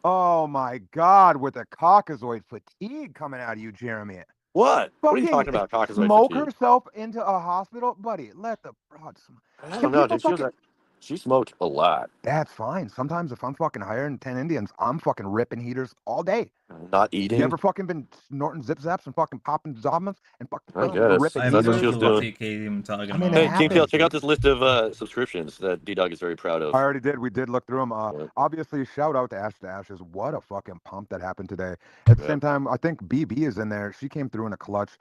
Oh my God, with the caucasoid fatigue coming out of you, Jeremy. What? What are you Fucking talking about? Caucasoid smoke fatigue? herself into a hospital, buddy. Let the broad smoke. I Can don't know, people dude. She smoked a lot. That's fine. Sometimes if I'm fucking hiring 10 Indians, I'm fucking ripping heaters all day. Not You eating. ever fucking been snorting zip zaps and fucking popping zombas and fucking I guess. ripping I have That's what no she was clue what doing. TK even talking I mean, about. it Hey, Team PL, happens, check out dude. this list of subscriptions that DDog is very proud of. I already did. We did look through them. Yeah. Obviously, shout out to Ash to Ashes. What a fucking pump that happened today. At the Yeah. same time, I think BB is in there. She came through in a clutch,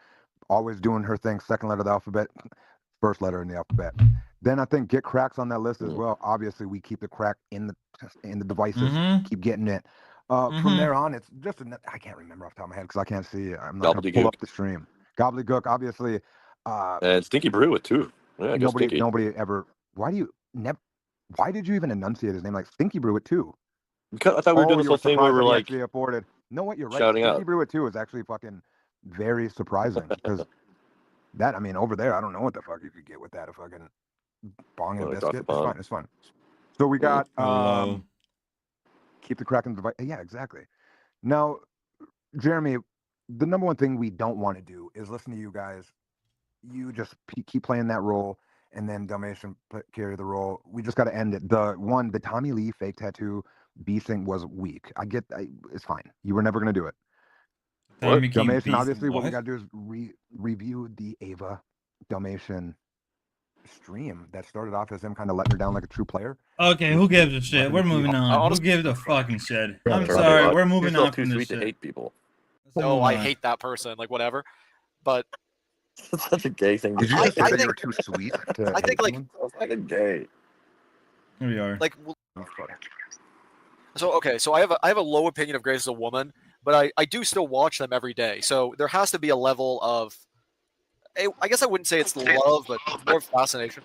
always doing her thing. Second letter of the alphabet, first letter in the alphabet. Then I think Get Crack's on that list as well. Obviously, we keep the crack in the devices. Keep getting it. From there on, it's just I can't remember off the top of my head because I can't see. I'm not going to pull up the stream. Gobbledygook, obviously. And Stinky Brew with two. Yeah, I guess Stinky. Nobody ever. Why did you even enunciate his name like Stinky Brew at 2? Because I thought we were doing this you whole were thing where surprised we're that he like actually afforded. No, what you're right. shouting Stinky out. Brew at 2 is actually fucking very surprising because that, I mean, over there, I don't know what the fuck you could get with that. A fucking bong and a Well, across biscuit. the It's pond. fine. It's fine. So we got Hello. keep the crack in the device. Yeah, exactly. Now, Jeremy, the number one thing we don't want to do is listen to you guys. You just keep playing that role, and then Dalmatian carry the role. We just got to end it. The Tommy Lee fake tattoo beasting was weak. It's fine. You were never gonna do it. What? Dalmatian, obviously, what we got to do is review the Ava Dalmatian stream that started off as him kind of letting her down like a true player. Okay, who gives a shit? We're moving on. Who Honestly- gives a fucking shit? Yeah, I'm turn sorry, on. we're moving You're on too from this sweet to shit. hate people. Let's No, move I on. hate that person. Like whatever. But That's such a gay thing to Did you say. just say I that you think- were too sweet? To I think, hate like- someone? That's fucking gay. Here we are. like, Oh, fuck. so okay, so I have a low opinion of Grace as a woman, but I do still watch them every day. So there has to be a level of, I guess I wouldn't say it's love, but more fascination.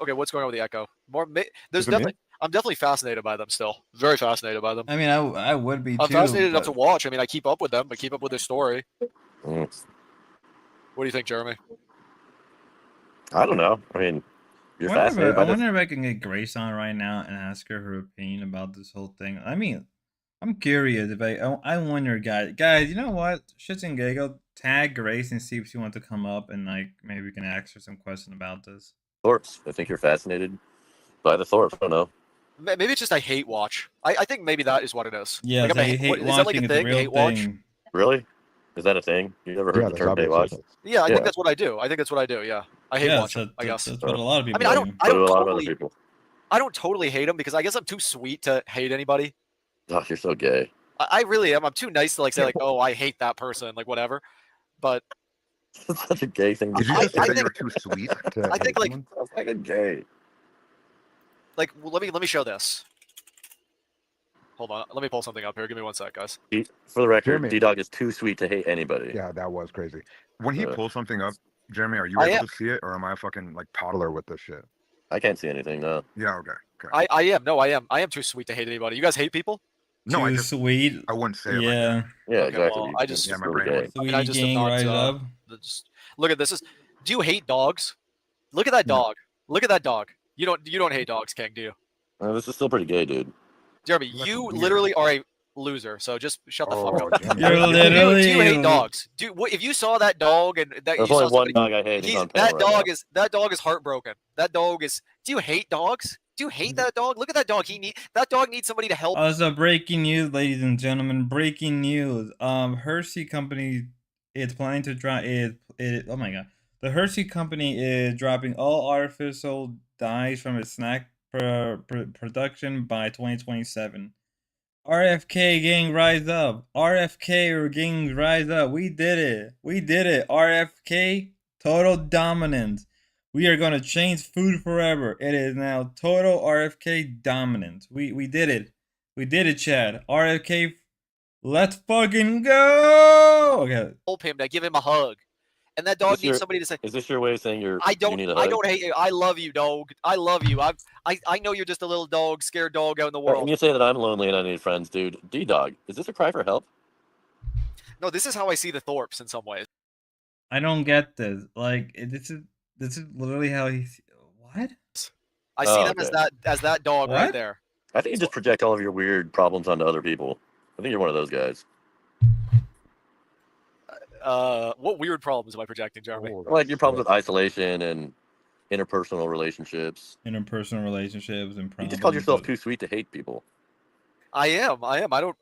Okay, what's going on with the echo? There's Is it me? definitely. I'm definitely fascinated by them still. Very fascinated by them. I mean, I would be I'm too. fascinated enough to but- watch. I mean, I keep up with them. I keep up with their story. Mm. What do you think, Jeremy? I don't know. I mean, you're I wonder fascinated if- by I this. wonder if I can get Grace on right now and ask her opinion about this whole thing. I mean, I'm curious if I wonder, guys, you know what? Shits and giggle, tag Grace and see if she wants to come up and like maybe we can ask her some question about this. Thorpes. I think you're fascinated by the Thorpes. I don't know. Maybe it's just I hate watch. I think maybe that is what it is. Yeah, like, so I'm a- you hate what- is that like watching a it's a thing? real Hate watch? thing. Really? Is that a thing? You never heard Yeah, the term that's hate watch? obvious. Yeah, I Yeah. think that's what I do. I think that's what I do. Yeah, I hate Yeah, watch. so I guess. that's what a lot of I people mean, I do. don't. So do a lot of other Totally. people. I don't totally hate them because I guess I'm too sweet to hate anybody. Oh, you're so gay. I really am. I'm too nice to like say like, oh, I hate that person, like whatever. But That's such a gay thing to Did you say. just say I that you think- were too sweet? To I think, hate like- someone? That's fucking gay. like, well, let me show this. Hold on, let me pull something up here. Give me one sec, guys. For the record, Jeremy. D-Dog is too sweet to hate anybody. Yeah, that was crazy. When he Uh, pulls something up, Jeremy, are you I able am. to see it, or am I a fucking like toddler with this shit? I can't see anything. No. Yeah. Okay. I am. No, I am. I am too sweet to hate anybody. You guys hate people? No, I Too just sweet. I wouldn't say it like Yeah. Yeah, Okay, exactly. well, I just- Yeah, my really brain gay. went- I mean, I Sweet just am gang, not. rise up. Just, look at this. Do you hate dogs? Look at that No. dog. Look at that dog. You don't hate dogs, King, do you? This is still pretty gay, dude. Jeremy, That's you weird. literally are a loser. So just shut the fuck Oh, up. Jeremy, You're that's- literally- Do you hate dogs? If you saw that dog and that There's you only saw one somebody, dog I hate. He's on panel that right dog now. is that dog is heartbroken. That dog is. Do you hate dogs? Do you hate that dog? Look at that dog. That dog needs somebody to help. Also, breaking news, ladies and gentlemen. Breaking news. Hershey Company is planning to drop it. Oh my god. The Hershey Company is dropping all artificial dyes from its snack production by 2027. RFK gang rise up. RFK gang rise up. We did it. We did it. RFK total dominance. We are gonna change food forever. It is now total RFK dominance. We did it. We did it, Chad. RFK, let's fucking go. Okay. Help him to give him a hug, and that Is dog this needs your- somebody to say, Is this your way of saying you need a hug? I don't hate you. I love you, dog. I love you. I know you're just a little dog, scared dog out in the And world. you say that I'm lonely and I need friends, dude. DDog, is this a cry for help? No, this is how I see the Thorpes in some ways. I don't get this. Like this is literally how he. What? I see Oh, them okay. as that dog right What? there. I think you just project all of your weird problems onto other people. I think you're one of those guys. What weird problems am I projecting, Jeremy? Oh, Like your problems shit. with isolation and interpersonal relationships. Interpersonal relationships and You problems. just called yourself but- too sweet to hate people. I am. I don't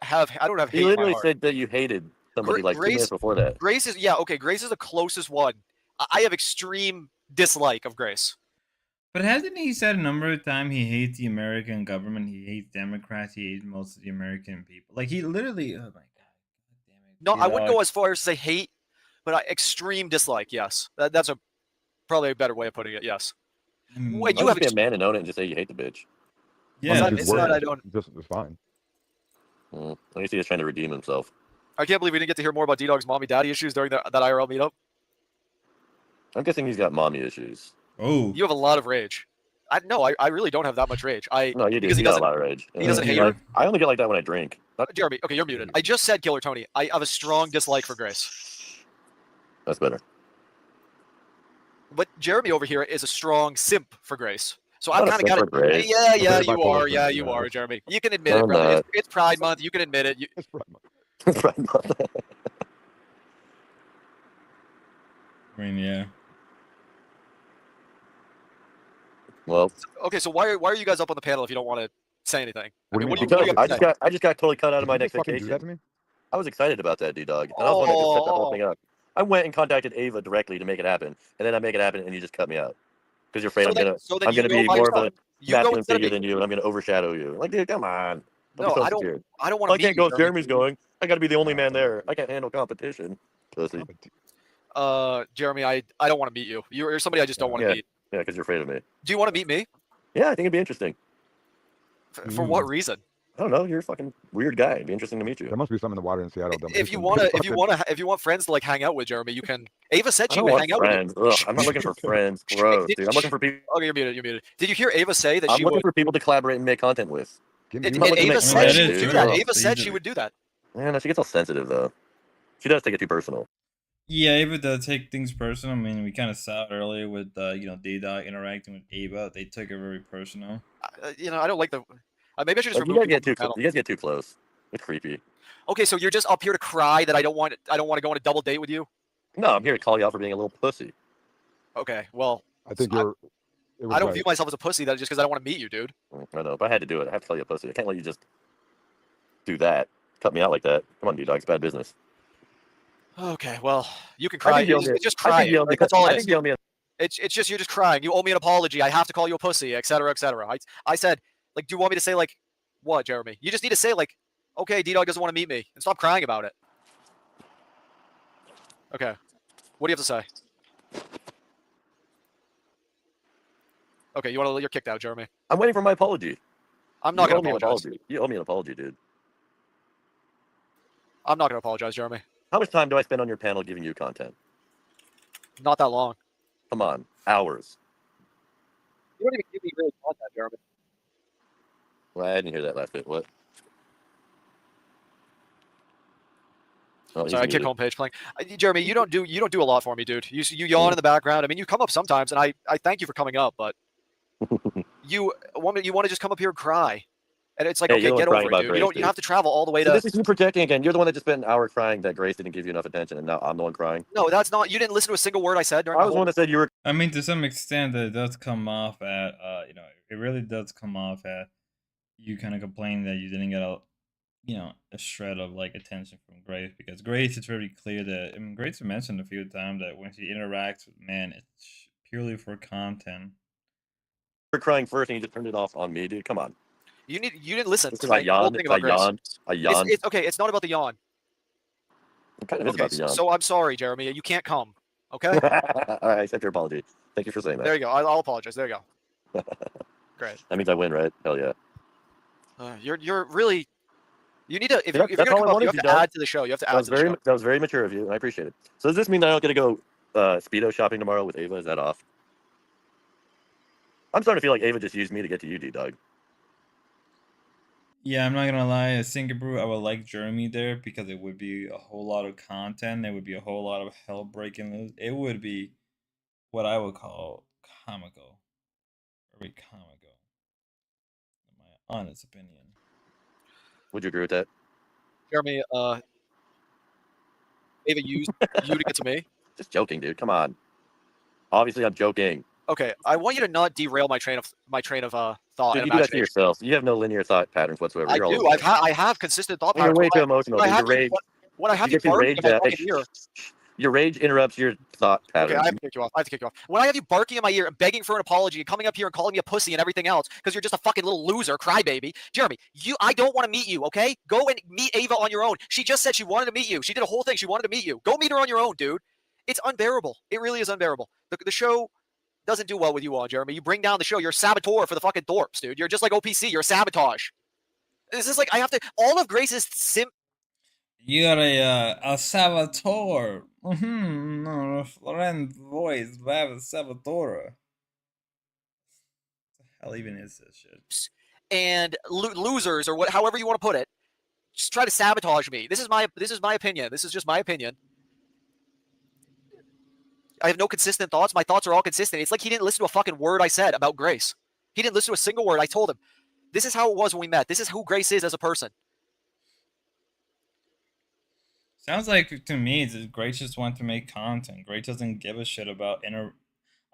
have hate You in my literally heart. said that you hated somebody like 2 minutes Grace- before that. Grace is okay. Grace is the closest one. I have extreme dislike of Grace. But hasn't he said a number of times he hates the American government? He hates Democrats. He hates most of the American people. Like he literally. Oh my god. God damn it. No, I wouldn't DDog. go as far as to say hate, but extreme dislike. Yes, that's probably a better way of putting it. Yes. Mm, Wait, You you have just be a man and own it and just say you hate the bitch. yeah. Well, Just it's not- words. I don't- It's fine. At least he's trying to redeem himself. I can't believe we didn't get to hear more about D-Dog's mommy daddy issues during that IRL meetup. I'm guessing he's got mommy issues. Oh. You have a lot of rage. I really don't have that much rage. No, you do. Because he You got a doesn't. lot of rage. he doesn't hate I, her? I only get like that when I drink. Jeremy, okay, you're muted. I just said Killer Tony. I have a strong dislike for Grace. That's better. But Jeremy over here is a strong simp for Grace. So Not I'm a kind of simp got for Grace. Yeah, I'm very you bipolar are. Yeah, person, you yeah. are, Jeremy. You can admit No, it, I'm brother. not. It's Pride Month. You can admit it. It's right. Right. I mean, yeah. Well, Okay, so why are you guys up on the panel if you don't want to say anything? What do you mean? what do because you I have to just say? got totally cut out of Did my you next just fucking do that vacation. to me? I was excited about that, D-Dog. And I was wanting to just set the whole thing up. I went and contacted Ava directly to make it happen. And then I make it happen and you just cut me out. Because you're afraid I'm then gonna you be go by more of a yourself. You go masculine instead of figure me. than you and I'm gonna overshadow you. Like, dude, come on. Don't No, be so I don't. scared. I don't want to I meet can't you, go. Jeremy. Jeremy's going. I gotta be the only man there. I can't handle competition. Pussy. Jeremy, I don't want to meet you. You're somebody I just don't want to Yeah. meet. Yeah, because you're afraid of me. Do you want to meet me? Yeah, I think it'd be interesting. For what reason? I don't know. You're a fucking weird guy. It'd be interesting to meet you. There must be something in the water in Seattle. If you want friends to like hang out with, Jeremy, you can. Ava said I she don't would want hang out friends. with Ugh, I'm not looking for friends. Gross, dude. I'm looking for people. you. Okay, you're muted. You're muted. Did you hear Ava say that I'm she looking would? for people to collaborate and make content with. Give And me not looking to Ava make said friends, she dude. would do that. Ugh, Ava said she easily. would do that. Man, she gets all sensitive though. She does take it too personal. Yeah, Ava does take things personal. I mean, we kind of saw it earlier with DDog interacting with Ava. They took it very personal. I don't like the. Maybe I should just Like, you remove guys people get from too. the You guys get too close. It's creepy. panel. Okay, so you're just up here to cry that I don't want to go on a double date with you. No, I'm here to call you out for being a little pussy. Okay, well, I think I- you're. it was I don't right. view myself as a pussy. That just because I don't want to meet you, dude. I know, but I had to do it. I have to call you a pussy. I can't let you just do that. Cut me out like that. Come on, D-Dog. It's bad business. Okay, well, you can I cry. think you owe It's me- just I crying. think you owe me- Like, that's all I it think is. you owe me a- It's just you're just crying. You owe me an apology. I have to call you a pussy, etc., etc. I said, like, do you want me to say like what, Jeremy? You just need to say like, okay, D-Dog doesn't want to meet me, and stop crying about it. Okay, what do you have to say? Okay, you're kicked out, Jeremy. I'm waiting for my apology. I'm not You gonna owe me an apologize. apology. You owe me an apology, dude. I'm not gonna apologize, Jeremy. How much time do I spend on your panel giving you content? Not that long. Come on, hours. You don't even give me really content, Jeremy. Well, I didn't hear that last bit. What? Oh, he's Sorry, I kick muted. homepage playing. Jeremy, you don't do a lot for me, dude. You yawn in the background. I mean, you come up sometimes, and I thank you for coming up, but you want to just come up here and cry, and it's like, Hey, okay, you're the one get crying over it, about dude. Grace, You don't. You dude. have to travel all the way So to. this is you projecting again. You're the one that just spent an hour crying that Grace didn't give you enough attention, and now I'm the one crying. No, that's not. You didn't listen to a single word I said during I the was the whole. one that said you were. I mean, to some extent, that it does come off at, it really does come off at you kind of complaining that you didn't get a shred of like attention from Grace, because Grace, it's very clear that, I mean, Grace mentioned a few times that when she interacts with men, it's purely for content. Were crying first, and you just turned it off on me, dude. Come on. You didn't listen This to is I my whole yawned. thing It's I about Grace. yawned. I yawned. It's okay. It's not about the yawn. It kind of is Okay, about the yawn. so I'm sorry, Jeremy. You can't come. Okay. All right, I accept your apology. Thank you for saying that. There you go. I'll apologize. There you go. Great. That means I win, right? Hell yeah. You're really. You need to. If Yeah, you're that's gonna all come I up, you wanted, have to DDog. add to the show. You have to That add was to the show. that was very mature of you, and I appreciate it. So does this mean that I don't get to go Speedo shopping tomorrow with Ava? Is that off? I'm starting to feel like Ava just used me to get to you, DDog. Yeah, I'm not gonna lie, at Singapore, I would like Jeremy there because it would be a whole lot of content. It would be a whole lot of hell breaking loose. It would be what I would call comical. Very comical, in my honest opinion. Would you agree with that? Jeremy, Ava used you to get to me. Just joking, dude. Come on. Obviously, I'm joking. Okay, I want you to not derail my train of thought Dude, and you do that to imagination. yourself. You have no linear thought patterns whatsoever. I You're all do. over the place. I have consistent thought You're patterns. way too emotional, When I dude. have Your you, rage. when I have You you get too barking in my rage. fucking ear. Your rage interrupts your thought Okay, I patterns. have to kick you off. I have to kick you off. When I have you barking in my ear and begging for an apology and coming up here and calling me a pussy and everything else because you're just a fucking little loser, crybaby. Jeremy, I don't want to meet you, okay? Go and meet Ava on your own. She just said she wanted to meet you. She did a whole thing. She wanted to meet you. Go meet her on your own, dude. It's unbearable. It really is unbearable. The show doesn't do well with you on, Jeremy. You bring down the show. You're a saboteur for the fucking Thorpes, dude. You're just like OPC. You're a sabotage. This is like, I have to, all of Grace's You are a saboteur. No, Florent voice, a saboteur. What the hell even is this shit? and losers, or however you want to put it, just try to sabotage me. This is my opinion. This is just my opinion. I have no consistent thoughts. My thoughts are all consistent. It's like he didn't listen to a fucking word I said about Grace. He didn't listen to a single word. I told him, this is how it was when we met. This is who Grace is as a person. Sounds like to me that Grace just wants to make content. Grace doesn't give a shit about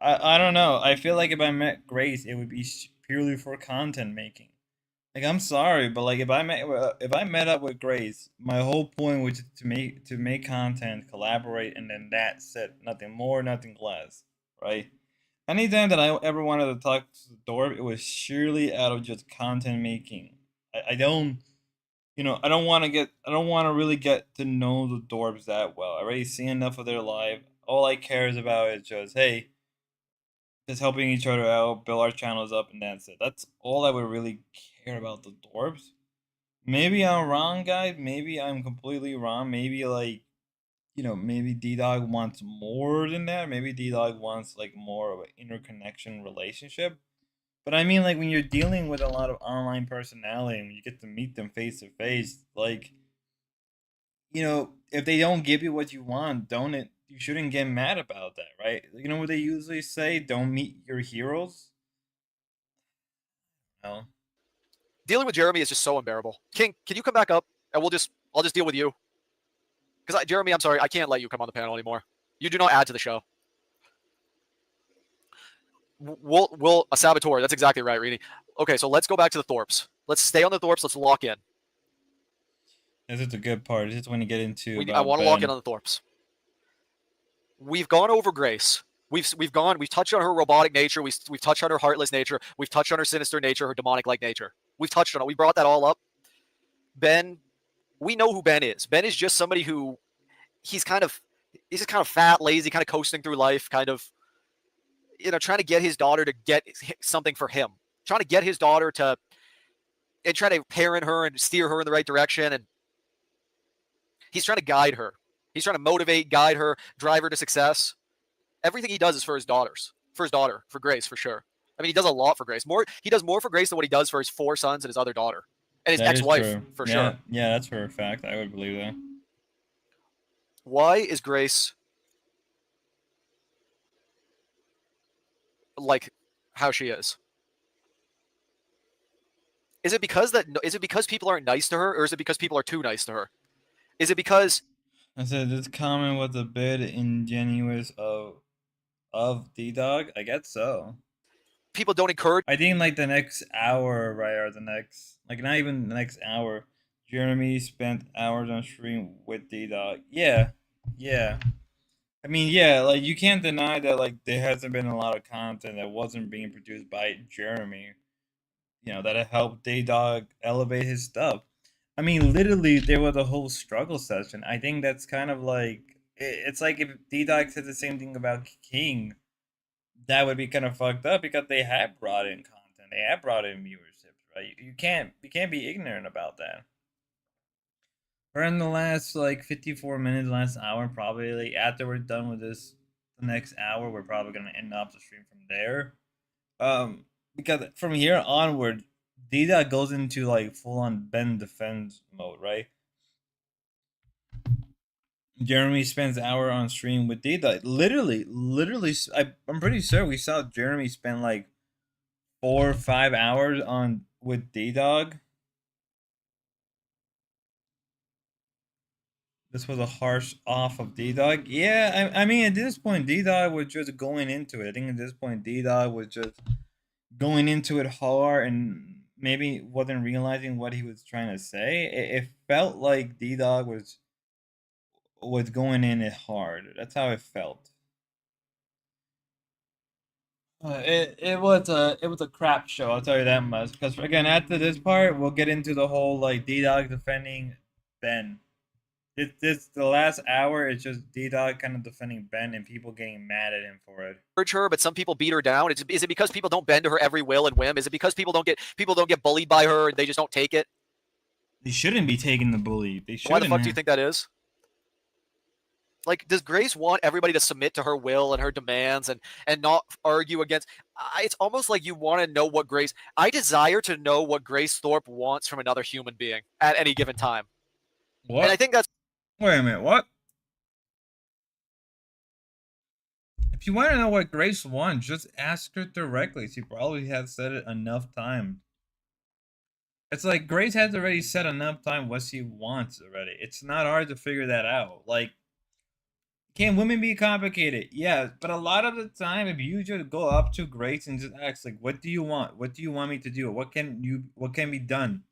I don't know. I feel like if I met Grace, it would be purely for content making. Like, I'm sorry, but like if I met up with Grace, my whole point was to make content, collaborate, and then that's it. Nothing more, nothing less. Right? Anytime that I ever wanted to talk to Dorp, it was surely out of just content making. I don't, I don't want to really get to know the Dorps that well. I already seen enough of their life. All I cares about is just, hey, just helping each other out, build our channels up, and that's it. That's all I would really care about the Dorps. Maybe I'm wrong, guys. Maybe I'm completely wrong. Maybe like, maybe DDog wants more than that. Maybe DDog wants like more of an interconnection relationship. But I mean, like when you're dealing with a lot of online personality and you get to meet them face to face, like, if they don't give you what you want, you shouldn't get mad about that, right? You know what they usually say? Don't meet your heroes. No. Dealing with Jeremy is just so unbearable. King, can you come back up and I'll just deal with you? Because Jeremy, I'm sorry, I can't let you come on the panel anymore. You do not add to the show. We'll a saboteur. That's exactly right, Reedy. Okay, so let's go back to the Thorpes. Let's stay on the Thorpes. Let's lock in. This is the good part. This is when you get into. I want to lock in on the Thorpes. We've gone over Grace. We've touched on her robotic nature. We've touched on her heartless nature. We've touched on her sinister nature, her demonic-like nature. We've touched on it. We brought that all up. Ben, we know who Ben is. Ben is just somebody who he's just kind of fat, lazy, kind of coasting through life, kind of, trying to get his daughter to get something for him, trying to get his daughter to, and try to parent her and steer her in the right direction. And he's trying to guide her. He's trying to motivate, guide her, drive her to success. Everything he does is for his daughters, for his daughter, for Grace, for sure. I mean, he does a lot for Grace. He does more for Grace than what he does for his 4 sons and his other daughter, and his That is ex-wife, true. for Yeah, sure. yeah, that's for a fact. I would believe that. Why is Grace like how she is? Is it because people aren't nice to her, or is it because people are too nice to her? Is it because I said this comment was a bit ingenuous of DDog. I guess so. people don't encourage? I think like the next hour, right, or the next, like not even the next hour, Jeremy spent hours on stream with DDog. Yeah, yeah. I mean, yeah, like you can't deny that like there hasn't been a lot of content that wasn't being produced by Jeremy. You know, that have helped DDog elevate his stuff. I mean, literally, there was a whole struggle session. I think that's kind of like it's like if DDog said the same thing about King, that would be kind of fucked up because they have brought in content, they have brought in viewerships, right? You can't be ignorant about that. We're in the last like 54 minutes, last hour, probably like after we're done with this, the next hour, we're probably gonna end up the stream from there. Because from here onward, Dida goes into like full on Ben defense mode, right? Jeremy spends an hour on stream with Dida. Literally, I'm pretty sure we saw Jeremy spend like 4 or 5 hours on with D-Dog. This was a harsh off of D-Dog. Yeah, I mean, at this point, D-Dog was just going into it. I think at this point, D-Dog was just going into it hard and maybe wasn't realizing what he was trying to say. It felt like D-Dog was going in it hard. That's how it felt. It was a crap show. I'll tell you that much. Because again, after this part, we'll get into the whole like D-Dog defending Ben. This the last hour is just D-Dog kind of defending Ben and people getting mad at him for it. Her, but some people beat her down. Is it because people don't bend to her every will and whim? Is it because people don't get bullied by her and they just don't take it? They shouldn't be taking the bully. They shouldn't. Why the fuck do you think that is? Like, does Grace want everybody to submit to her will and her demands and not argue against? It's almost like you want to know what Grace. I desire to know what Grace Thorpe wants from another human being at any given time. What? And I think that's. Wait a minute. What? If you want to know what Grace wants, just ask her directly. She probably has said it enough times. It's like Grace has already said enough time what she wants already. It's not hard to figure that out. Like, can women be complicated? Yeah, but a lot of the time, if you just go up to Grace and just ask, like, "What do you want? What do you want me to do? What can be done?"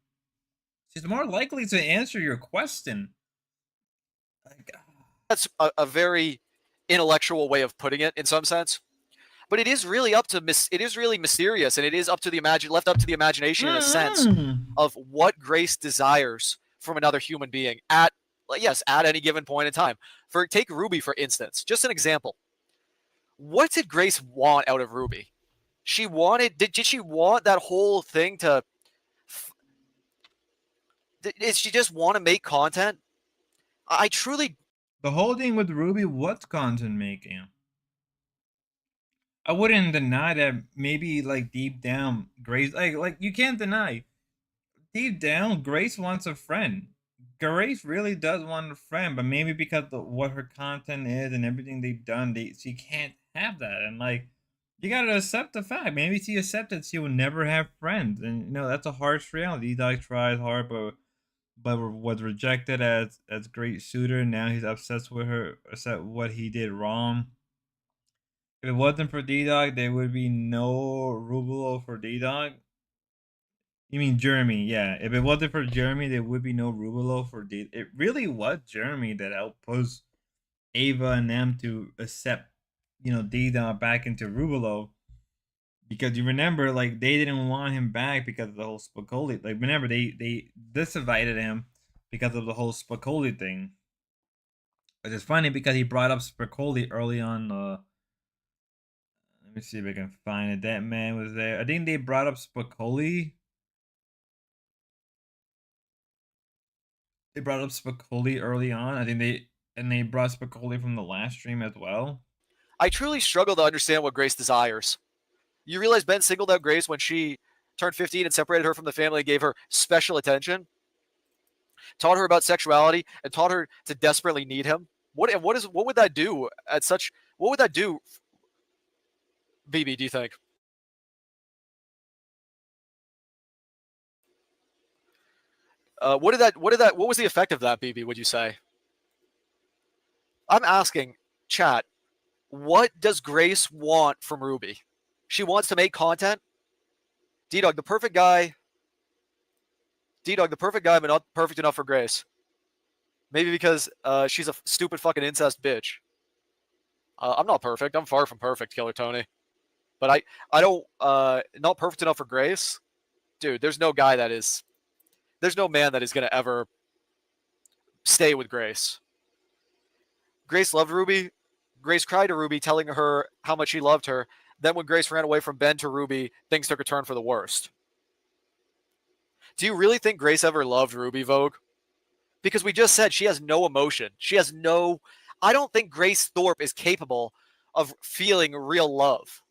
She's more likely to answer your question. Like, That's a very intellectual way of putting it in some sense. But it is really it is really mysterious, and it is left up to the imagination in a sense of what Grace desires from another human being at any given point in time. Take Ruby for instance, just an example. What did Grace want out of Ruby? Did she want that whole thing to? Did she just want to make content? I truly. The whole thing with Ruby, what's content making? I wouldn't deny that maybe like deep down, Grace like you can't deny deep down Grace wants a friend. Grace really does want a friend, but maybe because of what her content is and everything they've done, she can't have that. And like you gotta accept the fact. Maybe she accepted she will never have friends, and you know that's a harsh reality. Dog tried hard, but was rejected as great suitor. Now he's obsessed with her, upset what he did wrong. If it wasn't for D-Dog, there would be no Rubulo for D-Dog. You mean Jeremy? Yeah. If it wasn't for Jeremy, there would be no Rubulo for D. It really was Jeremy that helped push Ava and them to accept, D-Dog back into Rubulo. Because you remember, like, they didn't want him back because of the whole Spicoli. Like, remember, they disinvited him because of the whole Spicoli thing. Which is funny because he brought up Spicoli early on. Let me see if I can find it. That man was there. I think they brought up Spicoli. They brought up Spicoli early on. I think they brought Spicoli from the last stream as well. I truly struggle to understand what Grace desires. You realize Ben singled out Grace when she turned 15 and separated her from the family and gave her special attention, taught her about sexuality, and taught her to desperately need him. What would that do at such? What would that do, BB? Do you think? What was the effect of that, BB? Would you say? I'm asking, chat. What does Grace want from Ruby? She wants to make content. DDog, the perfect guy. DDog, the perfect guy, but not perfect enough for Grace. Maybe because she's a stupid fucking incest bitch. I'm not perfect. I'm far from perfect, Killer Tony. But I don't not perfect enough for Grace. Dude, there's no guy that is. There's no man that is gonna ever stay with Grace. Grace loved Ruby. Grace cried to Ruby, telling her how much he loved her. Then when Grace ran away from Ben to Ruby, things took a turn for the worst. Do you really think Grace ever loved Ruby, Vogue? Because we just said she has no emotion. She has no... I don't think Grace Thorpe is capable of feeling real love.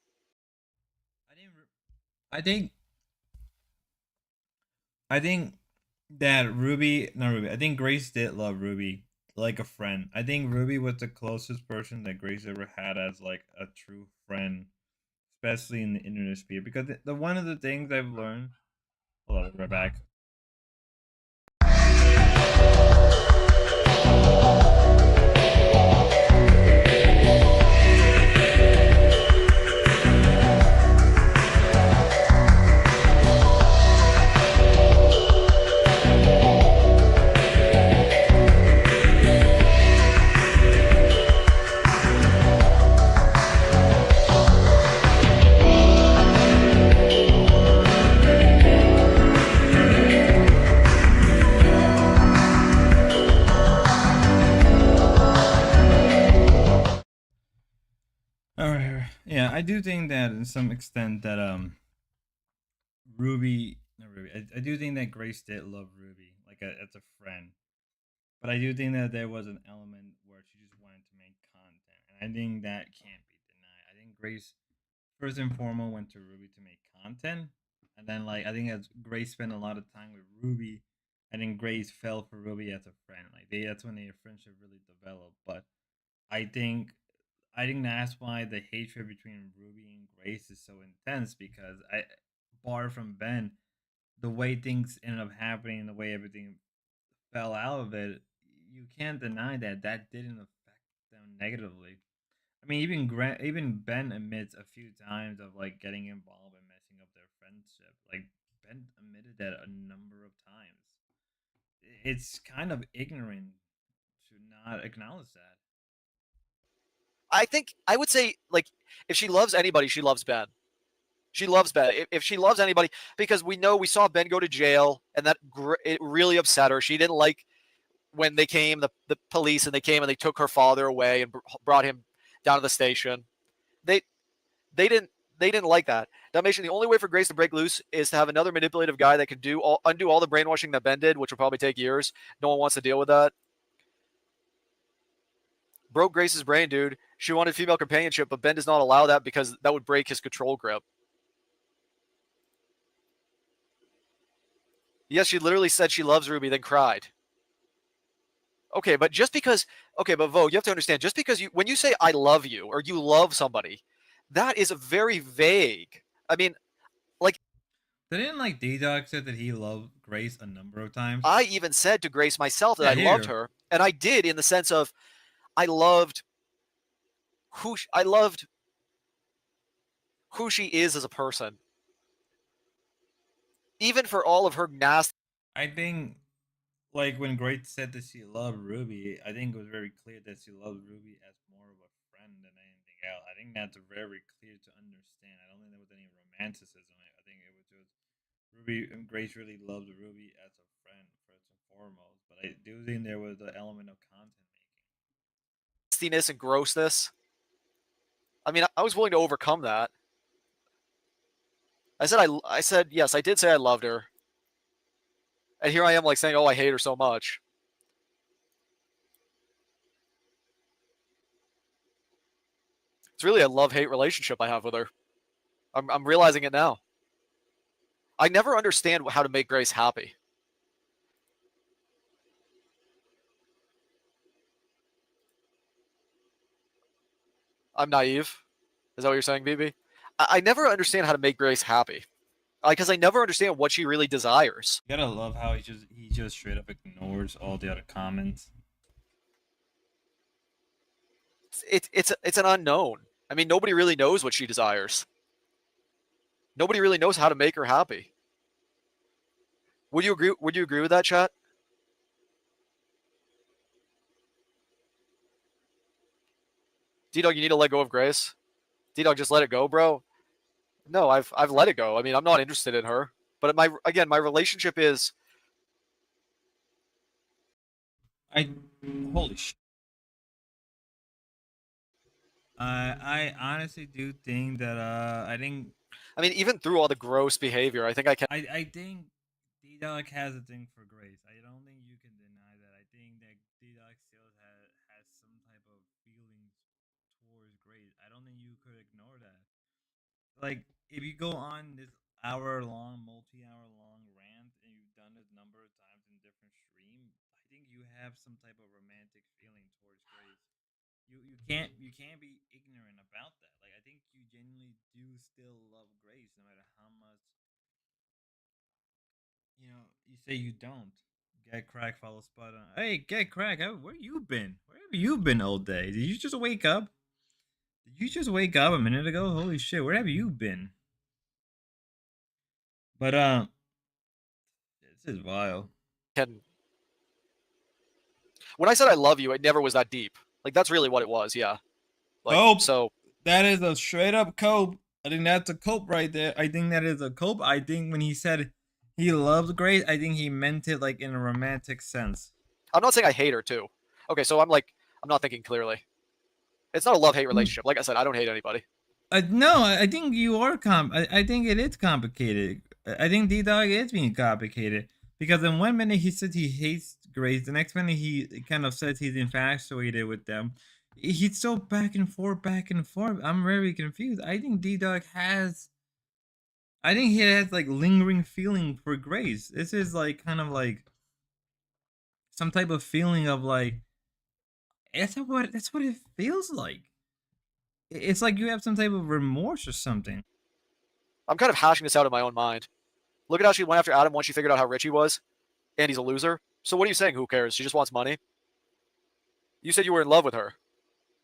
I think that I think Grace did love Ruby like a friend. I think Ruby was the closest person that Grace ever had as like a true friend, especially in the internet sphere. Because the one of the things I've learned. Hold on, we're back. Alright, yeah, I do think that in some extent that Ruby, not Ruby, I do think that Grace did love Ruby like as a friend, but I do think that there was an element where she just wanted to make content, and I think that can't be denied. I think Grace first and foremost went to Ruby to make content, and then like I think as Grace spent a lot of time with Ruby, I think Grace fell for Ruby as a friend. Like that's when their friendship really developed. But I think that's why the hatred between Ruby and Grace is so intense because bar from Ben, the way things ended up happening, the way everything fell out of it, you can't deny that didn't affect them negatively. I mean, even Ben admits a few times of like getting involved and messing up their friendship. Like Ben admitted that a number of times. It's kind of ignorant to not acknowledge that. I think I would say, like, if she loves anybody, she loves Ben. She loves Ben. If she loves anybody, because we saw Ben go to jail, and it really upset her. She didn't like when they came, the police, and they came and they took her father away and brought him down to the station. They didn't like that. Dalmatian, the only way for Grace to break loose is to have another manipulative guy that can undo all the brainwashing that Ben did, which will probably take years. No one wants to deal with that. Broke Grace's brain, dude. She wanted female companionship, but Ben does not allow that because that would break his control grip. Yes, she literally said she loves Ruby, then cried. Okay, but Vogue, you have to understand, just because when you say I love you or you love somebody, that is very vague. I mean, like, didn't like DDog said that he loved Grace a number of times. I even said to Grace myself that I loved her, and I did in the sense of I loved who she is as a person. Even for all of her nasty. I think, like, when Grace said that she loved Ruby, I think it was very clear that she loved Ruby as more of a friend than anything else. I think that's very clear to understand. I don't think there was any romanticism. I think it was just Ruby and Grace really loved Ruby as a friend first and foremost. But I do think there was the element of content making. Nastiness and grossness. I mean, I was willing to overcome that. I said yes, I did say I loved her. And here I am like saying, oh, I hate her so much. It's really a love-hate relationship I have with her. I'm realizing it now. I never understand how to make Grace happy. I'm naive. Is that what you're saying, BB? I never understand how to make Grace happy. Because I never understand what she really desires. You gotta love how he just straight up ignores all the other comments. It's an unknown. I mean, nobody really knows what she desires. Nobody really knows how to make her happy. Would you agree? Would you agree with that, chat? DDog, you need to let go of Grace. DDog, just let it go, bro. No, I've let it go. I mean, I'm not interested in her. But my relationship is. Holy shit. I honestly do think that I think even through all the gross behavior, I think I can. I think DDog has a thing for Grace. I don't think you can deny that. I think that DDog still has some type of feelings towards Grace. I don't think you could ignore that. Like, if you go on this hour-long, multi-hour-long rant, and you've done it a number of times in different streams, I think you have some type of romantic feeling towards Grace. You can't be ignorant about that. Like, I think you genuinely do still love Grace, no matter how much you say you don't. Get crack, follow spot on. Hey, get crack. Where you been? Where have you been all day? Did you just wake up? Did you just wake up a minute ago? Holy shit, where have you been? But this is wild. When I said I love you, it never was that deep. Like, that's really what it was. Yeah. Like, Cope. So that is a straight up cope. I think that's a cope right there. I think that is a cope. I think when he said he loves Grace, I think he meant it like in a romantic sense. I'm not saying I hate her too. Okay, so I'm not thinking clearly. It's not a love-hate relationship. Like I said, I don't hate anybody. No, I think you are I think it is complicated. I think DDog is being complicated because in one minute he said he hates Grace, the next minute he kind of says he's infatuated with them. He's so back and forth, back and forth. I'm very confused. I think DDog has. I think he has like lingering feeling for Grace. This is like kind of like some type of feeling of like. That's what it feels like. It's like you have some type of remorse or something. I'm kind of hashing this out in my own mind. Look at how she went after Adam once she figured out how rich he was, and he's a loser. So what are you saying? Who cares? She just wants money. You said you were in love with her.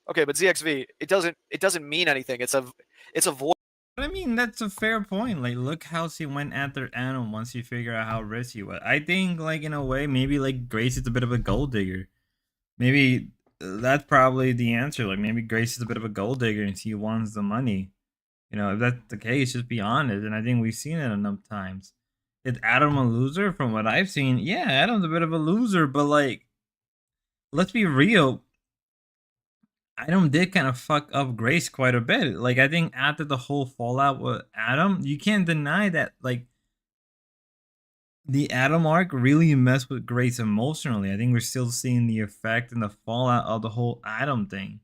Okay, but ZXV, it doesn't mean anything. It's a void. I mean, that's a fair point. Like, look how she went after Adam once she figured out how rich he was. I think, like, in a way, maybe like Grace is a bit of a gold digger. Maybe that's probably the answer. Like, maybe Grace is a bit of a gold digger and she wants the money. If that's the case, just be honest. And I think we've seen it enough times. Is Adam a loser? From what I've seen, yeah, Adam's a bit of a loser. But like, let's be real. Adam did kind of fuck up Grace quite a bit. Like, I think after the whole fallout with Adam, you can't deny that, like, the Adam arc really messed with Grace emotionally. I think we're still seeing the effect and the fallout of the whole Adam thing.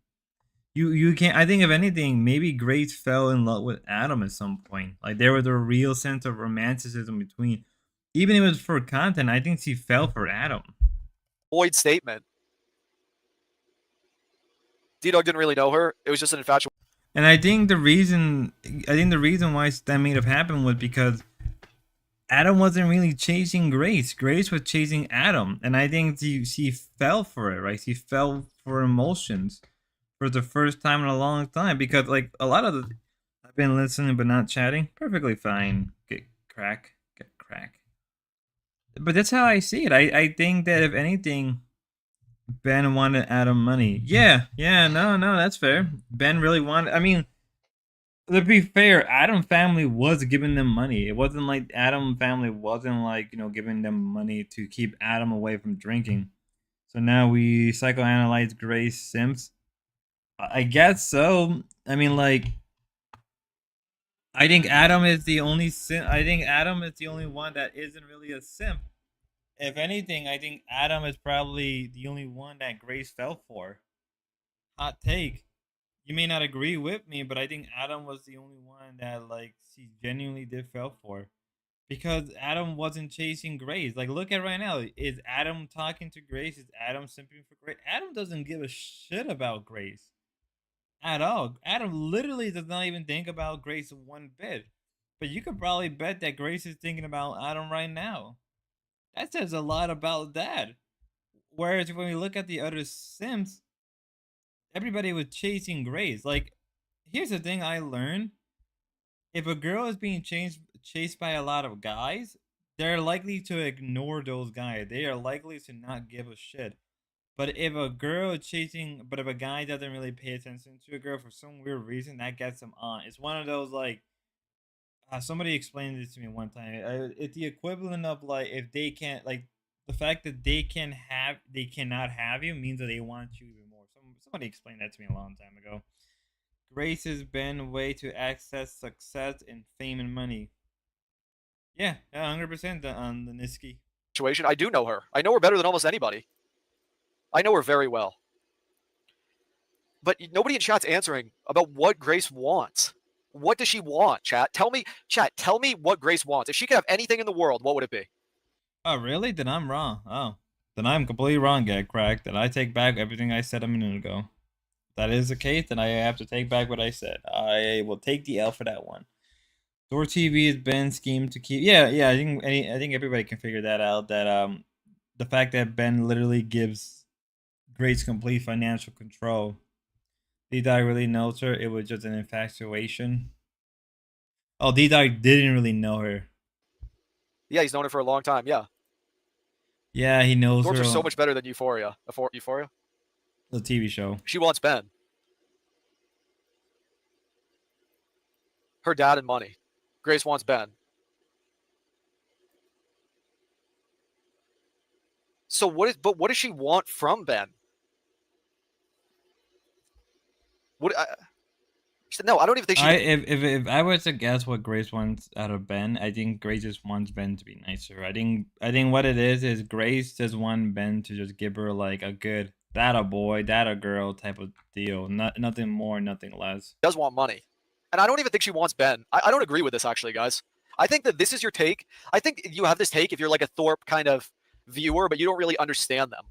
You can't. I think if anything, maybe Grace fell in love with Adam at some point. Like, there was a real sense of romanticism between. Even if it was for content, I think she fell for Adam. Void statement. DDog didn't really know her. It was just an infatuation. And I think the reason why that made it happen was because Adam wasn't really chasing Grace. Grace was chasing Adam, and I think she fell for it. Right? She fell for emotions for the first time in a long time because, like, a lot of I've been listening but not chatting. Perfectly fine. Get crack. But that's how I see it. I think that if anything, Ben wanted Adam money. Yeah, no, that's fair. Ben really wanted. I mean, to be fair, Adam family was giving them money. It wasn't like Adam family wasn't like giving them money to keep Adam away from drinking. So now we psychoanalyze Grace Sims. I guess so. I mean, like, I think Adam is the only one that isn't really a simp. If anything, I think Adam is probably the only one that Grace fell for. Hot take. you may not agree with me, but I think Adam was the only one that like she genuinely did fell for. Because Adam wasn't chasing Grace. Like, look at right now. Is Adam talking to Grace? Is Adam simping for Grace? Adam doesn't give a shit about Grace at all. Adam literally does not even think about Grace one bit. But you could probably bet that Grace is thinking about Adam right now. That says a lot about that. Whereas when we look at the other Sims, everybody was chasing Grace. Like, here's the thing I learned. If a girl is being chased by a lot of guys, they're likely to ignore those guys. They are likely to not give a shit. But if a guy doesn't really pay attention to a girl for some weird reason, that gets them on. It's one of those like, somebody explained it to me one time. It's the equivalent of like if they can't like the fact that they cannot have you means that they want you even more. Somebody explained that to me a long time ago. Grace has been a way to access success and fame and money. Yeah, 100% on the Niski. Situation. I do know her. I know her better than almost anybody. I know her very well. But nobody in chat's answering about what Grace wants. What does she want, chat? Tell me what Grace wants. If she could have anything in the world, what would it be? Oh, really? Then I'm wrong. Oh. Then I'm completely wrong, Get Cracked. Then I take back everything I said a minute ago. If that is the case, then I have to take back what I said. I will take the L for that one. Door TV has been schemed to keep. Yeah. I think everybody can figure that out. That the fact that Ben literally gives Grace complete financial control. D-Dog really knows her. It was just an infatuation. Oh, D-Dog didn't really know her. Yeah, he's known her for a long time. Yeah. Yeah, he knows Dorks her. are so much better than Euphoria. Euphoria? The TV show. She wants Ben. Her dad and money. Grace wants Ben. So what does she want from Ben? No, I don't even think she. If I were to guess what Grace wants out of Ben, I think Grace just wants Ben to be nicer. I think what it is Grace just wants Ben to just give her like a good that a boy, that a girl type of deal. Nothing more, nothing less. Does want money, and I don't even think she wants Ben. I don't agree with this actually, guys. I think that this is your take. I think you have this take if you're like a Thorpe kind of viewer, but you don't really understand them.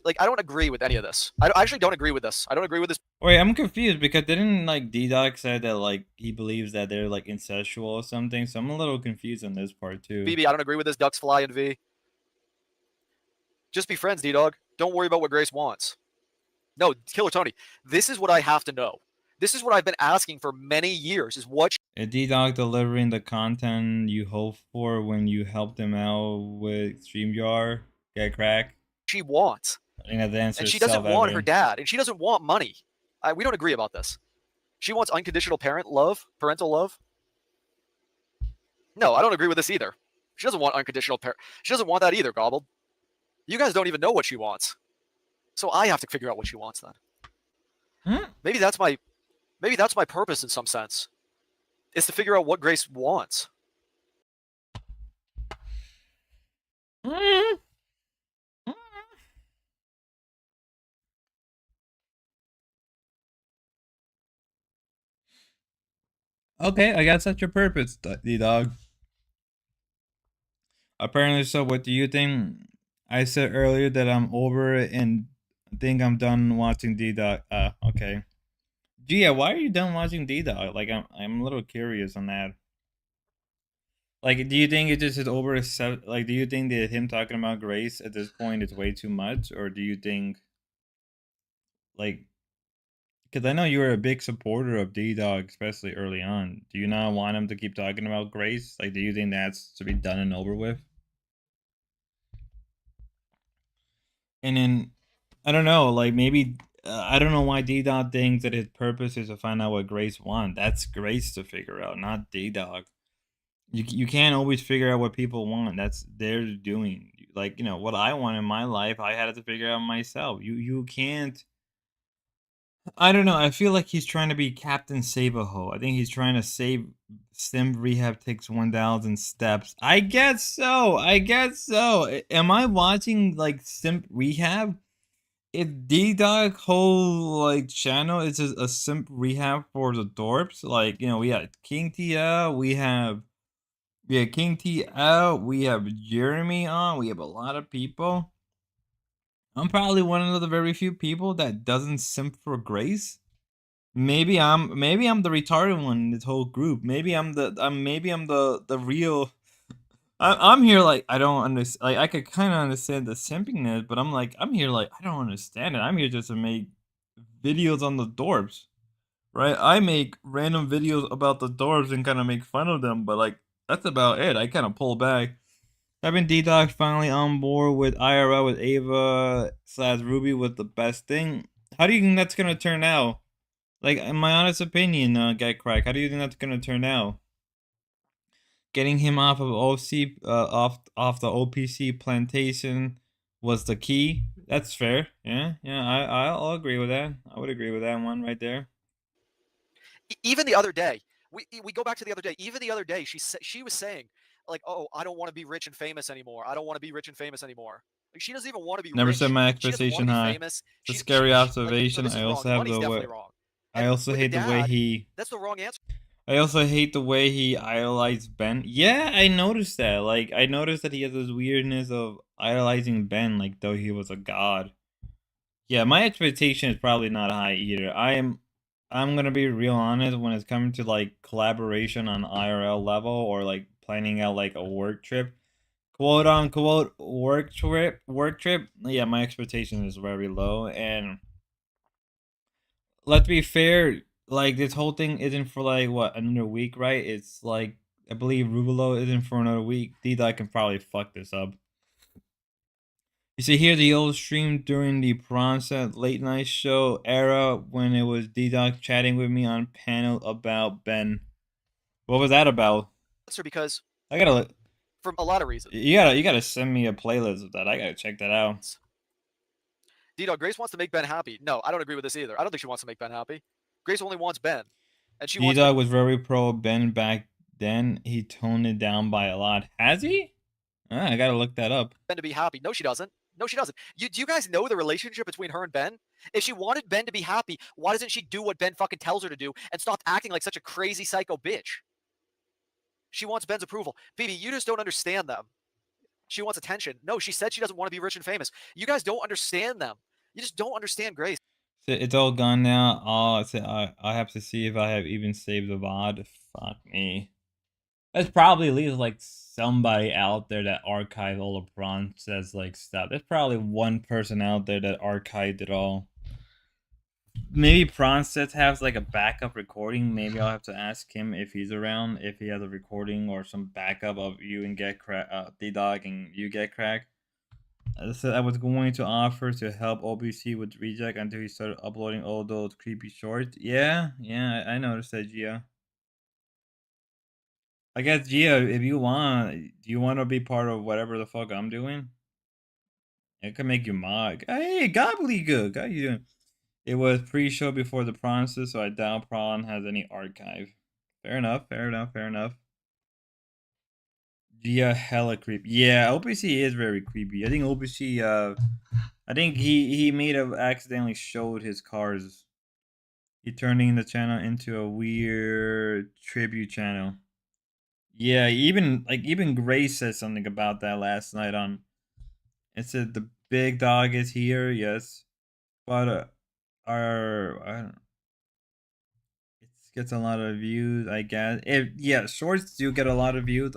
Like, I don't agree with any of this. I actually don't agree with this. I don't agree with this. Wait, I'm confused because didn't like D-Dog said that like he believes that they're like incestual or something? So I'm a little confused on this part too. BB, I don't agree with this. Ducks fly and V. Just be friends, D-Dog. Don't worry about what Grace wants. No, Killer Tony. This is what I have to know. This is what I've been asking for many years. Is what is D-Dog delivering the content you hope for when you helped him out with StreamYard? Get Crack? She wants. And she doesn't want her dad, and she doesn't want money. We don't agree about this. She wants unconditional parental love. No, I don't agree with this either. She doesn't want unconditional She doesn't want that either, Gobbled. You guys don't even know what she wants. So I have to figure out what she wants then. Maybe that's my purpose in some sense. Is to figure out what Grace wants. Okay, I guess that's your purpose, D-Dog. Apparently so. What do you think? I said earlier that I'm over it and think I'm done watching D-Dog. Okay. Gia, why are you done watching D-Dog? Like, I'm a little curious on that. Like, do you think it just is over? Like, do you think that him talking about Grace at this point is way too much, or do you think, like, because I know you were a big supporter of D-Dog, especially early on. Do you not want him to keep talking about Grace? Like, do you think that's to be done and over with? And then, I don't know, like, maybe, I don't know why D-Dog thinks that his purpose is to find out what Grace wants. That's Grace to figure out, not D-Dog. You can't always figure out what people want. That's their doing. Like, you know, what I want in my life, I had to figure out myself. You can't. I don't know. I feel like he's trying to be Captain Save-A-Ho. I think he's trying to save Sim Rehab takes 1,000 steps. I guess so. Am I watching like Sim Rehab? if DDog whole like channel is just a simp rehab for the dorps, like we have King TL, we have King TL, we have Jeremy on, we have a lot of people. I'm probably one of the very few people that doesn't simp for Grace. Maybe I'm the retarded one in this whole group. Maybe I'm the real. I'm here like I don't understand. Like I could kind of understand the simpingness, but I'm here like I don't understand it. I'm here just to make videos on the dorps, right? I make random videos about the dorps and kind of make fun of them, but like that's about it. I kind of pull back. Having DDog finally on board with IRL with Ava / Ruby was the best thing. How do you think that's gonna turn out? Like, in my honest opinion, Guy Crack, how do you think that's gonna turn out? Getting him off of OC, off the OPC plantation was the key. That's fair. Yeah, I'll agree with that. I would agree with that one right there. Even the other day, we go back to the other day. Even the other day, she was saying like, "Oh, I don't want to be rich and famous anymore. I don't want to be rich and famous anymore." Like she doesn't even want to be Never rich. set my She doesn't want expectation to be high. famous. It's a scary like, observation. no, this I is also wrong. have Money's the way. definitely wrong. I And also with hate the way dad, he. That's the wrong answer. I also hate the way he idolized Ben. Yeah, I noticed that. Like, I noticed that he has this weirdness of idolizing Ben, like though he was a god. Yeah, my expectation is probably not high either. I'm gonna be real honest when it's coming to like collaboration on IRL level or like planning out like a work trip, quote unquote work trip. Yeah, my expectation is very low, and let's be fair, like this whole thing isn't for like what another week, right? It's like I believe Rubelo isn't for another week. D-Dot can probably fuck this up. You see here the old stream during the Bronset late night show era when it was D-Dog chatting with me on panel about Ben. What was that about? Because I gotta look. for a lot of reasons. You gotta send me a playlist of that. I gotta check that out. D-Dog, Grace wants to make Ben happy. No, I don't agree with this either. I don't think she wants to make Ben happy. Grace only wants Ben. And she wants D-Dog was very pro Ben back then. He toned it down by a lot. Has he? I gotta look that up. Ben to be happy. No, she doesn't. No, she doesn't. Do you guys know the relationship between her and Ben? If she wanted Ben to be happy, why doesn't she do what Ben fucking tells her to do and stop acting like such a crazy psycho bitch? She wants Ben's approval. Phoebe, you just don't understand them. She wants attention. No, she said she doesn't want to be rich and famous. You guys don't understand them. You just don't understand Grace. It's all gone now. I have to see if I have even saved the VOD. Fuck me. There's probably at least like somebody out there that archived all of Bronze's like stuff. There's probably one person out there that archived it all. Maybe Bronze has like a backup recording. Maybe I'll have to ask him if he's around, if he has a recording or some backup of you and Get Crack, D-Dog and you Get Crack. I was going to offer to help OBC with reject until he started uploading all those creepy shorts. Yeah, I noticed that, Gia. I guess, Gia, if you want, do you want to be part of whatever the fuck I'm doing? It could make you mod. Hey, gobbledygook, how you doing? It was pre-show before the promises, so I doubt Prawn has any archive. Fair enough. Gia hella creepy. Yeah, OPC is very creepy. I think OPC, I think he may have accidentally showed his cars. He turning the channel into a weird tribute channel. Yeah, even Grace said something about that last night on. It said the big dog is here, yes, but I don't. It gets a lot of views, I guess. Yeah, shorts do get a lot of views.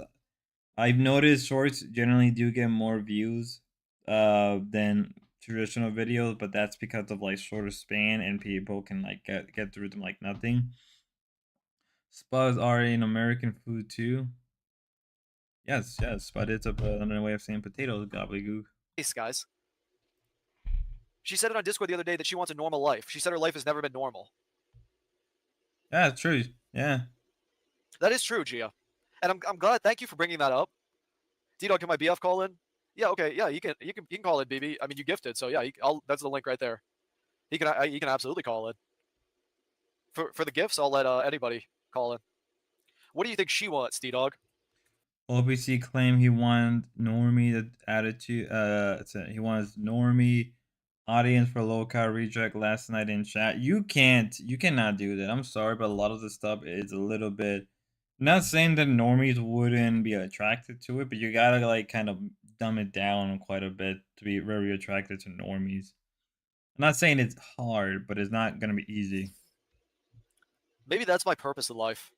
I've noticed shorts generally do get more views than traditional videos, but that's because of like shorter span and people can like get through them like nothing. Spas are in American food too. Yes, but it's another way of saying potatoes, gobbledygook. Guys. She said it on Discord the other day that she wants a normal life. She said her life has never been normal. Yeah, it's true. Yeah. That is true, Gia. And I'm glad. Thank you for bringing that up. D-Dog, can my BF call in? Yeah, okay. Yeah, you can call in, BB. I mean, you gifted, so yeah, that's the link right there. He can absolutely call in. For the gifts, I'll let anybody call in. What do you think she wants, D-Dog? OBC claimed he wanted Normie the attitude. He wants Normie audience for low cal reject last night in chat. You cannot do that. I'm sorry, but a lot of the stuff is a little bit. Not saying that normies wouldn't be attracted to it, but you gotta like kind of dumb it down quite a bit to be very attracted to normies. I'm not saying it's hard, but it's not gonna be easy. Maybe that's my purpose in life.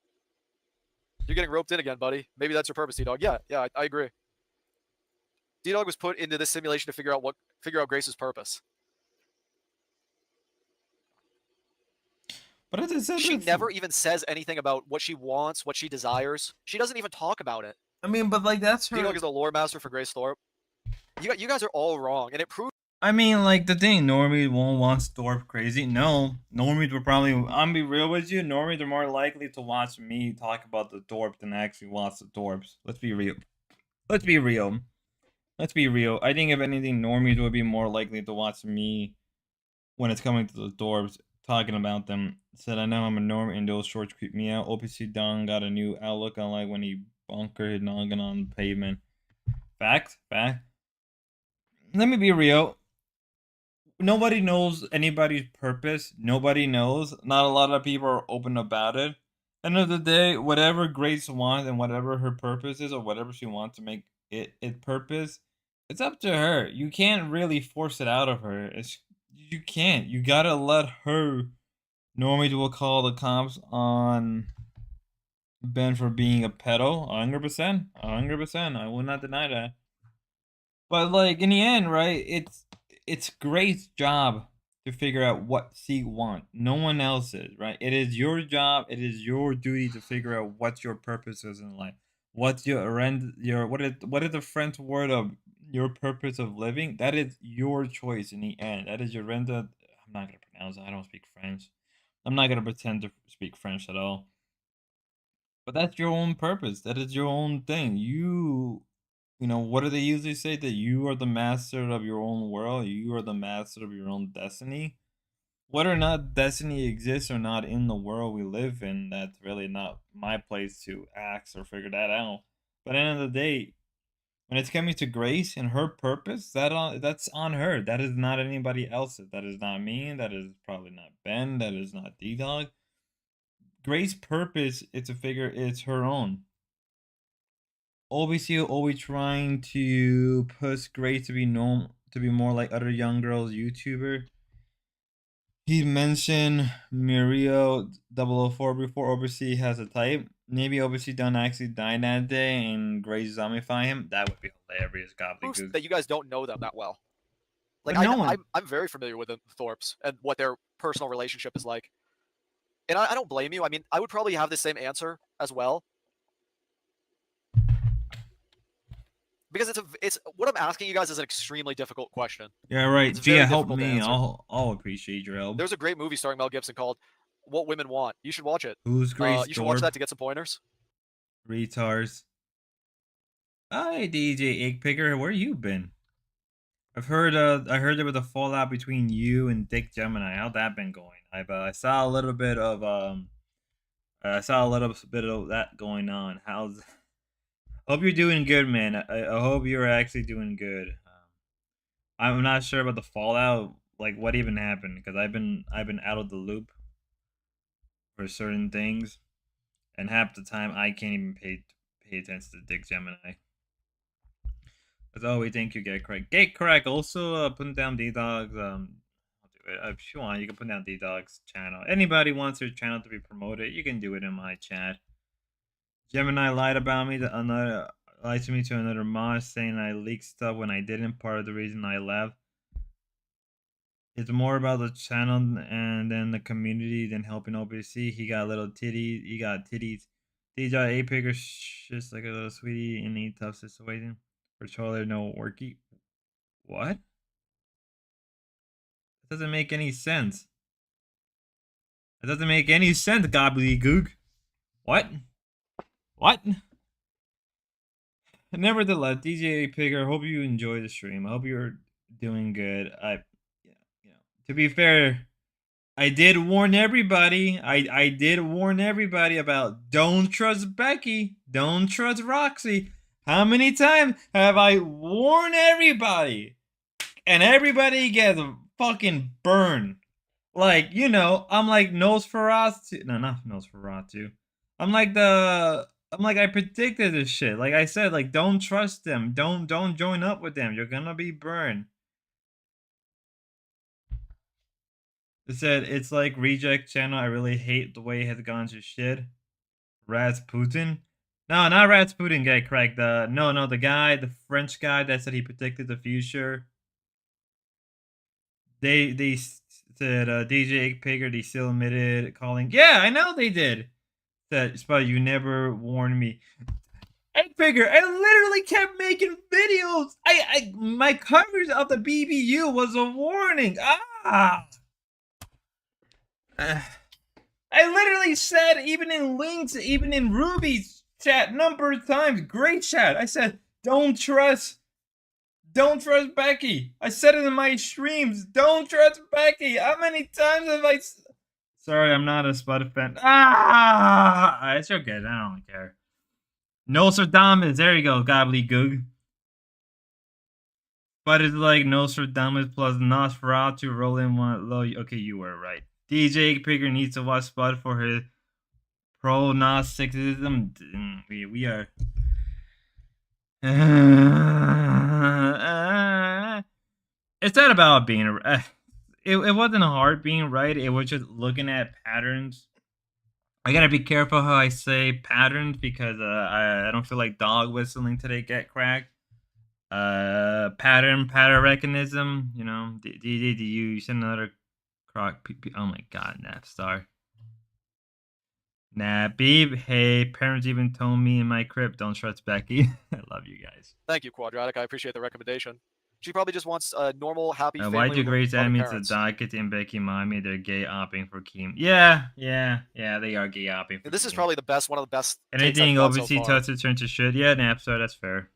You're getting roped in again, buddy. Maybe that's your purpose, DDog. Yeah, I agree. DDog was put into this simulation to figure out Grace's purpose. But as I said, She never even says anything about what she wants, what she desires. She doesn't even talk about it. I mean, but like that's her. DDog is the lore master for Grace Thorpe. You guys are all wrong, and it proves. I mean, like the thing, Normie won't want Thorpe crazy. No, Normies will probably. I'm be real with you. Normies are more likely to watch me talk about the Thorpe than actually watch the Thorpes. Let's be real. Let's be real. Let's be real. I think if anything, Normies would be more likely to watch me when it's coming to the Thorpes talking about them. Said I know I'm a Normie and those shorts creep me out. OPC Don got a new outlook on like when he bunkered his noggin on the pavement. Fact. Let me be real. Nobody knows anybody's purpose. Nobody knows. Not a lot of people are open about it. End of the day, whatever Grace wants and whatever her purpose is, or whatever she wants to make it purpose, it's up to her. You can't really force it out of her. You can't. You gotta let her. Normally, will call the cops on Ben for being a pedo. 100%. 100%. I will not deny that. But like in the end, right? It's Grace's job to figure out what she wants. No one else's, right? It is your job. It is your duty to figure out what your purpose is in life. What's what is the French word of your purpose of living? That is your choice in the end. That is your renda. I'm not gonna pronounce it. I don't speak French. I'm not gonna pretend to speak French at all. But that's your own purpose. That is your own thing. You know, what do they usually say? That you are the master of your own world. You are the master of your own destiny. Whether or not destiny exists or not in the world we live in, that's really not my place to ask or figure that out. But at the end of the day, when it's coming to Grace and her purpose, that's on her. That is not anybody else's. That is not me. That is probably not Ben. That is not DDog. Grace's purpose is to figure it's her own. Obviously, always trying to push Grace to be more like other young girls YouTuber. He mentioned Mirio 004 before. Obviously has a type. Maybe obviously don't actually die that day and Grace zombify him. That would be hilarious, Proves gobbledygook. that you guys don't know them that well. Like But no one- I'm very familiar with the Thorpes and what their personal relationship is like. And I don't blame you. I mean, I would probably have the same answer as well. Because it's what I'm asking you guys is an extremely difficult question. Yeah, right. It's very Gia, help difficult to me. answer. I'll appreciate your help. There's a great movie starring Mel Gibson called What Women Want. You should watch it. Who's Grace You should watch that to get some pointers. Retards. Hi, DJ Eggpicker. Where you been? I heard there was a fallout between you and Dick Gemini. How'd that been going? I saw a little bit of that going on. Hope you're doing good, man. I hope you're actually doing good. I'm not sure about the fallout, like what even happened, because I've been out of the loop for certain things, and half the time I can't even pay attention to Dick Gemini. As always, thank you, Get Correct. Get Correct. Also, putting down DDog's. I'll do it. If you want, you can put down DDog's channel. Anybody wants their channel to be promoted, you can do it in my chat. Gemini lied about me to another mod, saying I leaked stuff when I didn't. Part of the reason I left. It's more about the channel and then the community than helping OBC. He got little titties. He got titties. DJ A-Picker just like a little sweetie in a tough situation. For Charlie, no worky. What? That doesn't make any sense. That doesn't make any sense, gobbledygook. What? What? Nevertheless, DJ Pigger, hope you enjoy the stream. I hope you're doing good. To be fair, I did warn everybody. I did warn everybody about don't trust Becky, don't trust Roxy. How many times have I warned everybody? And everybody gets fucking burn. Like, you know, I'm like Nosferatu. No, not Nosferatu. I'm like I predicted this shit. Like I said, like don't trust them. Don't join up with them. You're gonna be burned. It said it's like reject channel. I really hate the way it has gone to shit. Rasputin. No, not Rasputin guy cracked. The guy, the French guy that said he predicted the future. They said DJ Pigger, they still admitted calling. Yeah, I know they did. Said, but you never warned me. Egg Pigger, I literally kept making videos. My coverage of the BBU was a warning. I literally said, even in links, even in Ruby's chat, number of times, great chat. I said, don't trust Becky. I said it in my streams. Don't trust Becky. How many times have I? Sorry, I'm not a Spud fan. It's okay. I don't care. Nostradamus. There you go, gobbledygook. But it's like Nostradamus plus Nosferatu roll in one low. Okay, you were right. DJ Pigger needs to watch Spud for his pro-Gnosticism. We are. It's not about being. It wasn't hard being right. It was just looking at patterns. I gotta be careful how I say patterns because I don't feel like dog whistling today. Get cracked. Pattern mechanism. You know, you send another croc. Oh my god, Napstar. Nah, Beeb. Hey, parents even told me in my crib, don't trust Becky. I love you guys. Thank you, Quadratic. I appreciate the recommendation. She probably just wants a normal, happy family. Why do Grace enemies parents. the Docket and Becky mommy? They're gay opping for Keem. Yeah, they are gay opping for This is Keem. probably one of the best. Anything OBC touches turn to shit. Yeah, Napstar, that's fair.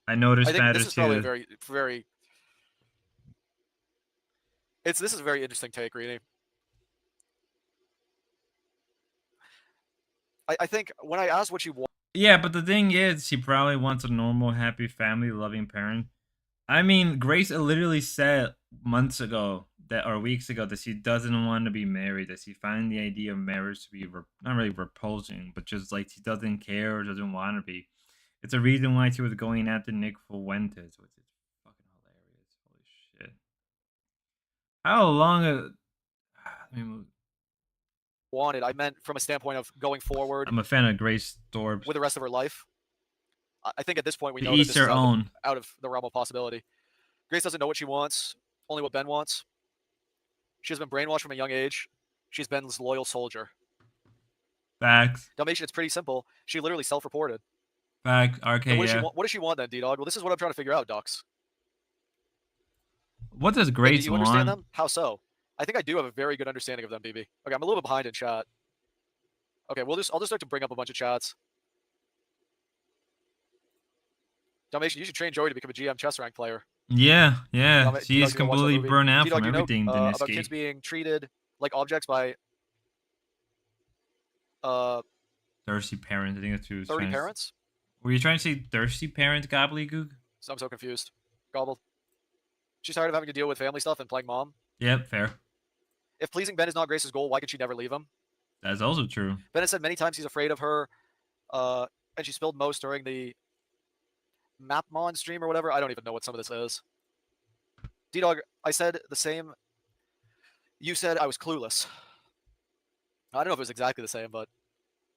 I noticed I think matters this is probably too. a very. This is a very interesting take, Reedy. I think when I asked what she wants. Yeah, but the thing is, she probably wants a normal, happy family, loving parent. I mean, Grace literally said months ago or weeks ago that she doesn't want to be married, that she finds the idea of marriage to be not really repulsing, but just like she doesn't care or doesn't want to be. It's a reason why she was going after Nick Fuentes, which is fucking hilarious. Holy shit. How long? Wanted. I meant from a standpoint of going forward. I'm a fan of Grace Dorbs. With the rest of her life. I think at this point we know that this is out of the realm of possibility. Grace doesn't know what she wants, only what Ben wants. She has been brainwashed from a young age. She's Ben's loyal soldier. Facts. Dalmatian, it's pretty simple. She literally self-reported. Facts. RK, what does she want then, DDog? Well, this is what I'm trying to figure out, Ducks. What does Grace want? Do you understand them? How so? I think I do have a very good understanding of them, BB. Okay, I'm a little bit behind in chat. Okay, I'll just start to bring up a bunch of chats. Dalmatian, you should train Joey to become a GM chess rank player. Yeah. She is completely burned out from everything. About kids being treated like objects by thirsty parents. I think that's true. 30 parents? Were you trying to say thirsty parents, gobbledygook? I'm so confused. Gobbled. She's tired of having to deal with family stuff and playing mom. Yep, fair. If pleasing Ben is not Grace's goal, why could she never leave him? That's also true. Ben has said many times he's afraid of her, and she spilled most during the Mapmon stream or whatever. I don't even know what some of this is. DDog, I said the same. You said I was clueless. I don't know if it was exactly the same, but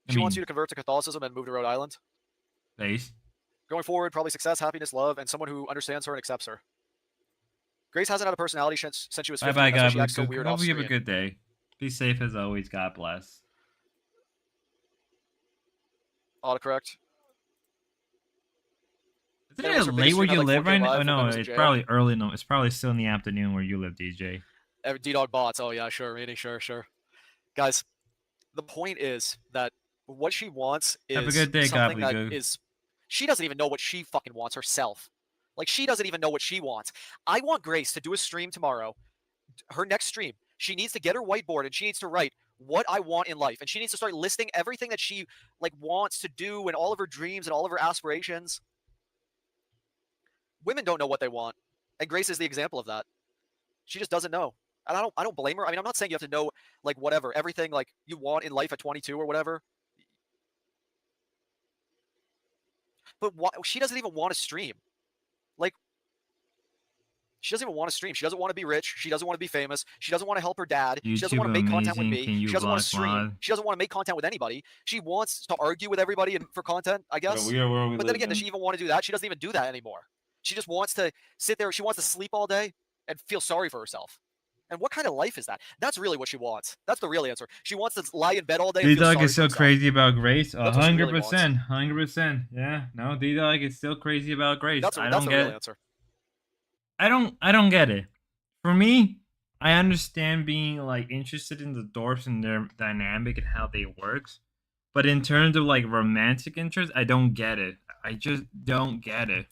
she wants you to convert to Catholicism and move to Rhode Island. Nice. Going forward, probably success, happiness, love, and someone who understands her and accepts her. Grace hasn't had a personality since she was 15. Bye, That's why she acts God. so weird Hope off you have a screen. good day. Be safe as always. God bless. Autocorrect. Isn't it late where you live right now? Oh, no, it's probably early. No, it's probably still in the afternoon where you live, DJ. DDog bots. Oh, yeah, sure. Really, sure. Guys, the point is that what she wants is have a good day, something that is... She doesn't even know what she fucking wants herself. Like, she doesn't even know what she wants. I want Grace to do a stream tomorrow. Her next stream. She needs to get her whiteboard and she needs to write what I want in life. And she needs to start listing everything that she wants to do and all of her dreams and all of her aspirations. Women don't know what they want. And Grace is the example of that. She just doesn't know. And I don't blame her. I mean, I'm not saying you have to know like whatever, everything like you want in life at 22 or whatever. But she doesn't even want to stream. Like, she doesn't even want to stream. She doesn't want to be rich. She doesn't want to be famous. She doesn't want to help her dad. She doesn't YouTube want to make content with amazing. me. Can you She doesn't want to block stream. mod? She doesn't want to make content with anybody. She wants to argue with everybody for content, I guess. What a weird world we But then live again, does in. she even want to do that? She doesn't even do that anymore. She just wants to sit there. She wants to sleep all day and feel sorry for herself. And what kind of life is that? That's really what she wants. That's the real answer. She wants to lie in bed all day and feel DDog sorry is for so herself. crazy about Grace. That's what she really wants. 100%. Yeah, no, DDog is still crazy about Grace. That's I the don't real get. answer. I don't get it. For me, I understand being like interested in the dwarfs and their dynamic and how they works, but in terms of like romantic interest, I don't get it. I just don't get it.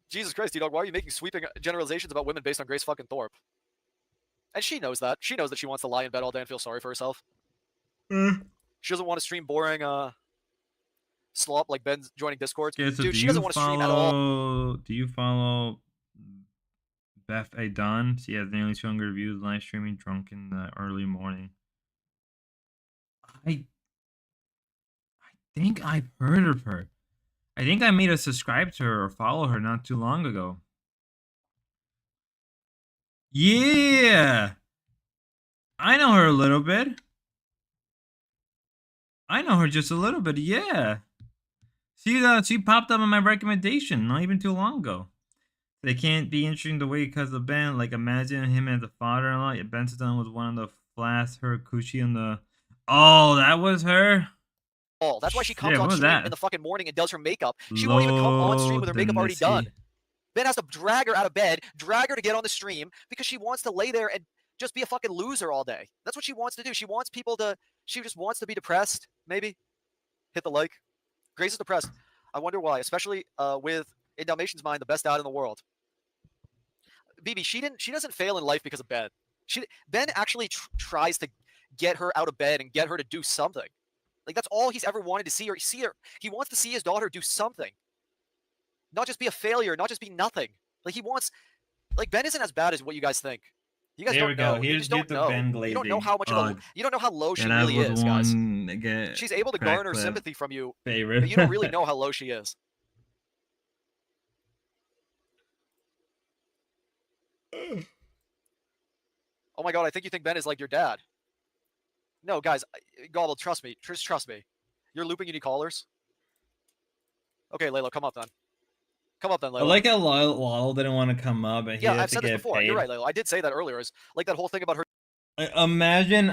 Jesus Christ, DDog, why are you making sweeping generalizations about women based on Grace fucking Thorpe? And she knows that. She knows that she wants to lie in bed all day and feel sorry for herself. She doesn't want to stream boring slop like Ben joining Discord. Okay, so Dude, she doesn't want to stream at all. Do you follow Beth A. Dunn? She has nearly 200 views live streaming drunk in the early morning. I think I've heard of her. I think I made a subscribe to her or follow her not too long ago. Yeah, I know her a little bit. I know her just a little bit. Yeah, she popped up on my recommendation not even too long ago. They can't be interesting the way because of Ben. Like imagine him as a father-in-law. Yeah, Ben Stone was one of the flashed her coochie on the. Oh, that was her. That's why she comes Yeah, on what was stream that? in the fucking morning and does her makeup. She won't even come on stream with her makeup already done. Ben has to drag her out of bed, drag her to get on the stream because she wants to lay there and just be a fucking loser all day. That's what she wants to do. She wants people to. She just wants to be depressed. Maybe hit the like. Grace is depressed. I wonder why, especially with in Dalmatian's mind the best dad in the world. BB, she doesn't fail in life because of Ben. Ben actually tries to get her out of bed and get her to do something. Like that's all he's ever wanted to see her. He wants to see his daughter do something. Not just be a failure, not just be nothing. Like he wants. Like Ben isn't as bad as what you guys think. You guys There we don't go. know. You Here's just don't the know. Ben You don't know Glazing. how much of a. You don't know how low she And I really was is, guys. one to get She's able to crack garner clip sympathy from you, favorite. but you don't really know how low she is. Oh my god, I think you think Ben is like your dad. No, guys, Gobble, trust me. Trust me. You're looping unique callers? Okay, Layla, come up then. Come up then, Layla. I like how Lyle didn't want to come up and he yeah, had I've to said this get before. paid. You're right, Layla. I did say that earlier. Is like that whole thing about her. Imagine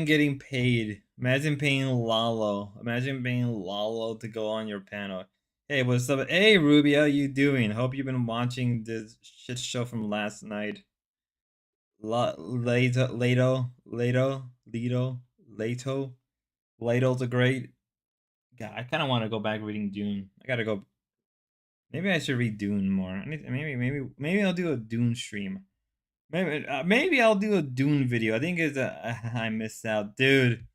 getting paid. Imagine paying Lalo. Imagine paying Lalo to go on your panel. Hey, what's up? Hey, Ruby, how you doing? Hope you've been watching this shit show from last night. Leto the Great. God, I kind of want to go back reading Dune. I gotta go. Maybe I should read Dune more. Maybe I'll do a Dune stream. Maybe I'll do a Dune video. I think it's I missed out, dude.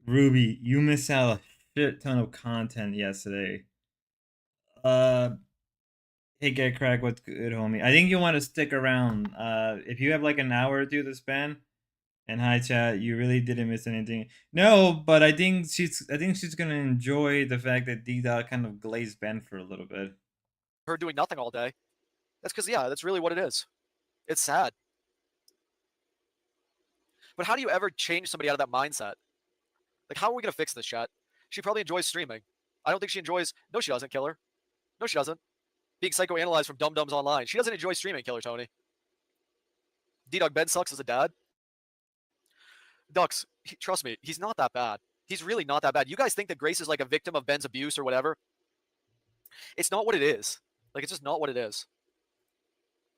Ruby, you missed out a shit ton of content yesterday. Hey, Get Crack, what's good, homie? I think you want to stick around. If you have like an hour or two to spend. And hi, chat. You really didn't miss anything. No, but I think she's gonna enjoy the fact that DDog kind of glazed Ben for a little bit. Her doing nothing all day. That's because that's really what it is. It's sad. But how do you ever change somebody out of that mindset? Like, how are we gonna fix this, chat? She probably enjoys streaming. I don't think she enjoys. No, she doesn't. Killer. No, she doesn't. Being psychoanalyzed from Dum Dums Online. She doesn't enjoy streaming. Killer Tony. DDog Ben sucks as a dad. Ducks, trust me, he's not that bad. He's really not that bad. You guys think that Grace is like a victim of Ben's abuse or whatever? It's not what it is. Like, it's just not what it is.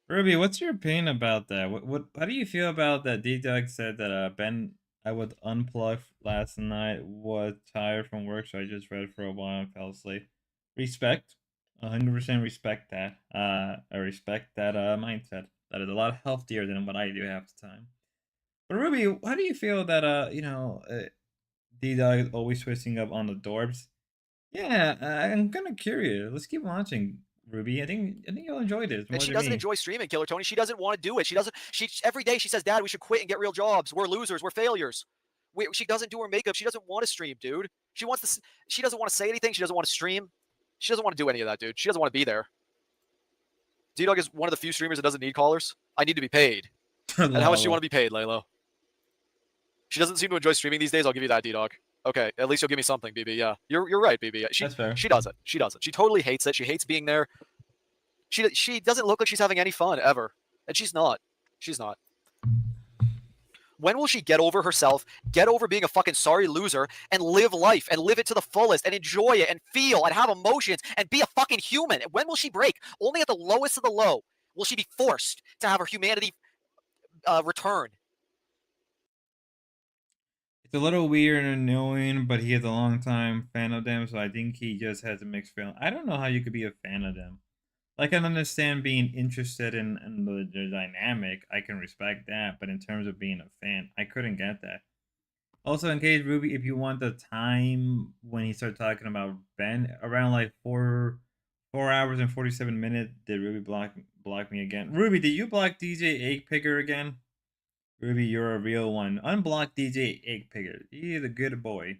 Ruby, what's your opinion about that? How do you feel about that? DDog said that Ben, I would unplug last night, was tired from work, so I just read for a while and fell asleep. Respect. 100% respect that. I respect that mindset. That is a lot healthier than what I do half the time. But Ruby, how do you feel that DDog is always switching up on the Dorbs? Yeah, I'm kind of curious. Let's keep watching. Ruby. I think you'll enjoy this more And she than doesn't me. enjoy streaming, Killer Tony. She doesn't want to do it. She doesn't. She every day she says, "Dad, we should quit and get real jobs. We're losers. We're failures." She doesn't do her makeup. She doesn't want to stream, dude. She wants to. She doesn't want to say anything. She doesn't want to stream. She doesn't want to do any of that, dude. She doesn't want to be there. DDog is one of the few streamers that doesn't need callers. I need to be paid. And how much do you want to be paid, Laylo? She doesn't seem to enjoy streaming these days. I'll give you that, DDog. Okay, at least you'll give me something, BB. Yeah, you're right, BB. That's fair. She doesn't. She doesn't. She totally hates it. She hates being there. She doesn't look like she's having any fun ever, and she's not. She's not. When will she get over herself, get over being a fucking sorry loser, and live life and live it to the fullest and enjoy it and feel and have emotions and be a fucking human? When will she break? Only at the lowest of the low will she be forced to have her humanity return. It's a little weird and annoying, but he is a long time fan of them, so I think he just has a mixed feeling. I don't know how you could be a fan of them. I can understand being interested in the dynamic. I can respect that, but in terms of being a fan, I couldn't get that. Also, in case Ruby, if you want the time when he started talking about Ben, around like 4 hours and 47 minutes, did Ruby block me again? Ruby, did you block DJ Egg Picker again? Ruby, you're a real one. Unblock DJ Egg Picker. He is a good boy.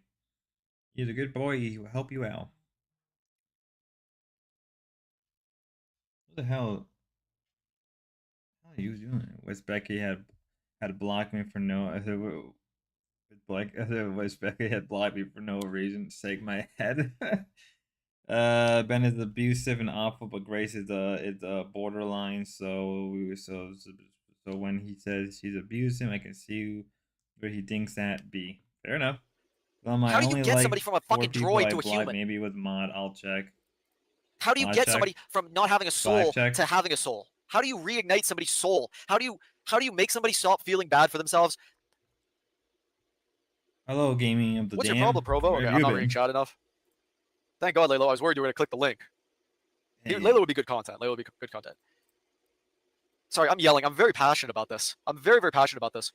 He's a good boy. He will help you out. What the hell? How are you doing? West Becky had blocked me for no. I said, West Becky had blocked me for no reason. Shake my head. Ben is abusive and awful, but Grace is borderline. So when he says she's abusing, I can see where he thinks that be. Fair enough. Well, How do you get somebody from a fucking droid to a human? Maybe with mod, I'll check. How do you get somebody from not having a soul to having a soul? How do you reignite somebody's soul? How do you make somebody stop feeling bad for themselves? Hello, gaming of the What's Dan. your problem, Provo? Okay, I'm not reading chat enough. Thank God, Laylo. I was worried you were going to click the link. Hey. Laylo would be good content. Laylo would be good content. Sorry, I'm yelling. I'm very passionate about this. I'm very, very passionate about this.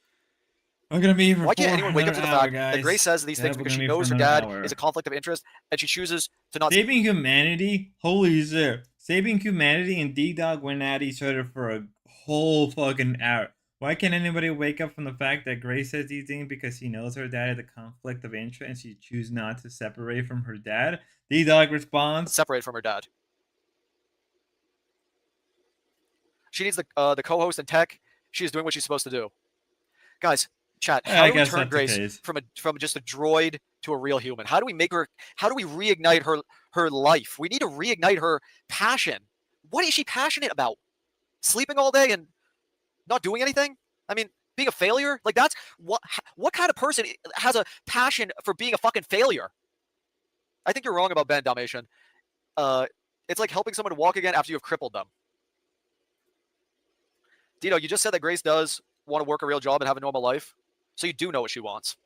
I'm gonna be here for Why can't anyone wake up to the fact that Grace says these things because she knows her dad is a conflict of interest and she chooses to not... Saving humanity? Holy shit. Saving humanity and DDog went at each other for a whole fucking hour. Why can't anybody wake up from the fact that Grace says these things because she knows her dad is a conflict of interest and she chooses not to separate from her dad? DDog responds... Separate from her dad. She needs the co-host and tech. She is doing what she's supposed to do. Guys, chat, how do we turn Grace from just a droid to a real human? How do we make her, how do we reignite her life? We need to reignite her passion. What is she passionate about? Sleeping all day and not doing anything? I mean, being a failure? Like that's, what kind of person has a passion for being a fucking failure? I think you're wrong about Ben, Dalmatian. It's like helping someone to walk again after you've crippled them. Dino, you just said that Grace does want to work a real job and have a normal life. So you do know what she wants.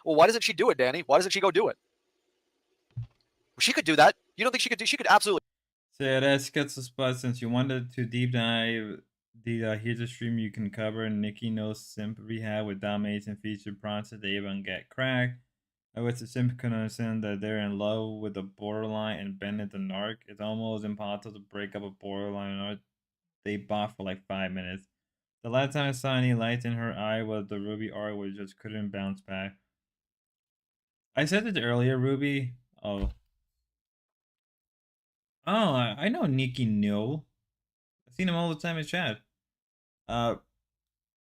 Well, why doesn't she do it, Danny? Why doesn't she go do it? She could do that. You don't think she could do? She could absolutely. So yeah, that's gets the spot. Since you wanted to deep dive, here's a stream you can cover. Nikki knows simp rehab with domination feature process. They even get cracked. I wish the simp can understand that they're in love with the borderline and Ben is the narc. It's almost impossible to break up a borderline narc. They bought for like 5 minutes. The last time I saw any lights in her eye was the Ruby art, which just couldn't bounce back. I said it earlier, Ruby. Oh, I know Nikki No. I've seen him all the time in chat.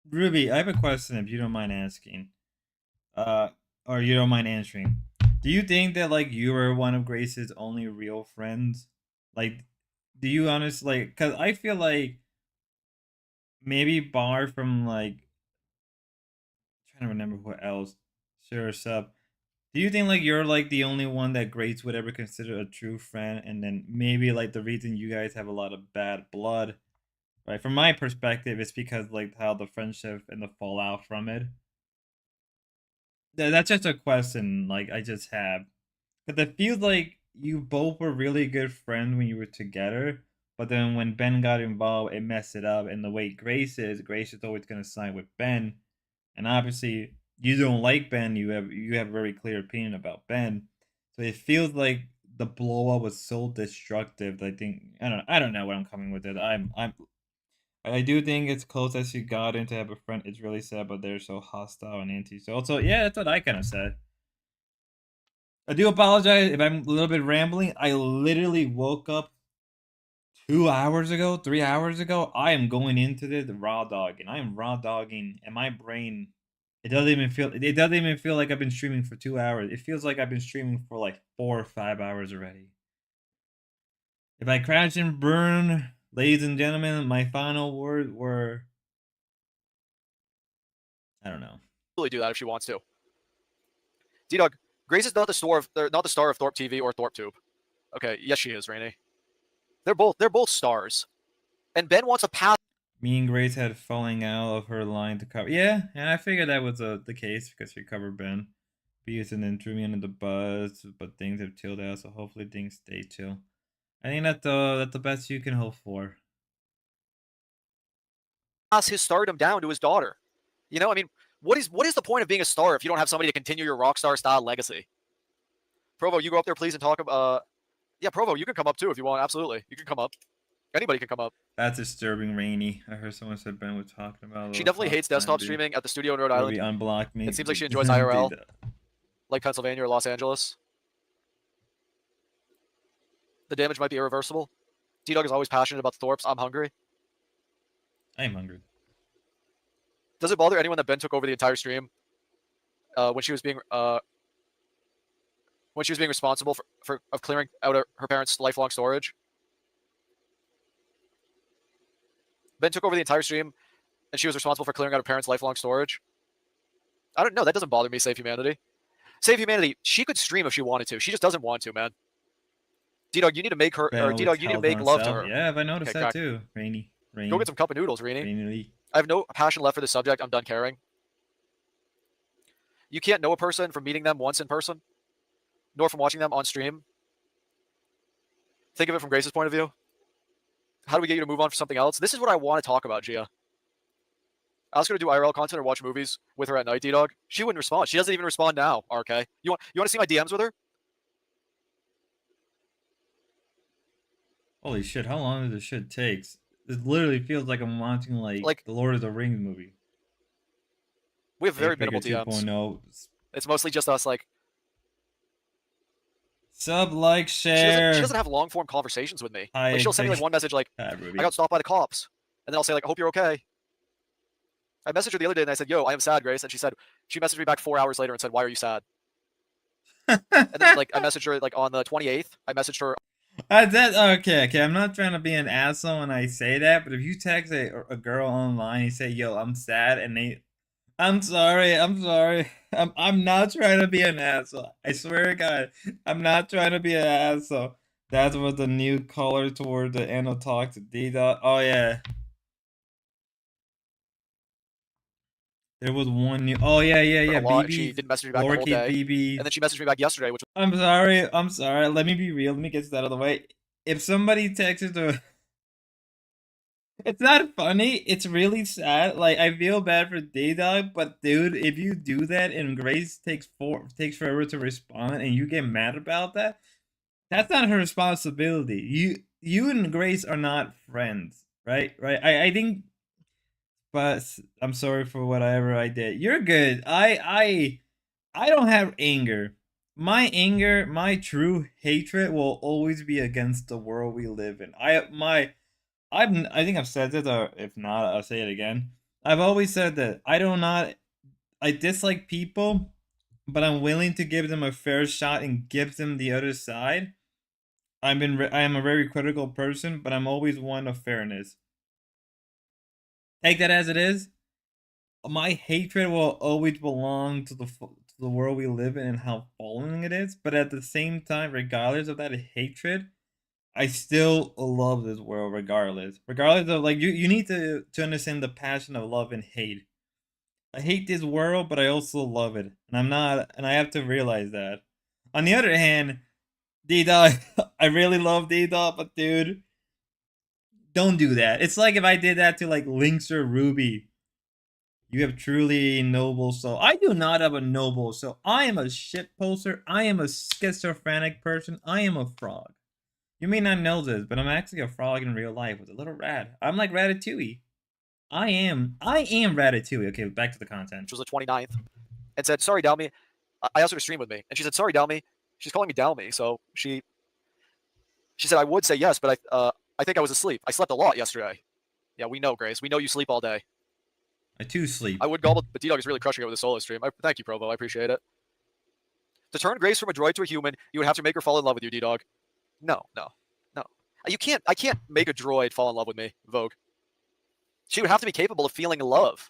Ruby, I have a question if you don't mind asking. Or you don't mind answering. Do you think that like you were one of Grace's only real friends? Like, do you honestly, like, cause I feel like maybe bar from like, I'm trying to remember who else. Sure, sub. Do you think like you're like the only one that Grace would ever consider a true friend, and then maybe like the reason you guys have a lot of bad blood, right? From my perspective, it's because like how the friendship and the fallout from it. That's just a question like I just have, because it feels like you both were really good friends when you were together, but then when Ben got involved, it messed it up. And the way Grace is always gonna side with Ben, and obviously you don't like Ben. You have a very clear opinion about Ben, so it feels like the blow up was so destructive that I think I don't know where I'm coming with it. I do think it's close as you got in to have a friend. It's really sad, but they're so hostile and anti-social. So yeah, that's what I kind of said. I do apologize if I'm a little bit rambling. I literally woke up 2 hours ago, 3 hours ago. I am going into the raw dog, and I am raw dogging, and my brain, it doesn't even feel like I've been streaming for 2 hours. It feels like I've been streaming for like 4 or 5 hours already. If I crash and burn, ladies and gentlemen, my final words were, I don't know. Really do that if she wants to. DDog, Grace is not the star of Thorpe TV or ThorpeTube. Okay, yes she is, Rainey. They're both stars. And Ben wants a path. Me and Grace had falling out of her line to cover. Yeah, and I figured that was the case because she covered Ben. Beavis and then threw me under the bus, but things have chilled out, so hopefully things stay chill. I think that's the best you can hope for. Pass his stardom down to his daughter. You know, I mean, what is the point of being a star if you don't have somebody to continue your rock star style legacy? Provo, you go up there, please, and talk about. Yeah, Provo, you can come up too if you want. Absolutely, you can come up. Anybody can come up. That's disturbing, Rainy. I heard someone said Ben was talking about. She definitely hates desktop streaming at the studio in Rhode Island. Unblocked me. It seems like she enjoys IRL, like Pennsylvania or Los Angeles. The damage might be irreversible. DDog is always passionate about the Thorpes. I'm hungry. I am hungry. Does it bother anyone that Ben took over the entire stream when she was being responsible for clearing out her parents' lifelong storage? Ben took over the entire stream, and she was responsible for clearing out her parents' lifelong storage. I don't know. That doesn't bother me. Save Humanity. Save Humanity. She could stream if she wanted to. She just doesn't want to, man. DDog, you need to make her. Or DDog, you need to make love to her. Yeah, I noticed Okay, that crack. too. Rainy. Go get some cup of noodles, Rainy. Rainy. I have no passion left for this subject. I'm done caring. You can't know a person from meeting them once in person, nor from watching them on stream. Think of it from Grace's point of view. How do we get you to move on for something else? This is what I want to talk about, Gia. I was going to do IRL content or watch movies with her at night, DDog. She wouldn't respond. She doesn't even respond now, RK. You want to see my DMs with her? Holy shit, how long does this shit take? It literally feels like I'm watching like the Lord of the Rings movie. We have very minimal DMs. 2.0. It's mostly just us like Sub, like, share. She doesn't have long form conversations with me. Hi, Like she'll send me like one message like, I got stopped by the cops. And then I'll say like, I hope you're okay. I messaged her the other day and I said, yo, I am sad, Grace. And she messaged me back 4 hours later and said, why are you sad? And then like I messaged her like on the 28th. I messaged her. Okay. I'm not trying to be an asshole when I say that, but if you text a girl online, you say, yo, I'm sad, and I'm sorry. I'm not trying to be an asshole. I swear to God, I'm not trying to be an asshole. That was the new color toward the end of talk to DDog. Oh yeah. There was one new. Oh yeah. BB. She didn't message me back the whole day. BB. And then she messaged me back yesterday, which I'm sorry. Let me be real. Let me get this out of the way. If somebody texts her, it's not funny. It's really sad. Like, I feel bad for DDog, but dude, if you do that and Grace takes forever to respond and you get mad about that, that's not her responsibility. You and Grace are not friends, right? I think, but I'm sorry for whatever I did. You're good. I don't have anger. My anger, my true hatred will always be against the world we live in. I think I've said this, or if not, I'll say it again. I've always said that I dislike people, but I'm willing to give them a fair shot and give them the other side. I am a very critical person, but I'm always one of fairness. Take that as it is. My hatred will always belong to the world we live in and how fallen it is. But at the same time, regardless of that hatred, I still love this world regardless. Regardless of, like, you need to understand the passion of love and hate. I hate this world, but I also love it. And I have to realize that. On the other hand, DDog, I really love DDog, but dude, don't do that. It's like if I did that to like Lynx or Ruby. You have truly noble soul. I do not have a noble soul. I am a shit poster. I am a schizophrenic person. I am a frog. You may not know this, but I'm actually a frog in real life with a little rat. I'm like Ratatouille. I am Ratatouille. Okay, back to the content. which was the 29th, and said, "Sorry, Dalmy." I asked her to stream with me, and she said, "Sorry, Dalmy." She's calling me Dalmy, so she said I would say yes, but I think I was asleep. I slept a lot yesterday. Yeah, we know, Grace. We know you sleep all day. I too sleep. I would gobble, but DDog is really crushing it with a solo stream. Thank you, Provo. I appreciate it. To turn Grace from a droid to a human, you would have to make her fall in love with you, DDog. No. You can't. I can't make a droid fall in love with me, Vogue. She would have to be capable of feeling love.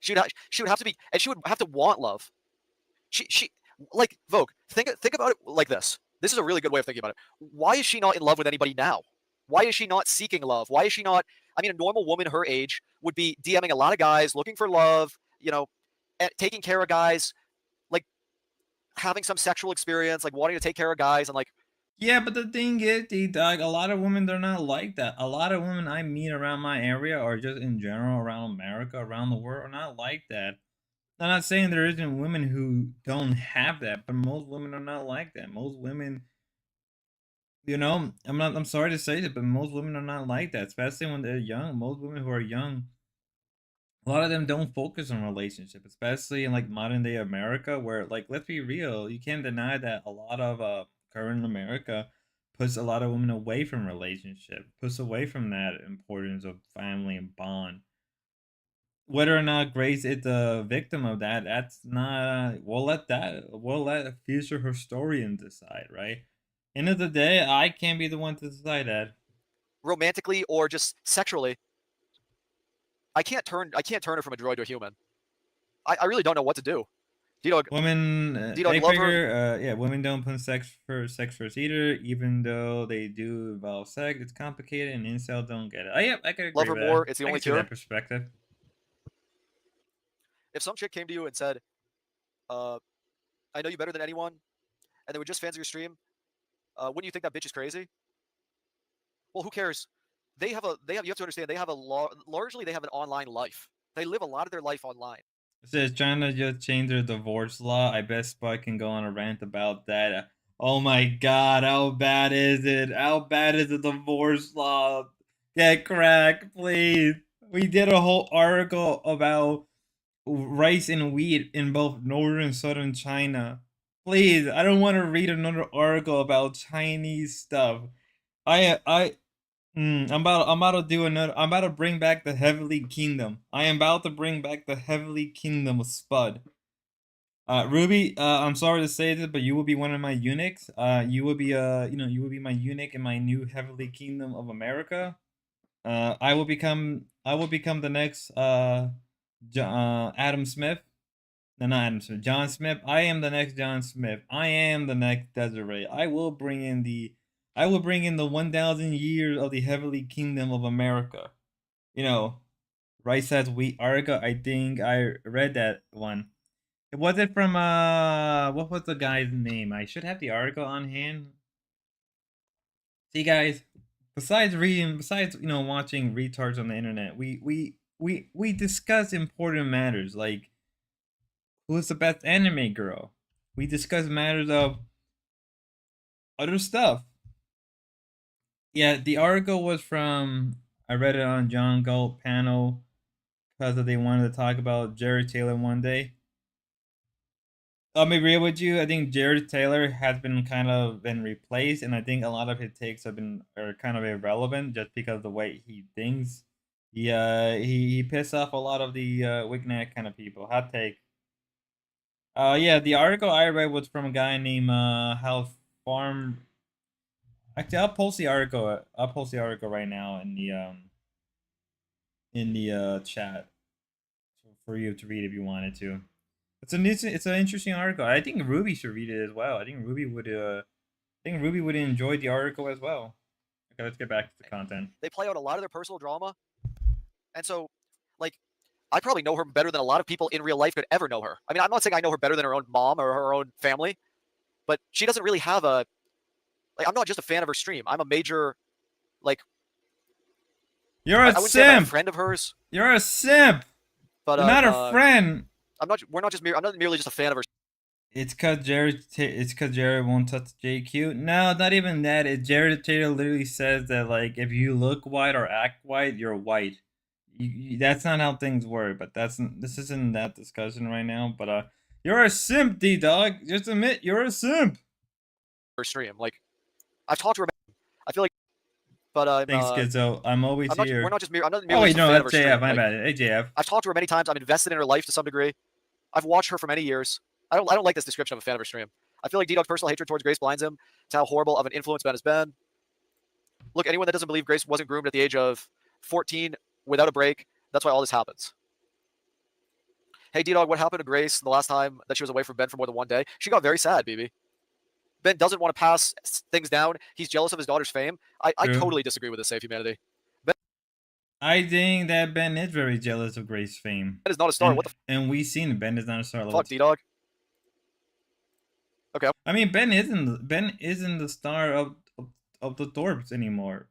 She would have to be, and she would have to want love. She like Vogue. Think about it like this. This is a really good way of thinking about it. Why is she not in love with anybody now? Why is she not seeking love? Why is she not? I mean, a normal woman her age would be DMing a lot of guys, looking for love. Taking care of guys, like having some sexual experience, like wanting to take care of guys, and like. Yeah, but the thing is, DDog, a lot of women, they're not like that. A lot of women I meet around my area or just in general around America, around the world, are not like that. I'm not saying there isn't women who don't have that, but most women are not like that. Most women, I'm sorry to say this, but most women are not like that, especially when they're young. Most women who are young, a lot of them don't focus on relationship, especially in like modern day America, where like let's be real, you can't deny that a lot of current America puts a lot of women away from relationship, puts away from that importance of family and bond. Whether or not Grace is the victim of that, that's not. We'll let a future historian decide, right? End of the day, I can't be the one to decide that. Romantically or just sexually, I can't turn her from a droid to a human. I really don't know what to do. DDog, Women, DDog, I love figure, yeah, women don't put sex first either, even though they do involve sex. It's complicated, and incel don't get it. Oh, yeah, I could agree love her with more. that. It's the I only can see cure. that perspective. If some chick came to you and said, "I know you better than anyone," and they were just fans of your stream, wouldn't you think that bitch is crazy? Well, who cares? You have to understand, they have largely they have an online life. They live a lot of their life online. It says China just changed their divorce law. I bet Spud can go on a rant about that. Oh my god, how bad is it? How bad is the divorce law? Get cracked, please. We did a whole article about rice and wheat in both northern and southern China. Please, I don't want to read another article about Chinese stuff. I'm about to do another. I'm about to bring back the Heavenly Kingdom. I am about to bring back the Heavenly Kingdom of Spud. Ruby, I'm sorry to say this, but you will be one of my eunuchs. You will be you will be my eunuch in my new Heavenly Kingdom of America. I will become the next Adam Smith. No, not Adam Smith. John Smith. I am the next John Smith. I am the next Desiree. I will bring in the 1,000 years of the Heavenly Kingdom of America. Right says wheat article. I think I read that one. Was it from what was the guy's name? I should have the article on hand. See guys, besides watching retards on the internet, we discuss important matters like who's the best anime girl. We discuss matters of other stuff. Yeah, the article was from I read it on John Galt panel because they wanted to talk about Jared Taylor one day. I'll be real with you. I think Jared Taylor has been replaced, and I think a lot of his takes are kind of irrelevant just because of the way he thinks. He pissed off a lot of the Wignac kind of people. Hot take. Yeah, the article I read was from a guy named How Farm. Actually, I'll post the article. I'll post the article right now in the chat for you to read if you wanted to. It's an interesting article. I think Ruby should read it as well. I think Ruby would enjoy the article as well. Okay, let's get back to the content. They play out a lot of their personal drama, and so, like, I probably know her better than a lot of people in real life could ever know her. I mean, I'm not saying I know her better than her own mom or her own family, but she doesn't really have a. Like, I'm not just a fan of her stream. I'm a major, like. You're a I wouldn't say I'm a simp. friend of hers. You're a simp. But We're not a friend. I'm not. We're not just. I'm not merely just a fan of her. It's cause Jared won't touch JQ. No, not even that. Jared Taylor literally says that like if you look white or act white, you're white. That's not how things work. But this isn't that discussion right now. But you're a simp, DDog. Just admit you're a simp. Stream. Like, I've talked to her. I feel like, but I'm. Thanks, Schizo. I'm always here. We're not just. I'm not Oh merely wait, just a no, fan of her that's stream. JF. My bad. Hey, JF. I've talked to her many times. I'm invested in her life to some degree. I've watched her for many years. I don't like this description of a fan of her stream. I feel like DDog's personal hatred towards Grace blinds him to how horrible of an influence Ben has been. Look, anyone that doesn't believe Grace wasn't groomed at the age of 14 without a break, that's why all this happens. Hey, DDog, what happened to Grace the last time that she was away from Ben for more than one day? She got very sad, BB. Ben doesn't want to pass things down. He's jealous of his daughter's fame. I totally disagree with this, Save Humanity. I think that Ben is very jealous of Grace's fame. Ben is not a star. And, what the and we've seen Ben is not a star. fuck, DDog? Okay. I mean, Ben isn't the star of the Torps anymore.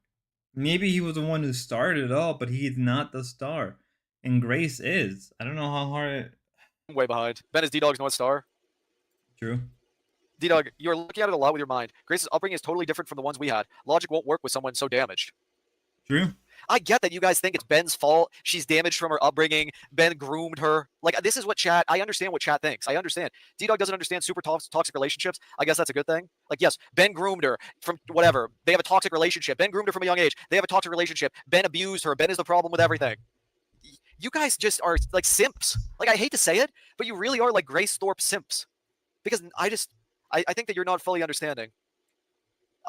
Maybe he was the one who started it all, but he's not the star. And Grace is. I don't know how hard. I'm way behind. Ben is DDog's North Star. True. DDog, you're looking at it a lot with your mind. Grace's upbringing is totally different from the ones we had. Logic won't work with someone so damaged. True. I get that you guys think it's Ben's fault. She's damaged from her upbringing. Ben groomed her. Like, this is what chat, I understand what chat thinks. I understand. DDog doesn't understand super toxic relationships. I guess that's a good thing. Like, yes, Ben groomed her from whatever. They have a toxic relationship. Ben groomed her from a young age. They have a toxic relationship. Ben abused her. Ben is the problem with everything. You guys just are like simps. Like, I hate to say it, but you really are like Grace Thorpe simps. Because I think that you're not fully understanding.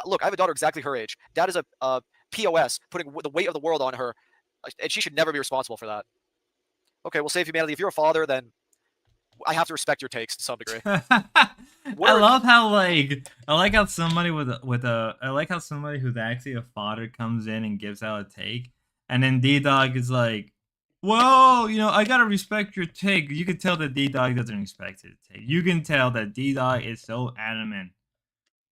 Look, I have a daughter exactly her age. Dad is a POS, putting the weight of the world on her, and she should never be responsible for that. Okay, well, Save Humanity. If you're a father, then I have to respect your takes to some degree. I love how I like how somebody I like how somebody who's actually a father comes in and gives out a take, and then DDog is like, "Whoa, I gotta respect your take." You can tell that DDog doesn't respect his take. You can tell that DDog is so adamant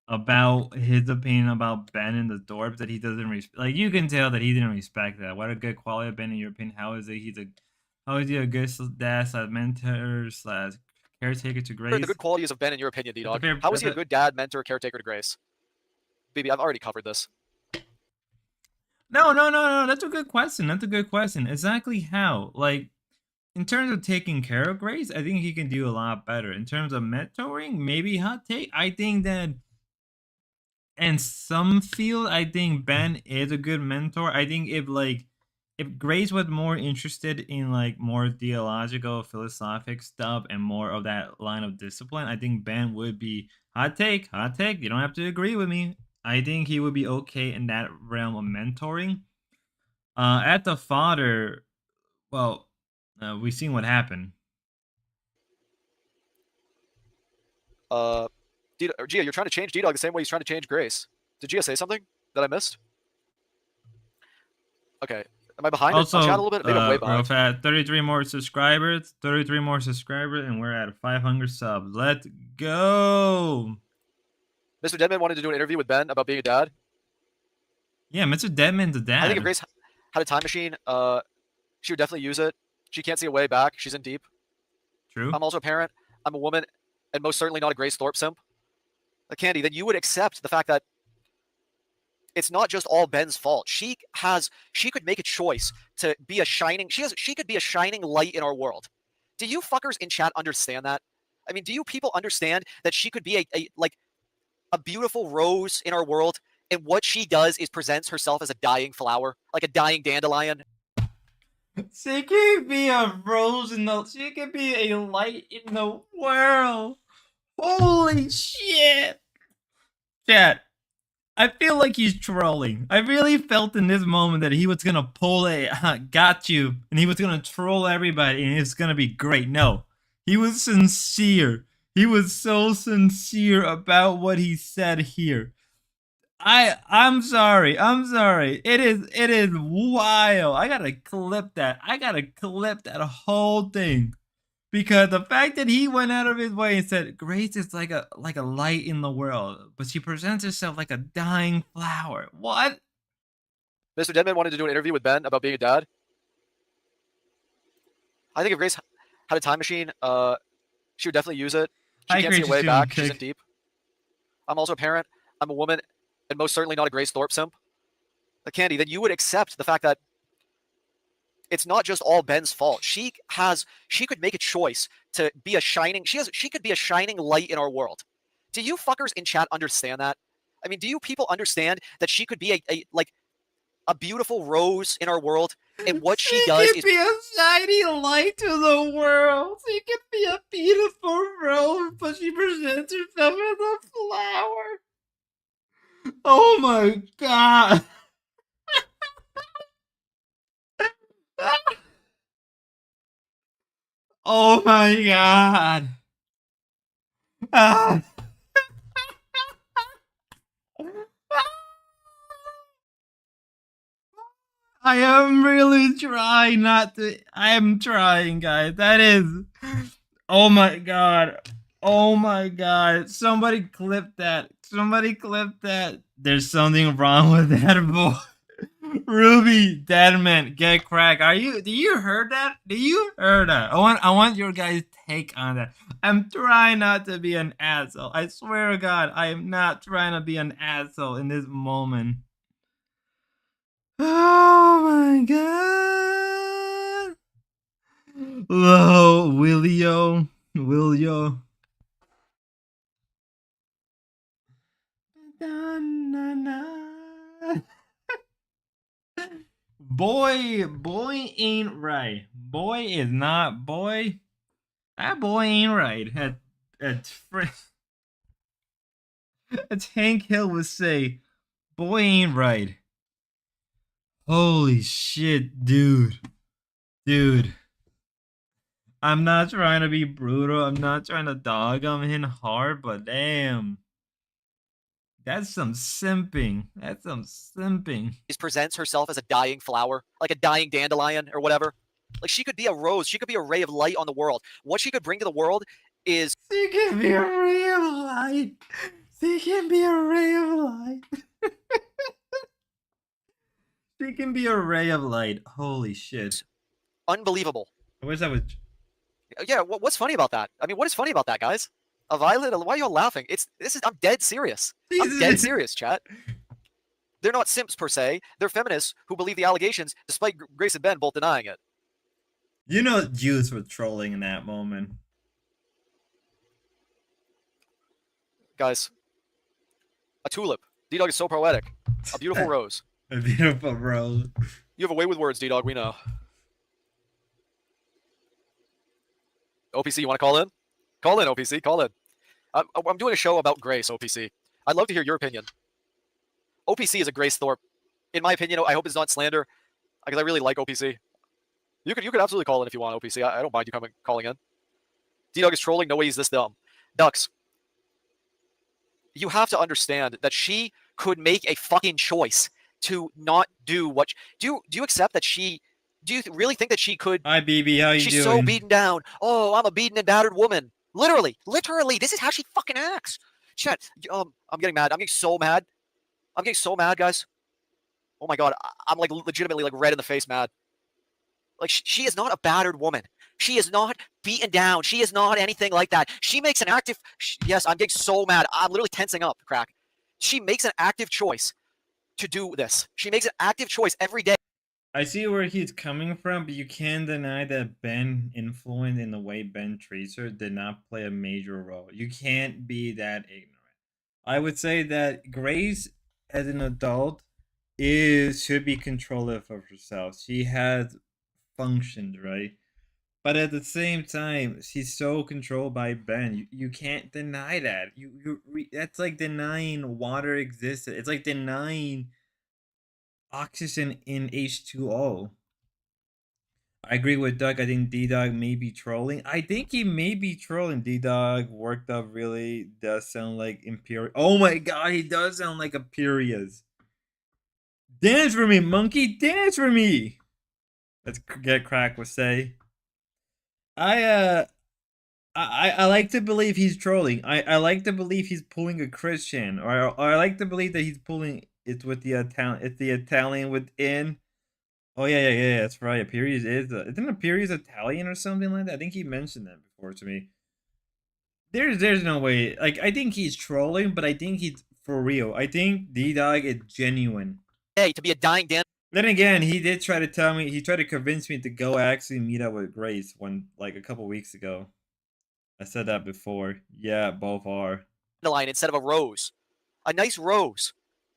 about his opinion about Ben and the Dorps that he doesn't respect. Like, you can tell that he didn't respect that. What a good quality of Ben in your opinion. How is he a good dad / mentor / caretaker to Grace? The good qualities of Ben in your opinion, DDog. How is he a good dad, mentor, caretaker to Grace? BB, I've already covered this. No. That's a good question. Exactly how? Like, in terms of taking care of Grace, I think he can do a lot better. In terms of mentoring, maybe hot take. I think that in some field, I think Ben is a good mentor. I think if Grace was more interested in more theological, philosophic stuff and more of that line of discipline, I think Ben would be hot take. You don't have to agree with me. I think he would be okay in that realm of mentoring. At the father, well, we've seen what happened. Gia, you're trying to change DDog the same way he's trying to change Grace. Did Gia say something that I missed? Okay. Am I behind also, on chat a little bit? Maybe I'm way behind. Real fast, 33 more subscribers, and we're at 500 subs. Let's go! Mr. Deadman wanted to do an interview with Ben about being a dad. Yeah, Mr. Deadman's a dad. I think if Grace had a time machine, she would definitely use it. She can't see a way back. She's in deep. True. I'm also a parent. I'm a woman, and most certainly not a Grace Thorpe simp. Candy, then you would accept the fact that it's not just all Ben's fault. She could make a choice to be a shining. She could be a shining light in our world. Do you fuckers in chat understand that? I mean, do you people understand that she could be a beautiful rose in our world, and what she does is presents herself as a dying flower, like a dying dandelion? She could be a rose she could be a light in the world. Holy shit! Chat, I feel like he's trolling. I really felt in this moment that he was gonna pull a got you, and he was gonna troll everybody, and it's gonna be great. No, he was sincere. He was so sincere about what he said here. I'm sorry. It is wild. I gotta clip that. Whole thing. Because the fact that he went out of his way and said Grace is like a light in the world, but she presents herself like a dying flower. What? Mr. Deadman wanted to do an interview with Ben about being a dad. I think if Grace had a time machine, she would definitely use it. She I can't see agree, a way she's back. doing She's in deep. I'm also a parent. I'm a woman, and most certainly not a Grace Thorpe simp. Candy, then you would accept the fact that it's not just all Ben's fault. She could make a choice to be a shining. She could be a shining light in our world. Do you fuckers in chat understand that? I mean, do you people understand that she could be a beautiful rose in our world, and what she does can is be a shiny light to the world. She can be a beautiful rose, but she presents herself as a flower. Oh my god. Oh my god. Ah. I am really trying not to. I am trying, guys. That is. Oh my god. Oh my god. Somebody clip that. Somebody clip that. There's something wrong with that boy. Ruby, Deadman, get cracked. Do you heard that? Do you heard that? I want your guys' take on that. I'm trying not to be an asshole. I swear to God, I am not trying to be an asshole in this moment. Oh my god. Oh, Willio. Boy ain't right. Boy is not boy. That boy ain't right. As Hank Hill would say, boy ain't right. Holy shit, dude. I'm not trying to be brutal. I'm not trying to dog him in hard, but damn. That's some simping. presents herself as a dying flower, like a dying dandelion or whatever. Like she could be a rose. She could be a ray of light on the world. What she could bring to the world is She can be a ray of light. She can be a ray of light. She can be a ray of light. Holy shit. unbelievable. I wish I was. Yeah, what's funny about that? I mean, what is funny about that, guys? A violet? Why are y'all laughing? I'm dead serious. I'm dead serious, chat. They're not simps per se. They're feminists who believe the allegations, despite Grace and Ben both denying it. You know, Jews were trolling in that moment. Guys, a tulip. DDog is so poetic. A beautiful rose. A beautiful rose. You have a way with words, DDog. We know. OPC, you want to call in? Call in, OPC. Call in. I'm doing a show about Grace, OPC. I'd love to hear your opinion. OPC is a Grace Thorpe. In my opinion, I hope it's not slander, because I really like OPC. You could absolutely call in if you want, OPC. I don't mind you calling in. DDog is trolling. No way he's this dumb. Ducks, you have to understand that she could make a fucking choice to not do what. Do you accept that she? Do you really think that she could? Hi, BB. How you She's doing? so beaten down. Oh, I'm a beaten and battered woman. Literally, this is how she fucking acts. Chat. I'm getting mad. I'm getting so mad. Guys. Oh my god, I'm like legitimately like red in the face, mad. Like she is not a battered woman. She is not beaten down. She is not anything like that. She makes an active. Yes, I'm getting so mad. I'm literally tensing up, crack. She makes an active choice to do this. She makes an active choice every day. I see where he's coming from, but you can't deny that Ben influence in the way Ben treats her did not play a major role. You can't be that ignorant. I would say that Grace, as an adult, should be controlled of herself. She has functioned, right? But at the same time, she's so controlled by Ben. You can't deny that. That's like denying water existed. It's like denying oxygen in H2O. I agree with Doug. I think DDog may be trolling. I think he may be trolling. DDog worked up really does sound like Imperial. Oh my god, he does sound like Imperius. Dance for me, monkey. Dance for me. Let's get crack with say. I like to believe he's trolling. I like to believe he's pulling a Christian, or I like to believe that he's pulling it with the Italian. It's the Italian within. Oh yeah. That's right. Period is isn't a period Italian or something like that? I think he mentioned that before to me. There's no way. Like I think he's trolling, but I think he's for real. I think DDog is genuine. Hey, to be a dying Dan. Then again, he did try to tell me. He tried to convince me to go actually meet up with Grace like a couple weeks ago. I said that before. Yeah, both are. Line instead of a rose. A nice rose.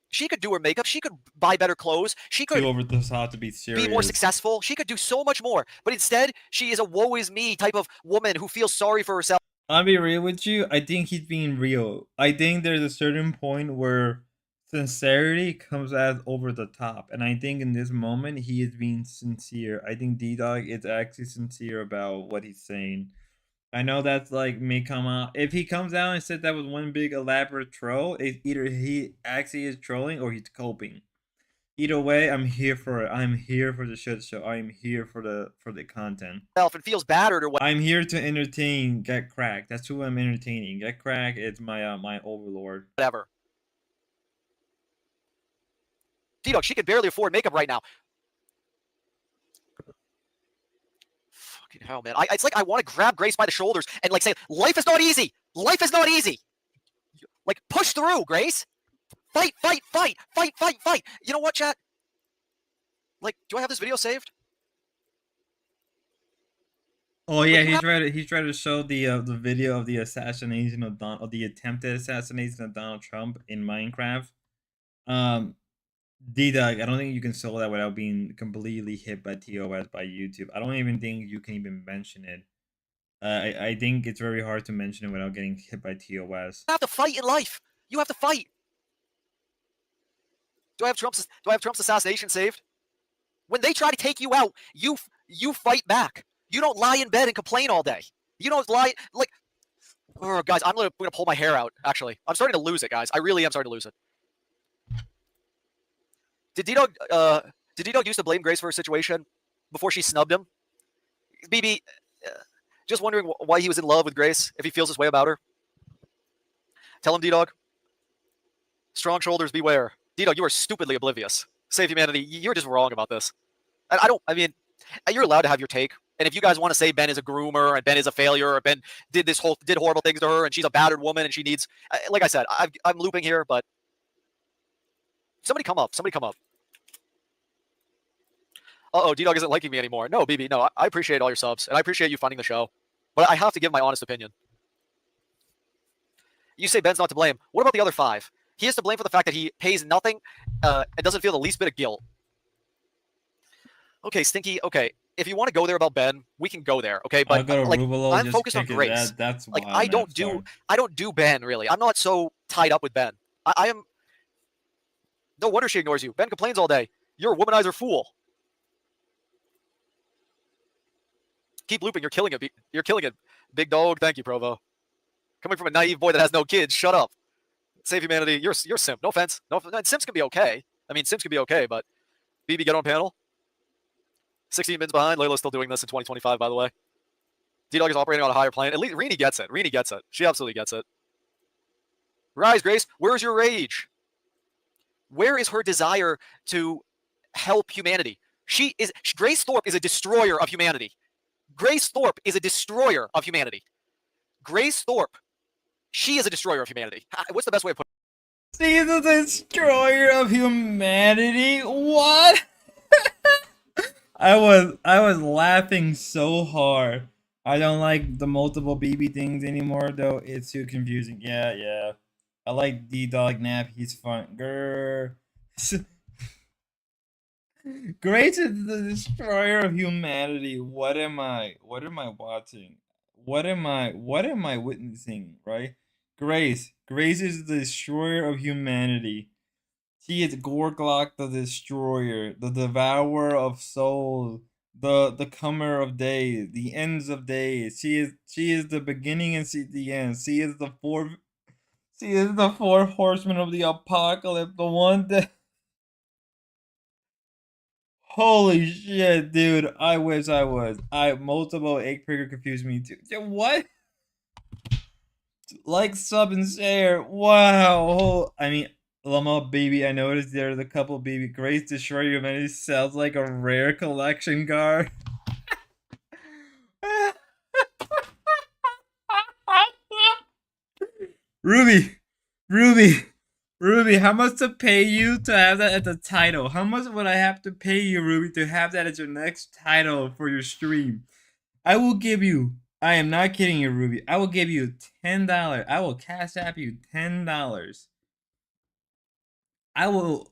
She could do her makeup. She could buy better clothes. She could Too over the top to be serious. be more successful. She could do so much more. But instead, she is a woe is me type of woman who feels sorry for herself. I'll be real with you. I think he's being real. I think there's a certain point where sincerity comes as over the top. And I think in this moment, he is being sincere. I think D-Dog is actually sincere about what he's saying. I know that's like may come out. If he comes out and said that was one big elaborate troll, it's either he actually is trolling or he's coping. Either way, I'm here for it. I'm here for the shit show. I'm here for the content. And feels battered or what. I'm here to entertain Get Crack. That's who I'm entertaining. Get Crack is my my overlord. Whatever. DDog, she can barely afford makeup right now. Fucking hell, man. It's like I want to grab Grace by the shoulders and like say, life is not easy. Life is not easy. Like push through, Grace. Fight. You know what, chat? Like, do I have this video saved? Oh yeah, he tried to show the video of the assassination of the attempted assassination of Donald Trump in Minecraft. D-Dog, I don't think you can solve that without being completely hit by TOS by YouTube. I don't even think you can even mention it. I think it's very hard to mention it without getting hit by TOS. You have to fight in life. You have to fight. Do I have Trump's assassination saved? When they try to take you out, you fight back. You don't lie in bed and complain all day. You don't lie like. Oh, guys, I'm gonna pull my hair out. Actually, I'm starting to lose it, guys. I really am starting to lose it. Did DDog used to blame Grace for her situation before she snubbed him? BB, just wondering why he was in love with Grace, if he feels this way about her. Tell him, DDog. Strong shoulders, beware. DDog, you are stupidly oblivious. Save humanity, you're just wrong about this. I mean, you're allowed to have your take. And if you guys want to say Ben is a groomer and Ben is a failure or Ben did horrible things to her and she's a battered woman and she needs, like I said, I'm looping here, but somebody come up. Uh-oh, DDog isn't liking me anymore. No, BB, no, I appreciate all your subs, and I appreciate you funding the show. But I have to give my honest opinion. You say Ben's not to blame. What about the other 5? He is to blame for the fact that he pays nothing and doesn't feel the least bit of guilt. Okay, Stinky, okay. If you want to go there about Ben, we can go there, okay? But like, I'm focused on Grace. That's like I don't do Ben, really. I'm not so tied up with Ben. I am... No wonder she ignores you. Ben complains all day. You're a womanizer fool. Keep looping. You're killing it. You're killing it. Big dog. Thank you, Provo. Coming from a naive boy that has no kids. Shut up. Save humanity. You're simp. No offense. No, simps can be okay. I mean, simps can be okay, but BB, get on panel. 16 minutes behind. Layla's still doing this in 2025, by the way. DDog is operating on a higher plane. At least Rini gets it. Rini gets it. She absolutely gets it. Rise, Grace. Where's your rage? Where is her desire to help humanity? Grace Thorpe is a destroyer of humanity. Grace Thorpe is a destroyer of humanity. Grace Thorpe, she is a destroyer of humanity. What's the best way to put it? She's a destroyer of humanity? What? I was laughing so hard. I don't like the multiple BB things anymore, though. It's too confusing. Yeah. I like D-Dog Nap. He's fun. Grrr. Grace is the destroyer of humanity. What am I watching? What am I witnessing, right? Grace is the destroyer of humanity. She is Gorglock the destroyer, the devourer of souls, the comer of days, the ends of days. She is the beginning and the end. She is the fourth horseman of the apocalypse, the one that... Holy shit, dude. I wish I was. Multiple egg pricker confused me too. What? Like, sub, and share. Wow. I mean, Lama baby, I noticed there's a couple baby. Grace Destroy Humanity sounds like a rare collection card. Ruby, Ruby, how much to pay you to have that as a title? How much would I have to pay you, Ruby, to have that as your next title for your stream? I will give you, I am not kidding you, Ruby. I will give you $10. I will cash app you $10. I will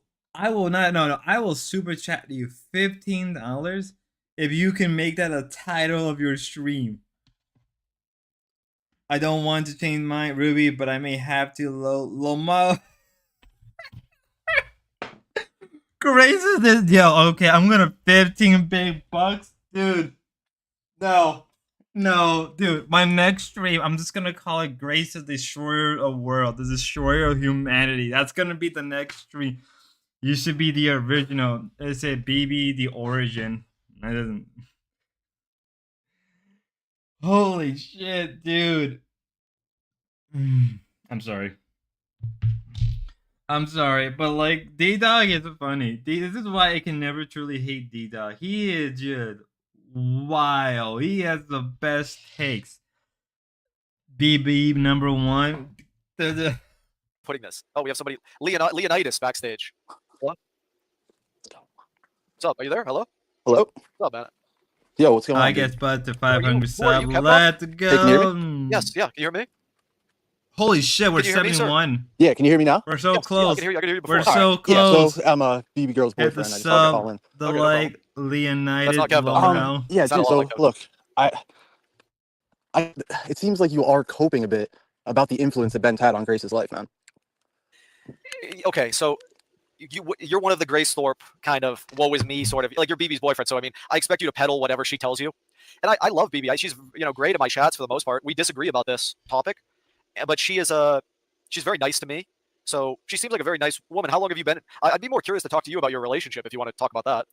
not, no, I will super chat you $15 if you can make that a title of your stream. I don't want to change mine, Ruby, but I may have to. Loma. Grace is this. Yo, okay, I'm gonna 15 big bucks, dude. No, dude. My next stream, I'm just gonna call it Grace the Destroyer of World, the Destroyer of Humanity. That's gonna be the next stream. You should be the original. It's a BB the origin. That doesn't. Holy shit, dude. I'm sorry. But like DDog is funny. This is why I can never truly hate DDog. He is just wild. He has the best takes. BB number one. Putting this. Oh, we have somebody. Leonidas backstage. What? What's up? Are you there? Hello? Hello? What's up, man? Yo, what's going on? I guess but to 500 Who are you, sub. Kevin? Let's Hey, can you hear go. Yes, yeah. Can you hear me? Holy shit, we're Can you hear me, sir? 71. Yeah, can you hear me now? We're so Yes, yeah, close. I can hear you. I can hear you before. We're so Alright, close. Yeah, so I'm a BB girl's Hit the boyfriend. I just wanted to call sub, in. the Okay, no like, Leonidas, That's not Kev, though. Laurel. Yeah, Sound dude, a so lot like look, I it seems like you are coping a bit about the influence that Ben's had on Grace's life, man. Okay, so you're one of the Grace Thorpe kind of woe is me sort of, like you're BB's boyfriend. So I mean, I expect you to peddle whatever she tells you. And I love BB. She's great in my chats for the most part. We disagree about this topic, but she's very nice to me. So she seems like a very nice woman. How long have you been? I'd be more curious to talk to you about your relationship if you want to talk about that.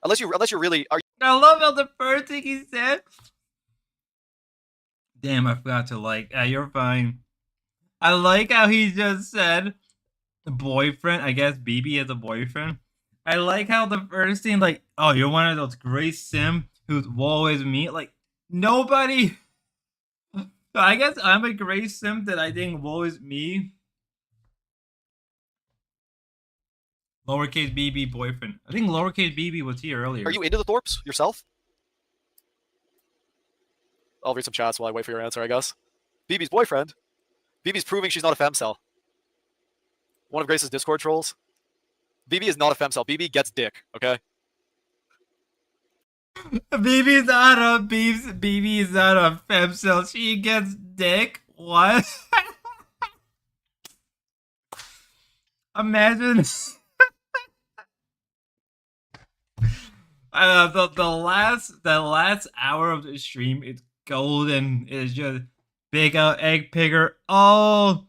Unless you're really are. I love how the first thing he said. Damn, I forgot to like. You're fine. I like how he just said boyfriend. I guess BB is a boyfriend. I like how the first thing, like, oh, you're one of those great sim who's always me. Like, nobody. So I guess I'm a great sim that I think woe is me. Lowercase BB boyfriend. I think lowercase BB was here earlier. Are you into the Thorpes yourself? I'll read some chats while I wait for your answer, I guess. BB's boyfriend. BB's proving she's not a femcel. One of Grace's Discord trolls. BB is not a femcel. BB gets dick, okay? BB is not a femcel. She gets dick. What? Imagine. The last hour of the stream is golden. It's just big out egg picker. Oh,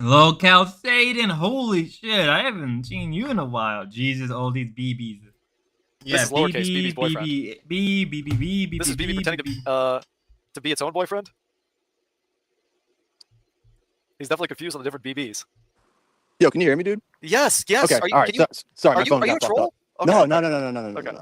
locale Satan. Holy shit! I haven't seen you in a while. Jesus, all these BBs. This is lowercase BB's boyfriend. BB. This is BB pretending to be its own boyfriend. He's definitely confused on the different BBs. Yo, can you hear me, dude? Yes. Okay, Are you, alright, sorry, my phone are you a got fucked troll? up. Okay. No. Okay.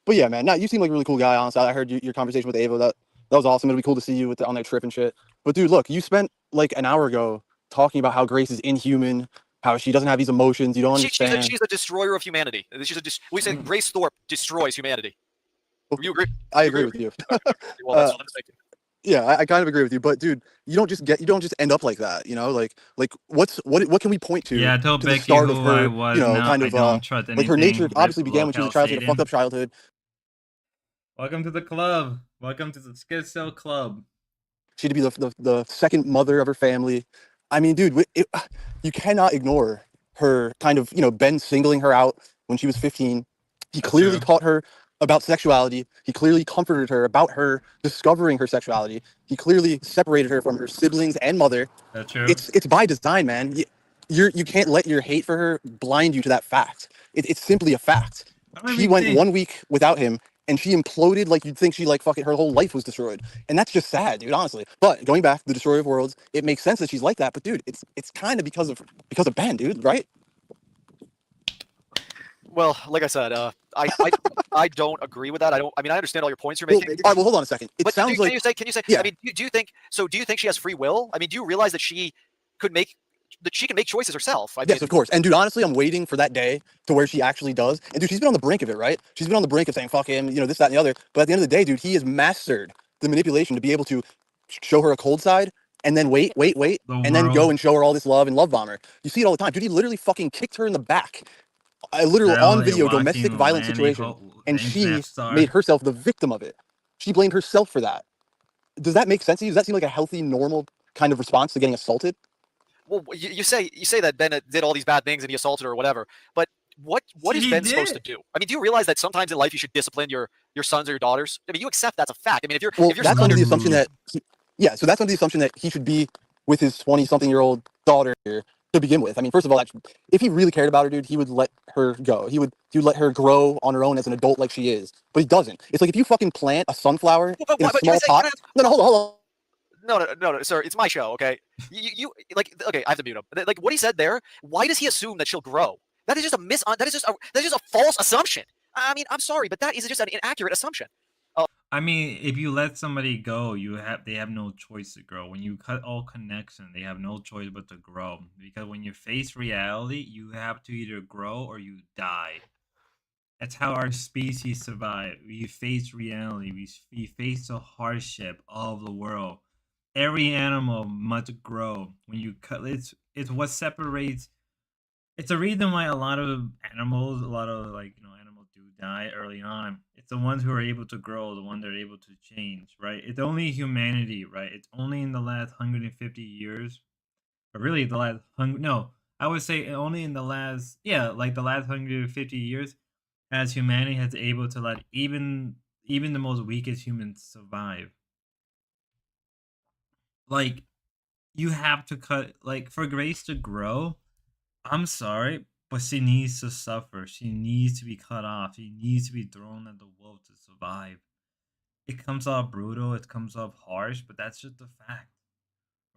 But yeah, man, you seem like a really cool guy, honestly. I heard your conversation with Ava. That was awesome. It'll be cool to see you on that trip and shit. But dude, look, you spent like an hour ago talking about how Grace is inhuman, how she doesn't have these emotions. You don't understand. She's a destroyer of humanity. We said Grace Thorpe destroys humanity. You agree? I agree with you. Well, that's thank you. Yeah, I kind of agree with you. But dude, you don't just end up like that. You know, like what can we point to? Yeah, I told to the Becky start who of her, I was. you know, Now kind I of don't trust like her anything nature obviously with began when she was a child. She had a locale fucked up childhood. Welcome to the club. Welcome to the Schizo club. She had to be the second mother of her family. I mean, dude, you cannot ignore her kind of, Ben singling her out when she was 15. He That's clearly true. taught her about sexuality. He clearly comforted her about her discovering her sexuality. He clearly separated her from her siblings and mother. That's true. It's by design, man. You can't let your hate for her blind you to that fact. It's simply a fact. She went 1 week without him, and she imploded like you'd think she like fucking her whole life was destroyed. And that's just sad, dude, honestly. But going back, the destroyer of worlds, it makes sense that she's like that. But dude, it's kind of because of Ben, dude, right? Well, like I said, I don't agree with that. I mean, I understand all your points you're Well, making. all right, well, hold on a second. It But sounds like can you say? yeah. I mean, do you think so? Do you think she has free will? I mean, do you realize that she can make choices herself? I Yes, mean, of course. And dude, honestly, I'm waiting for that day to where she actually does. And dude, she's been on the brink of it, right? She's been on the brink of saying, fuck him, you know, this, that, and the other. But at the end of the day, dude, he has mastered the manipulation to be able to show her a cold side and then wait, The and then go world and show her all this love and love bomb her. You see it all the time. Dude, he literally fucking kicked her in the back. A literal on barely video domestic watching violence Lanny situation. Holt, And the she internet star. made herself the victim of it. She blamed herself for that. Does that make sense to you? Does that seem like a healthy, normal kind of response to getting assaulted? well, you say that Ben did all these bad things and he assaulted her or whatever. But what is He Ben supposed to did. do? I mean, do you realize that sometimes in life you should discipline your sons or your daughters? I mean, you accept that's a fact. I mean, Well, if you're that's under the Rude. assumption that, yeah. So that's under the assumption that he should be with his 20-something-year-old daughter here to begin with. I mean, first of all, if he really cared about her, dude, he would let her go. He would let her grow on her own as an adult like she is. But he doesn't. It's like if you fucking plant a sunflower in a but small pot. No, hold on. no, sir, it's my show, okay? You like, okay, I have to mute him. Like what he said there. Why does he assume that she'll grow? That is just a false assumption. I mean, I'm sorry, but that is just an inaccurate assumption. I mean, if you let somebody go, they have no choice to grow. When you cut all connection, they have no choice but to grow. Because when you face reality, you have to either grow or you die. That's how our species survive. We face reality. We face the hardship of the world. Every animal must grow. When you cut, it's what separates. It's a reason why a lot of animals, animals do die early on. It's the ones who are able to grow, the ones that are able to change, right? It's only humanity, right? It's only in the last 150 years, or really the last no, I would say only in the last, like the last 150 years, as humanity has able to let even the most weakest humans survive. Like, you have to cut, like, for Grace to grow. I'm sorry, but she needs to suffer. She needs to be cut off. She needs to be thrown at the wolf to survive. It comes off brutal. It comes off harsh, but that's just the fact,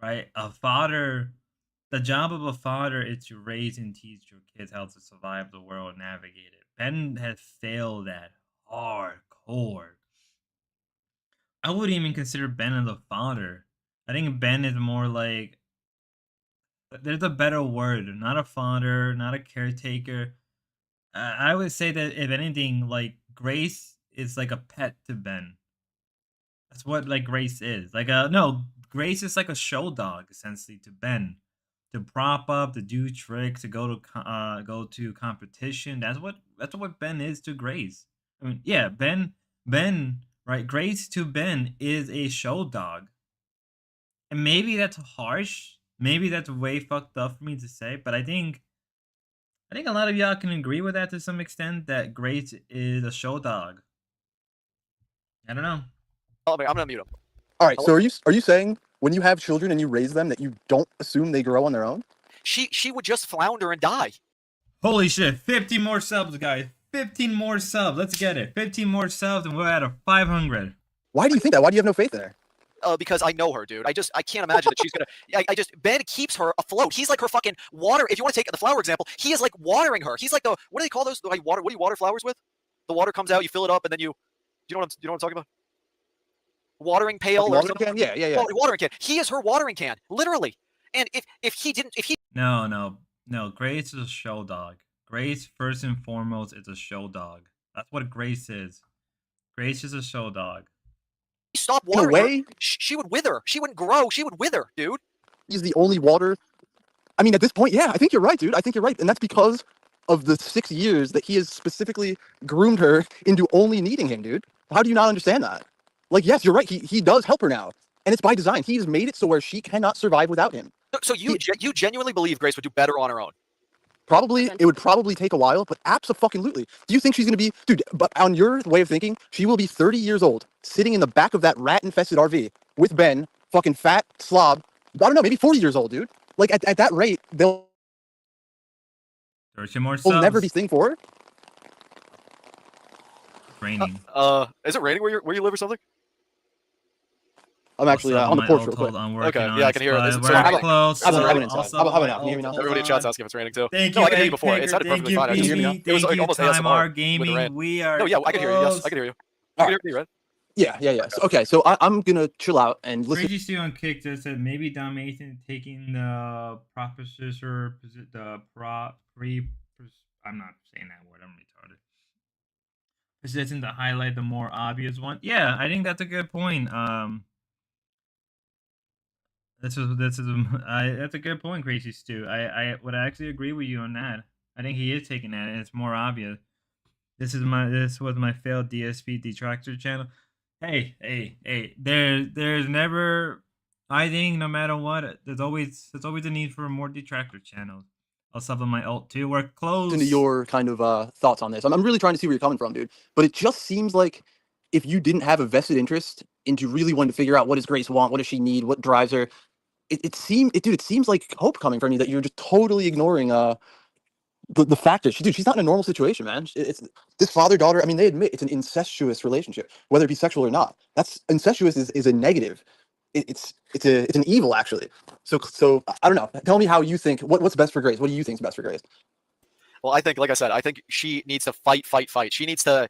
right? The job of a father is to raise and teach your kids how to survive the world and navigate it. Ben has failed that hardcore. I wouldn't even consider Ben as a father. I think Ben is more like, there's a better word, not a father, not a caretaker. I would say that if anything, like Grace is like a pet to Ben. That's what like Grace is. Like no, Grace is like a show dog essentially to Ben, to prop up, to do tricks, to go to competition. That's what Ben is to Grace. I mean, yeah, Ben, right? Grace to Ben is a show dog, and maybe that's harsh. Maybe that's way fucked up for me to say, but I think a lot of y'all can agree with that to some extent, that Grace is a show dog. I don't know. Oh, I'm gonna mute him. All right. So are you saying when you have children and you raise them that you don't assume they grow on their own? She would just flounder and die. Holy shit, 15 more subs, guys. 15 more subs. Let's get it. 15 more subs and we're at a 500. Why do you think that? Why do you have no faith there? Because I know her, dude. I can't imagine that she's gonna. Ben keeps her afloat. He's like her fucking water. If you want to take the flower example, he is like watering her. He's like what do they call those? Like water. What do you water flowers with? The water comes out, you fill it up, and then you know what I'm talking about? Watering pail or something? Can? Yeah. Oh, watering can. He is her watering can, literally. And if he No. Grace is a show dog. Grace, first and foremost, is a show dog. That's what Grace is. Grace is a show dog. stopped watering her, she would wither. She wouldn't grow. She would wither, dude. He's the only water. I mean, at this point, yeah, I think you're right, dude. I think you're right. And that's because of the 6 years that he has specifically groomed her into only needing him, dude. How do you not understand that? Like, yes, you're right. He does help her now. And it's by design. He's made it so where she cannot survive without him. So you genuinely believe Grace would do better on her own? Probably, it would probably take a while, but abso-fucking-lutely. Do you think she's going to be... Dude, but on your way of thinking, she will be 30 years old, sitting in the back of that rat-infested RV with Ben, fucking fat, slob, I don't know, maybe 40 years old, dude. Like, at that rate, they'll... 30 more subs. Will never be thing for her. raining. Is it raining where you live or something? I'm actually on the porch real quick. I'm working Okay, on yeah, I it, can hear it. but So we're how about- close. I've been so inside. also How about my now? Can you hear me now? alt- Everybody in hold chat's on. asking if it's raining too. Thank No, you, I can hear you Egg before. It Picker. sounded Thank perfectly you, fine. I just, Can you hear me now? BB. it was Thank like you, almost Time ASMR R with the Gaming. rant. We are No, yeah, I can hear you. Yes, close. I can hear you. All I can hear you, right? Yeah. Okay, so I'm gonna chill out and listen. Crazy Stew on Kick just said maybe Dalmatian taking the proposition the I'm not saying that word. I'm retarded. Position to highlight the more obvious one. Yeah, I think that's a good point. That's a good point, Crazy Stew. I would actually agree with you on that. I think he is taking that, and it's more obvious. This was my failed DSP detractor channel. Hey. There's never. I think no matter what, there's always a need for more detractor channels. I'll sub on my alt too. We're close. Into your kind of thoughts on this. I'm really trying to see where you're coming from, dude. But it just seems like if you didn't have a vested interest into really wanting to figure out what does Grace want, what does she need, what drives her, it seems like hope coming from you that you're just totally ignoring the fact that she's not in a normal situation, man. It's this father-daughter. I mean, they admit it's an incestuous relationship, whether it be sexual or not. That's incestuous is a negative. It's an evil actually. So I don't know. Tell me how you think. What's best for Grace? What do you think is best for Grace? Well, I think, like I said, I think she needs to fight. She needs to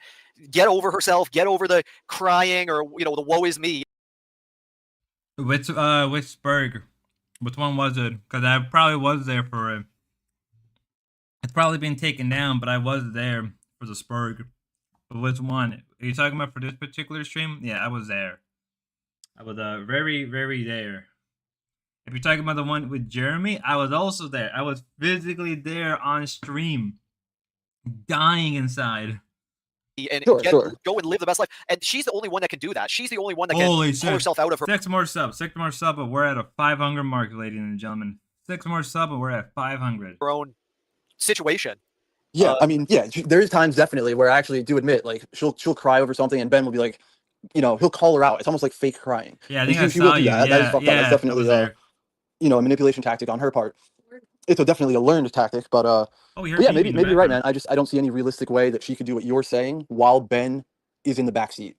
get over herself, get over the crying or the woe is me. Which Berg? Which one was it? Because I probably was there for it. It's probably been taken down, but I was there for the Spurg. But which one? Are you talking about for this particular stream? Yeah, I was there. I was very, very there. If you're talking about the one with Jeremy, I was also there. I was physically there on stream, dying inside. And Sure. go and live the best life. And she's the only one that can do that. She's the only one that Holy can shit. pull herself out of her 6 more subs. But we're at a 500 mark, ladies and gentlemen. 6 more subs, but we're at 500. own situation. Yeah, I mean, yeah, there's times definitely where I actually do admit, like, she'll cry over something, and Ben will be like, he'll call her out. It's almost like fake crying. Yeah, I think I she will saw do you. that. That is fucked up. That's definitely there. A manipulation tactic on her part. It's definitely a learned tactic, but yeah, maybe you're right, man. I don't see any realistic way that she could do what you're saying while Ben is in the backseat.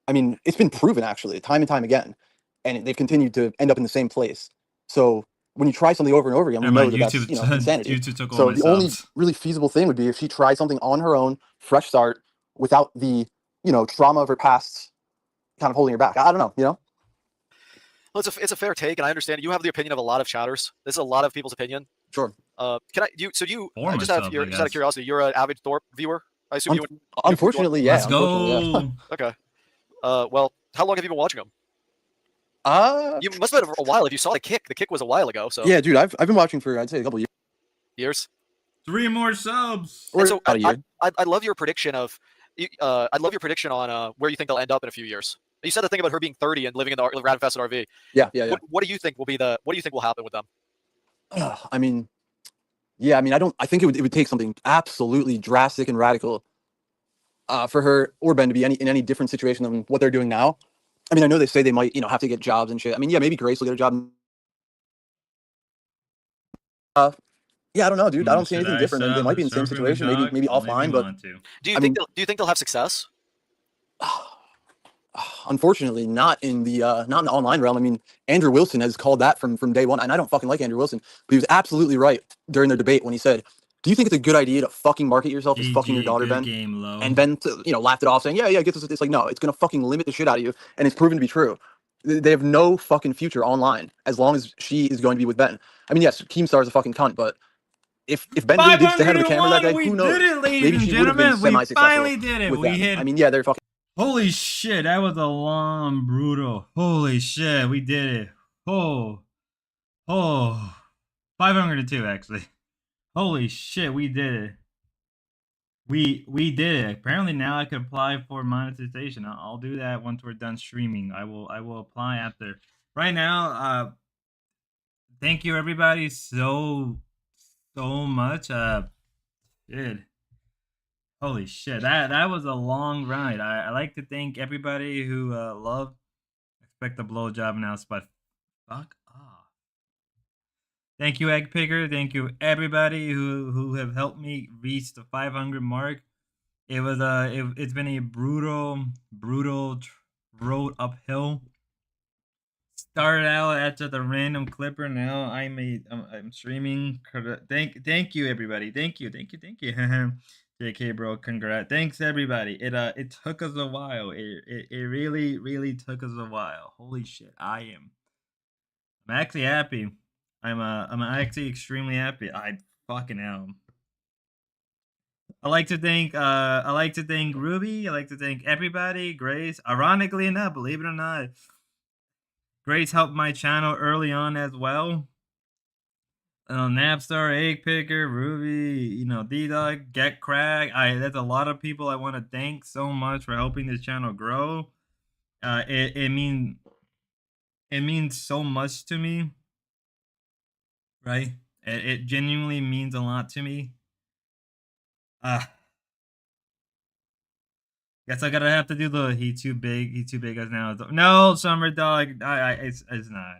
I mean, it's been proven actually, time and time again, and they've continued to end up in the same place. So when you try something over and over again, we know that that's insanity. YouTube took all So my the only subs. really feasible thing would be if she tried something on her own, fresh start, without the trauma of her past kind of holding her back. I don't know. Well, it's a fair take, and I understand you have the opinion of a lot of chatters. This is a lot of people's opinion. Sure. Can I? Just out of curiosity, you're an avid Thorpe viewer. I assume you. Unfortunately, yeah. Let's go. Yeah. Okay. Well, how long have you been watching them? You must have been a while. If you saw the kick was a while ago. So yeah, dude, I've been watching for I'd say a couple years. 3 more subs. And so about a year. I love your prediction of. I'd love your prediction on where you think they'll end up in a few years. You said the thing about her being 30 and living in the rat-infested RV. Yeah. What do you think will happen with them? I mean, I think it would take something absolutely drastic and radical for her or Ben to be in any different situation than what they're doing now. I mean, I know they say they might, have to get jobs and shit. I mean, yeah, maybe Grace will get a job. Yeah, I don't know, dude. I don't see anything different. They might be in the same situation, maybe offline, but do you think they'll have success? Unfortunately, not in the online realm. I mean, Andrew Wilson has called that from day one, and I don't fucking like Andrew Wilson, but he was absolutely right during their debate when he said, "Do you think it's a good idea to fucking market yourself as fucking your daughter, Ben?" And Ben, laughed it off, saying, "Yeah, get this." It's like, no, it's gonna fucking limit the shit out of you, and it's proven to be true. They have no fucking future online as long as she is going to be with Ben. I mean, yes, Keemstar is a fucking cunt, but if Ben really did stay ahead of the camera that day, who knows? Maybe she would have been semi-successful. We finally did it. We hit. I mean, yeah, they're fucking. Holy shit, that was a long, brutal. Holy shit, we did it. Oh, 502 actually. Holy shit, we did it. We did it. Apparently now I can apply for monetization. I'll do that once we're done streaming. I will apply after. Right now, thank you everybody so much. Shit. Holy shit, that was a long ride. I like to thank everybody who loved Expect a Blowjob now, but fuck off. Thank you, Egg Picker. Thank you, everybody who have helped me reach the 500 mark. It's been a brutal road uphill. Started out after the random clipper. Now I'm streaming. Thank you everybody. Thank you. JK bro, congrats. Thanks everybody. It took us a while. It really took us a while. Holy shit. I'm actually happy. I'm actually extremely happy. I fucking am. I like to thank Ruby. I like to thank everybody. Grace. Ironically enough, believe it or not, Grace helped my channel early on as well. Napstar, Egg Picker, Ruby, DDog, Get Crack. There's a lot of people I want to thank so much for helping this channel grow. It means so much to me, right? It genuinely means a lot to me. Guess I gotta have to do the he too big as now. No, Summer Dog, it's not.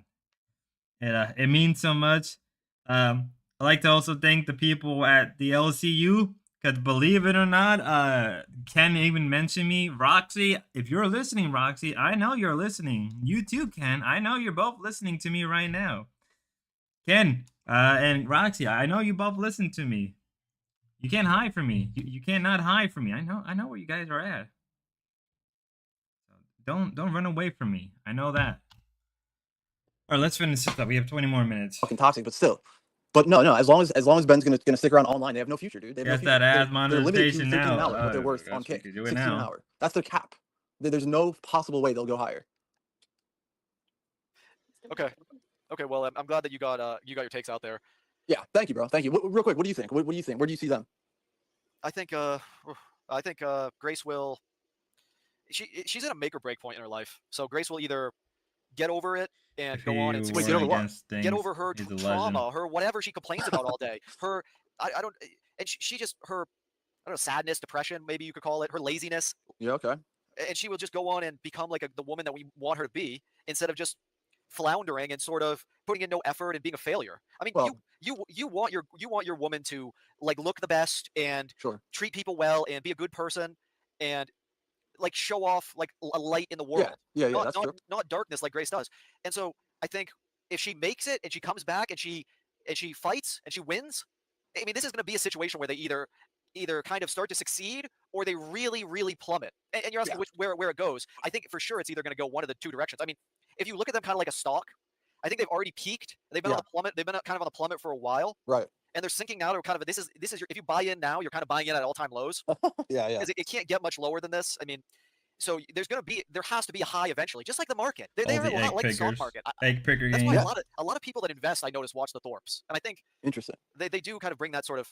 It means so much. I like to also thank the people at the LCU, because believe it or not, Ken even mentioned me. Roxy, if you're listening, Roxy, I know you're listening. You too, Ken. I know you're both listening to me right now. Ken and Roxy, I know you both listen to me. You can't hide from me. You cannot hide from me. I know where you guys are at. Don't run away from me. I know that. All right, let's finish this up. We have 20 more minutes. Fucking toxic, but still. But no. As long as Ben's gonna stick around online, they have no future, dude. They have no future. That ad they're limited to monetization 15 an now. hour, what they're worth on Kick. We can do it 16 an now. hour. That's their cap. There's no possible way they'll go higher. Okay. Well, I'm glad that you got your takes out there. Yeah, thank you, bro. Thank you. Real quick, what do you think? What do you think? Where do you see them? I think Grace will. She's at a make or break point in her life. So Grace will either get over it and go on and succeed. get over what? Get over her trauma, her whatever she complains about all day. Her, I don't, and she just her, I don't know, sadness, depression, maybe you could call it, her laziness. Yeah, okay. And she will just go on and become like the woman that we want her to be, instead of just floundering and sort of putting in no effort and being a failure. I mean, Well, you want your woman to like look the best and sure. treat people well and be a good person and like show off like a light in the world. Yeah, that's true. Not darkness like Grace does. And so I think if she makes it and she comes back and she fights and she wins, I mean, this is going to be a situation where they either kind of start to succeed or they really plummet. And you're asking where it goes. I think for sure it's either going to go one of the two directions. I mean, if you look at them kind of like a stock, I think they've already peaked. They've been on the plummet. They've been kind of on the plummet for a while. Right. And they're sinking now to kind of this is if you buy in now, you're kind of buying in at all-time lows. Yeah. Because it can't get much lower than this. I mean, so there has to be a high eventually, just like the market. They are a lot like the stock market. Egg picker that's game. why a lot of people that invest, I notice, watch the Thorpes, and I think interesting. They do kind of bring that sort of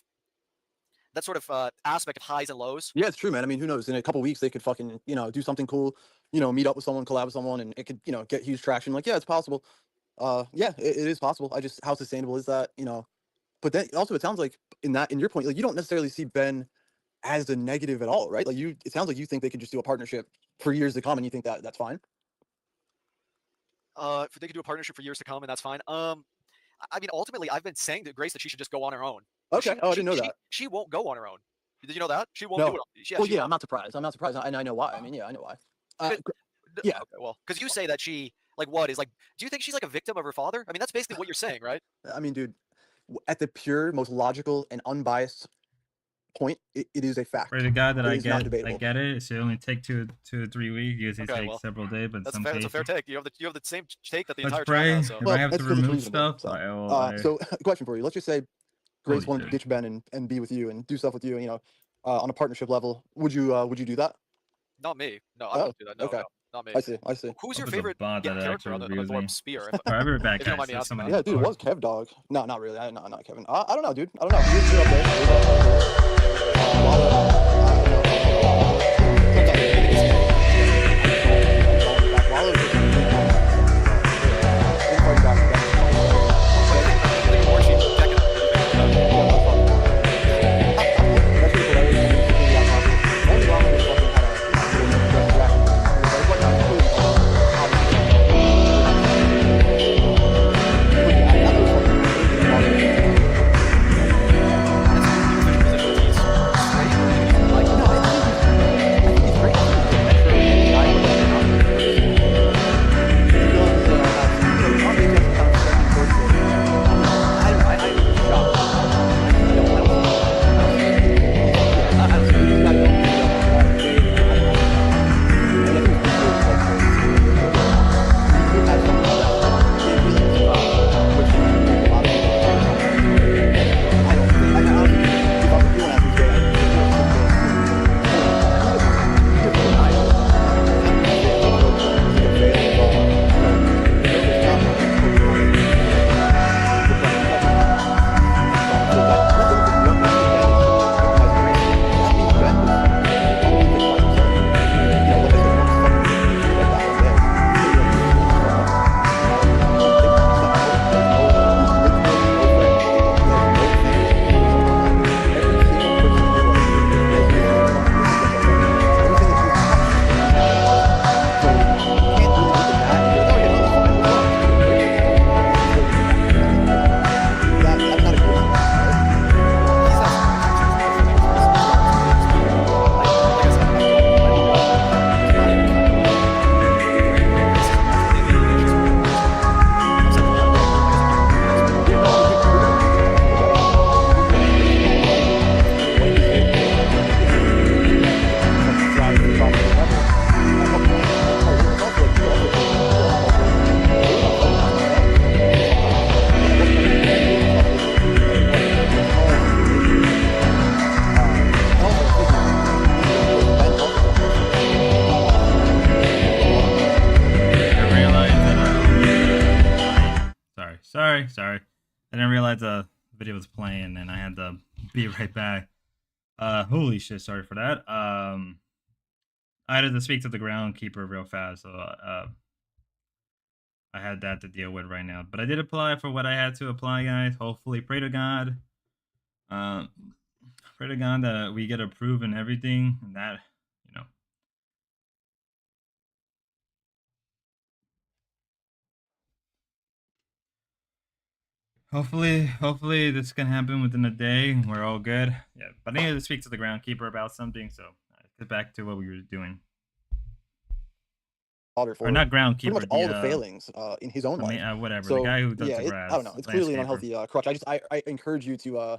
aspect of highs and lows. Yeah, it's true, man. I mean, who knows? In a couple weeks, they could fucking do something cool. Meet up with someone, collab with someone, and it could get huge traction. Like, yeah, it's possible. Yeah, it is possible. I just, how sustainable is that? But then also it sounds like in your point, like you don't necessarily see Ben as a negative at all, right? Like it sounds like you think they could just do a partnership for years to come, and you think that that's fine. If they could do a partnership for years to come, and that's fine. I mean, ultimately, I've been saying to Grace that she should just go on her own. Okay. I didn't know that. She won't go on her own. Did you know that? She won't No. do it. Well, yeah, I'm not surprised. And I know why. I mean, yeah, I know why. Yeah. Okay, well, because you say that she do you think she's like a victim of her father? I mean, that's basically what you're saying, right? I mean, dude, at the pure, most logical and unbiased point, it is a fact. For the guy that I It is not get debatable. it. It should only take two to 3 weeks. Usually Okay, takes well, several days, but That's some fair. That's a fair cases. take. You have the same take that the Let's entire pray. chat has. So. If I have to that's perfectly remove reasonable, stuff, So, question for you. Let's just say Grace Holy wanted to shit. ditch Ben and be with you and do stuff with you, on a partnership level. Would you do that? Not me. No, I won't do that. No, okay. no, not me. I see. Who's your Hope it's a favorite bot that character on actually the views Thorpe me. Spear? I'll be right back, If you don't guys. mind me There's asking somebody Yeah, at the dude, it door. was Kev Dog. No, not really. No, not Kevin. I don't know, dude. I don't know. You're up there. I didn't realize the video was playing, and I had to be right back. Holy shit! Sorry for that. I had to speak to the groundkeeper real fast, so I had that to deal with right now. But I did apply for what I had to apply, guys. Hopefully, pray to God. Pray to God that we get approved and everything, and that, you know. Hopefully this can happen within a day. We're all good. Yeah, but I needed to speak to the groundkeeper about something, so get back to what we were doing. Daughter for Or not groundkeeper. pretty much all the failings in his own life. Whatever. So the guy who does yeah, the grass. I don't know. It's clearly an landscaper. unhealthy crutch. I encourage you to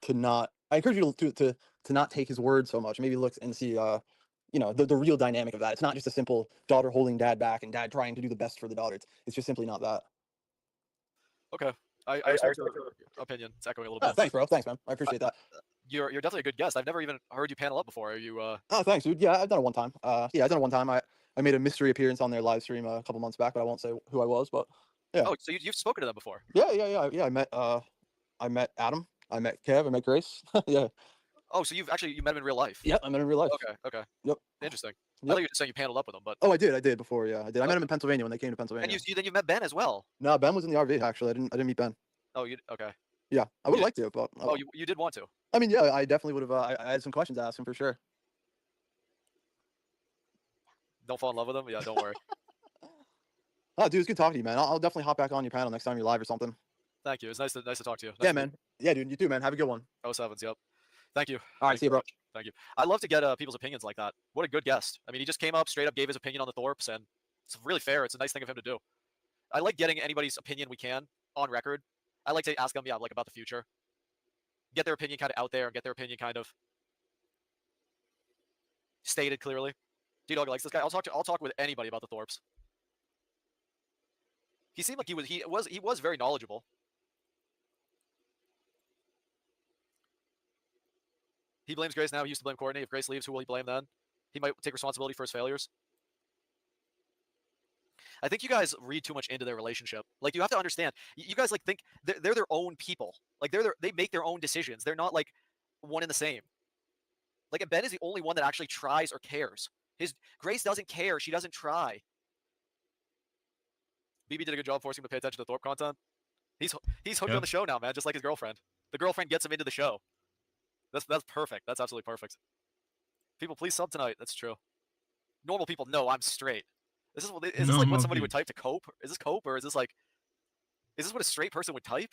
not. I encourage you to not take his word so much. Maybe look and see you know, the real dynamic of that. It's not just a simple daughter holding dad back and dad trying to do the best for the daughter. It's just simply not that. Okay. I respect your opinion. It's echoing a little bit. Thanks, bro. Thanks, man. I appreciate that. You're definitely a good guest. I've never even heard you panel up before. Are you? Oh, thanks, dude. Yeah, I've done it one time. Yeah, I've done it one time. I made a mystery appearance on their live stream a couple months back, but I won't say who I was. But yeah. Oh, so you've spoken to them before? Yeah. I met Adam. I met Kev. I met Grace. Yeah. Oh, so you met them in real life? Yep, I met him in real life. Okay. Yep. Interesting. I Yep. thought you were just saying you paneled up with them, but Oh, I did before. Yeah, I did. I met him in Pennsylvania when they came to Pennsylvania. and you met Ben as well. No, Ben was in the RV actually. I didn't meet Ben. Oh, you okay? Yeah, I would like to, but Oh, you did want to. I mean, yeah, I definitely would have. I had some questions to ask him for sure. Don't fall in love with them. Yeah, don't worry. Oh, dude, it's good talking to you, man. I'll definitely hop back on your panel next time you're live or something. Thank you. It's nice to talk to you. Yeah, man. Yeah, dude. You too, man. Have a good one. 07s. Yep. Thank you. All right, see you, bro. Thank you. I love to get people's opinions like that. What a good guest. I mean, he just came up, straight up gave his opinion on the Thorpes, and it's really fair. It's a nice thing of him to do. I like getting anybody's opinion we can on record. I like to ask them, yeah, like about the future. Get their opinion kind of out there and get their opinion kind of stated clearly. DDog likes this guy. I'll talk with anybody about the Thorpes. He seemed like he was very knowledgeable. He blames Grace now. He used to blame Courtney. If Grace leaves, who will he blame then? He might take responsibility for his failures. I think you guys read too much into their relationship. Like, you have to understand. You guys like think they're their own people. Like they make their own decisions. They're not like one and the same. Like, Ben is the only one that actually tries or cares. Grace doesn't care. She doesn't try. BB did a good job forcing him to pay attention to Thorpe content. He's hooked on the show now, man, just like his girlfriend. The girlfriend gets him into the show. That's perfect. That's absolutely perfect. People, please sub tonight. That's true. Normal people know I'm straight. Is this like what somebody would type to cope? Is this cope, or is this what a straight person would type?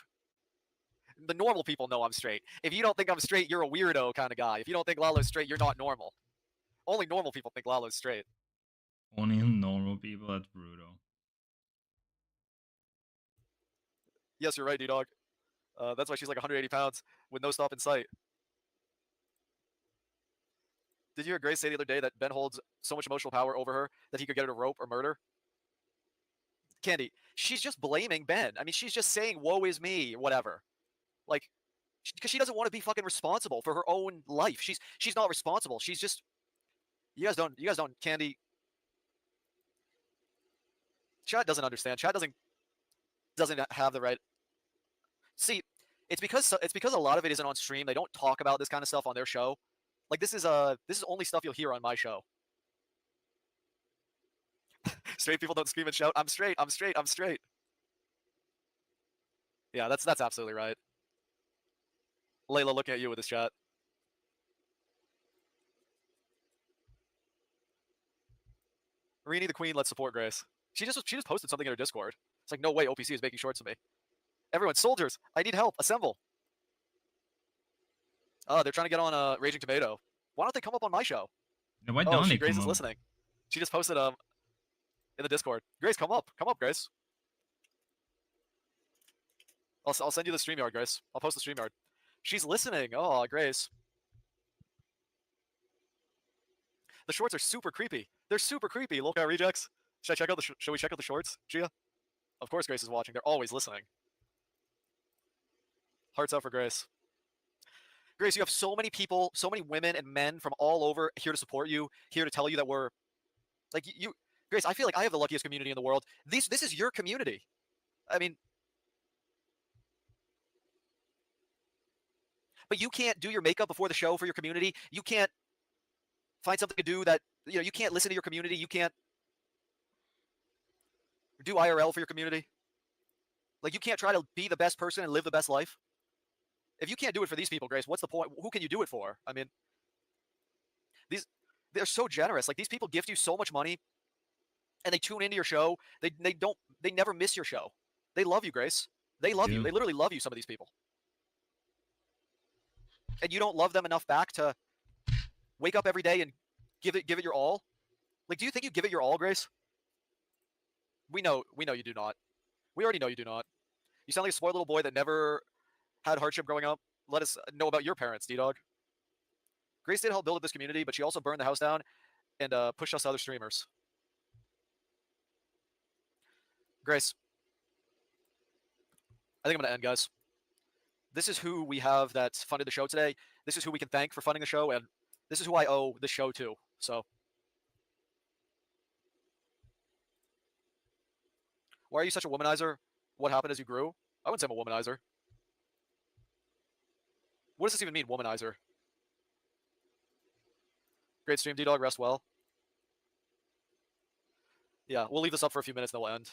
The normal people know I'm straight. If you don't think I'm straight, you're a weirdo kind of guy. If you don't think Lalo's straight, you're not normal. Only normal people think Lalo's straight. Only normal people. That's brutal. Yes, you're right, DDog. That's why she's like 180 pounds with no stop in sight. Did you hear Grace say the other day that Ben holds so much emotional power over her that he could get her to rope or murder? Candy, she's just blaming Ben. I mean, she's just saying, woe is me, or whatever. Like, because she doesn't want to be fucking responsible for her own life. She's not responsible. She's just, you guys don't, Candy. Chad doesn't understand. Chad doesn't have the right. See, it's because a lot of it isn't on stream. They don't talk about this kind of stuff on their show. Like, this is only stuff you'll hear on my show. Straight people don't scream and shout, I'm straight, I'm straight, I'm straight. Yeah, that's absolutely right. Layla looking at you with this chat. Rini the Queen, let's support Grace. She just posted something in her Discord. It's like, no way OPC is making shorts of me. Everyone, soldiers, I need help. Assemble. Oh, they're trying to get on Raging Tomato. Why don't they come up on my show? No, why don't they Grace come is up? listening. She just posted in the Discord. Grace, come up, Grace. I'll send you the StreamYard, Grace. I'll post the StreamYard. She's listening. Oh, Grace. The shorts are super creepy. They're super creepy. Look at rejects. Should we check out the shorts, Gia? Of course, Grace is watching. They're always listening. Hearts out for Grace. Grace, you have so many people, so many women and men from all over here to support you, here to tell you that we're like you. Grace, I feel like I have the luckiest community in the world. This is your community. I mean, But you can't do your makeup before the show for your community. You can't find something to do that, you can't listen to your community. You can't do IRL for your community. Like, you can't try to be the best person and live the best life. If you can't do it for these people, Grace, what's the point? Who can you do it for? I mean, they're so generous. Like, these people gift you so much money and they tune into your show. They never miss your show. They love you, Grace. They love you. They literally love you, some of these people. And you don't love them enough back to wake up every day and give it your all. Like, do you think you give it your all, Grace? We know you do not. We already know you do not. You sound like a spoiled little boy that never had hardship growing up. Let us know about your parents, DDog. Grace did help build up this community, but she also burned the house down and pushed us to other streamers. Grace, I think I'm going to end, guys. This is who we have that funded the show today. This is who we can thank for funding the show, and this is who I owe the show to. So, why are you such a womanizer? What happened as you grew? I wouldn't say I'm a womanizer. What does this even mean, womanizer? Great stream, DDog. Rest well. Yeah, we'll leave this up for a few minutes, then we'll end.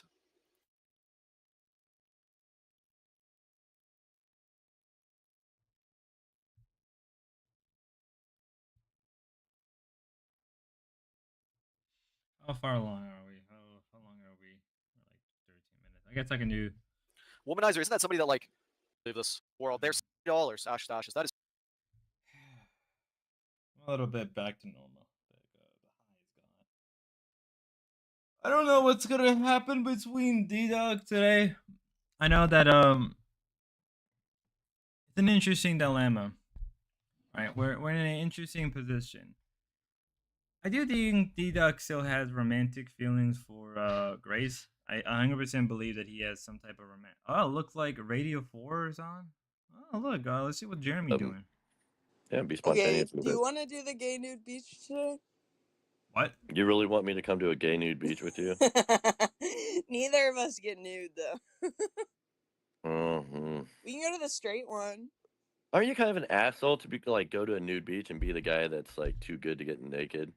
How far along are we? How long are we? Like 13 minutes. I guess I can do. Womanizer, isn't that somebody that, like, leave this world? There's $60. Ashes. That is. A little bit back to normal. The high is gone. I don't know what's gonna happen between DDog today. I know that it's an interesting dilemma. Right, we're in an interesting position. I do think DDog still has romantic feelings for Grace. I 100% believe that he has some type of romantic. Oh, it looks like Radio 4 is on. Oh, look, let's see what Jeremy doing. Yeah, be Okay, spontaneous. do you want to do the gay nude beach today? What? You really want me to come to a gay nude beach with you? Neither of us get nude, though. Mm-hmm. We can go to the straight one. Aren't you kind of an asshole to be like go to a nude beach and be the guy that's like too good to get naked?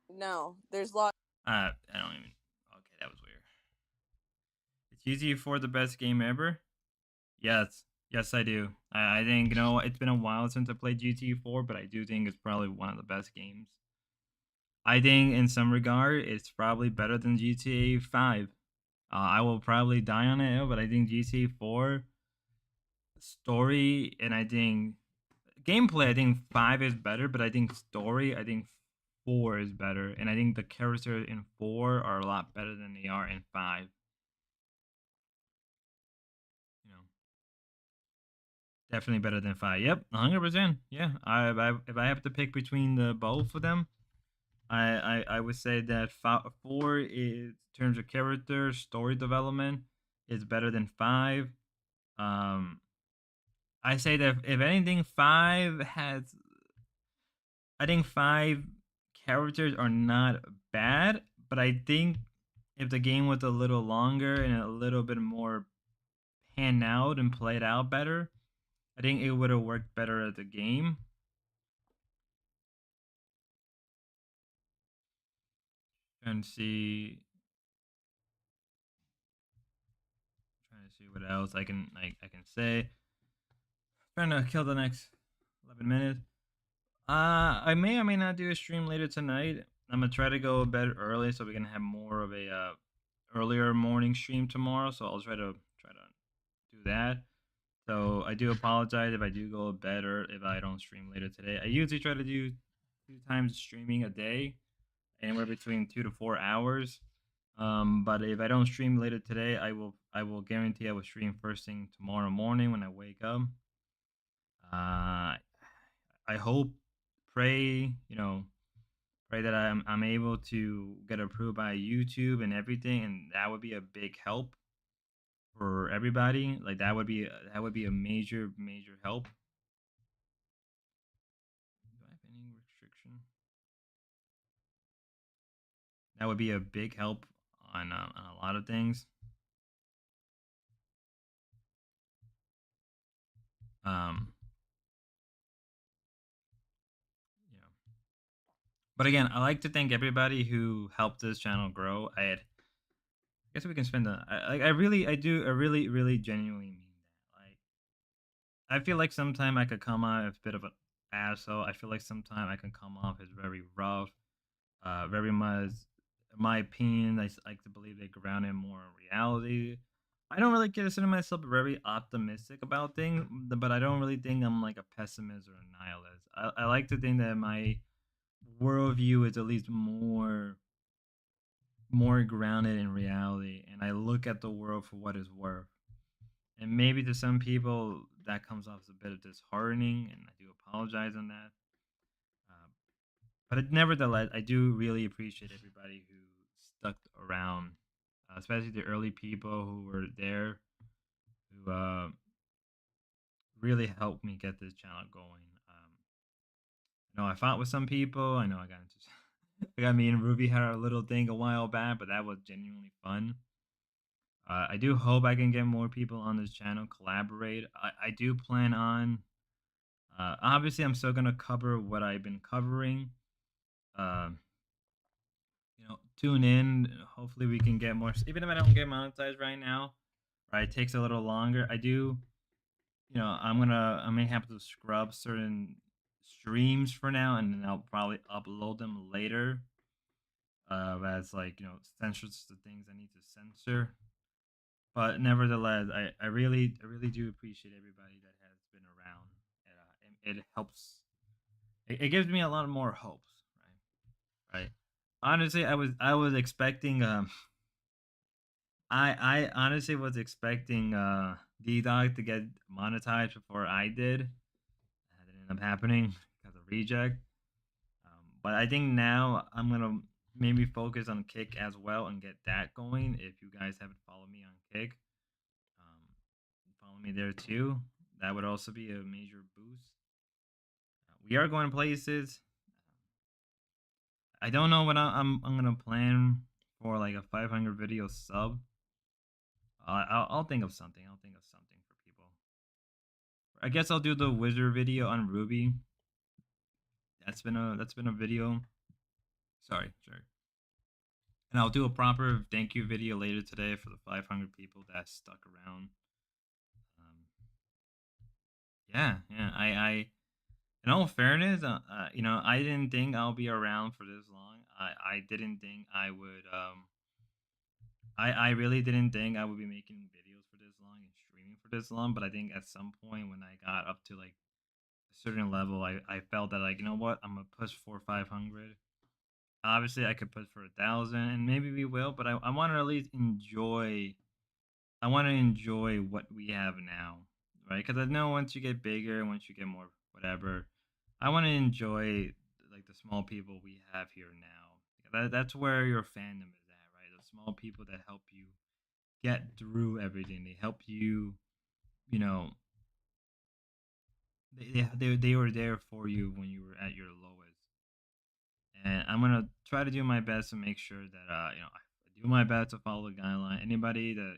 No, there's lots. I don't even. Okay, that was weird. Is GT4 the best game ever? Yes. Yes, I do. I think, it's been a while since I played GT4, but I do think it's probably one of the best games. I think in some regard, it's probably better than GTA 5. I will probably die on it, but I think GTA 4 story and I think gameplay, I think 5 is better, but I think story, I think 4 is better, and I think the characters in 4 are a lot better than they are in 5. Definitely better than 5. Yep, 100%. Yeah, if I have to pick between the both of them, I would say that 4 is, in terms of character, story development, is better than 5. I say that if anything, 5 has. I think 5 characters are not bad, but I think if the game was a little longer and a little bit more panned out and played out better, I think it would have worked better as a game. Trying to see what else I can say. Trying to kill the next 11 minutes. I may or may not do a stream later tonight. I'm gonna try to go to bed early so we can have more of a earlier morning stream tomorrow. So I'll try to do that. So I do apologize if I do go to bed or if I don't stream later today. I usually try to do 2 times streaming a day, anywhere between 2 to 4 hours. But if I don't stream later today, I will guarantee I will stream first thing tomorrow morning when I wake up. I hope, pray that I'm able to get approved by YouTube and everything, and that would be a big help for everybody. Like that would be a major help. Do I have any restriction? That would be a big help on a lot of things. But again, I like to thank everybody who helped this channel grow. I guess we can spend I really, I really genuinely mean that. Like, I feel like sometimes I could come off as a bit of an asshole. I feel like sometimes I can come off as very rough, very much. In my opinion, like to believe they ground in more reality. I don't really consider myself very optimistic about things, but I don't really think I'm like a pessimist or a nihilist. I like to think that my worldview is at least more grounded in reality, and I look at the world for what it's worth. And maybe to some people that comes off as a bit of disheartening, and I do apologize on that. Uh, nevertheless, I do really appreciate everybody who stuck around, especially the early people who were there, who really helped me get this channel going. I know I fought with some people. I know I got into, I got me and Ruby had our little thing a while back, but that was genuinely fun. I do hope I can get more people on this channel, collaborate. I do plan on. Obviously, I'm still gonna cover what I've been covering. Um, tune in. Hopefully, we can get more. Even if I don't get monetized right now, right, it takes a little longer. I do. I may have to scrub certain streams for now, and then I'll probably upload them later. As like censors the things I need to censor. But nevertheless, I really do appreciate everybody that has been around. It helps. It gives me a lot more hopes, right? Right. Honestly, I was expecting I honestly was expecting DDog to get monetized before I did. That didn't end up happening because of reject. But I think now I'm gonna maybe focus on Kick as well and get that going. If you guys haven't followed me on Kick, um, follow me there too. That would also be a major boost. We are going places. I don't know what I'm gonna plan for like a 500 video sub. I'll think of something. I'll think of something for people. I guess I'll do the wizard video on Ruby. That's been a video. Sorry, sure. And I'll do a proper thank you video later today for the 500 people that stuck around. Um, yeah. In all fairness, I didn't think I'll be around for this long. I didn't think I would. I really didn't think I would be making videos for this long and streaming for this long. But I think at some point when I got up to like a certain level, I felt that like what, I'm gonna push for 500. Obviously, I could push for 1,000, and maybe we will. But I want to at least enjoy. I want to enjoy what we have now, right? Because I know once you get bigger, once you get more whatever, I want to enjoy like the small people we have here now. That's where your fandom is at, right? The small people that help you get through everything. They help you, you know, they were there for you when you were at your lowest. And I'm gonna try to do my best to make sure that I do my best to follow the guideline. Anybody that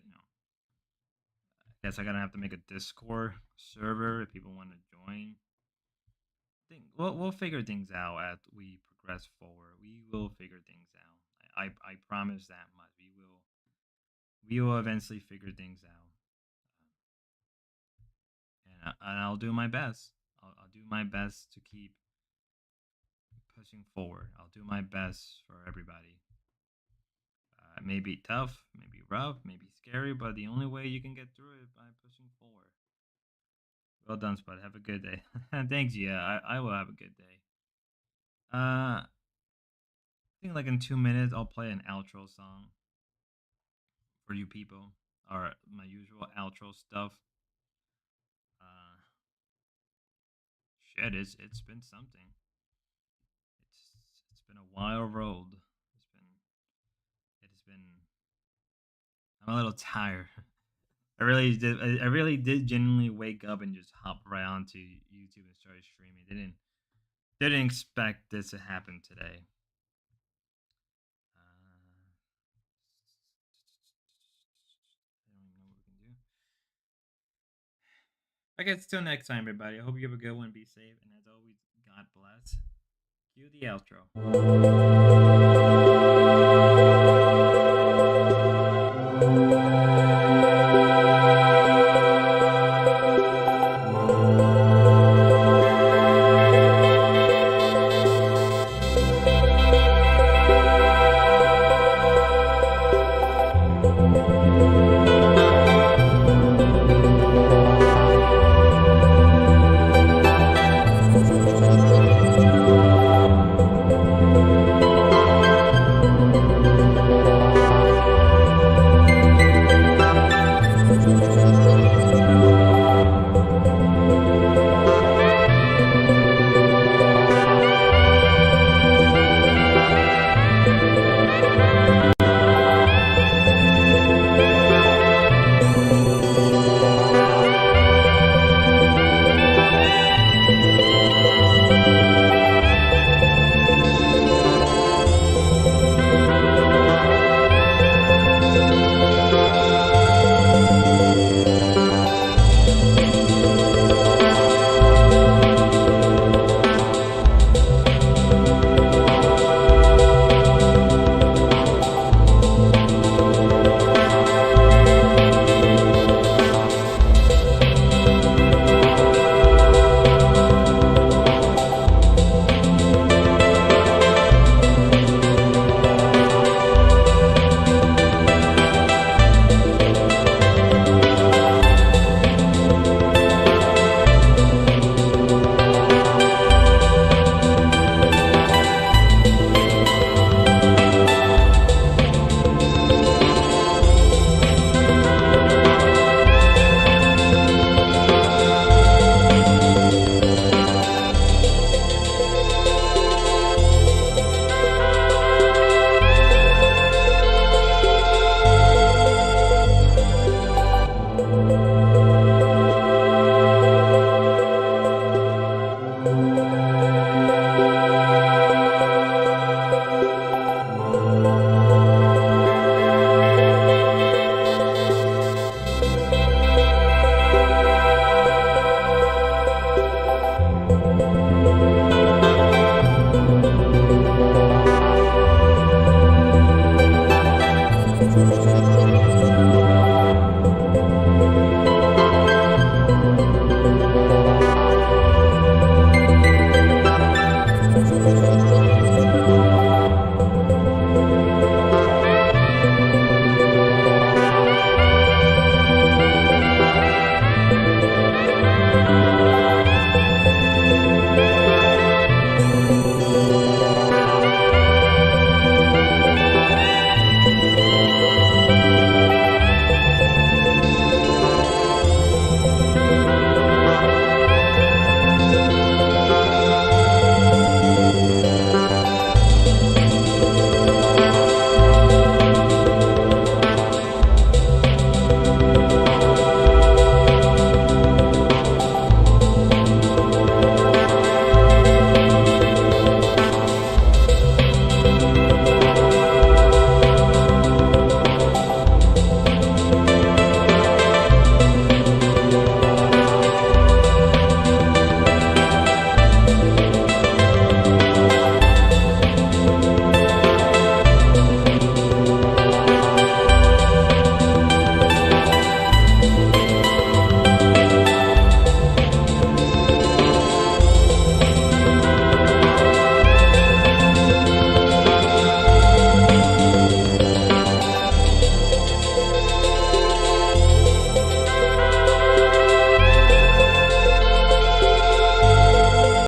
I guess I gotta have to make a Discord server if people want to join. We'll figure things out as we progress forward. We will figure things out. I promise that much. We will eventually figure things out, and I'll do my best. I'll do my best to keep pushing forward. I'll do my best for everybody. It may be tough, maybe rough, maybe scary, but the only way you can get through it is by pushing forward. Well done, Spud. Have a good day. Thanks, yeah. I will have a good day. I think like in 2 minutes I'll play an outro song for you people, or my usual outro stuff. Uh, it's been something. It's been a wild road. It has been. I'm a little tired. I really did genuinely wake up and just hop right onto YouTube and started streaming. Didn't expect this to happen today. I don't even know what we can do. I guess till next time, everybody. I hope you have a good one. Be safe, and as always, God bless. Cue the outro.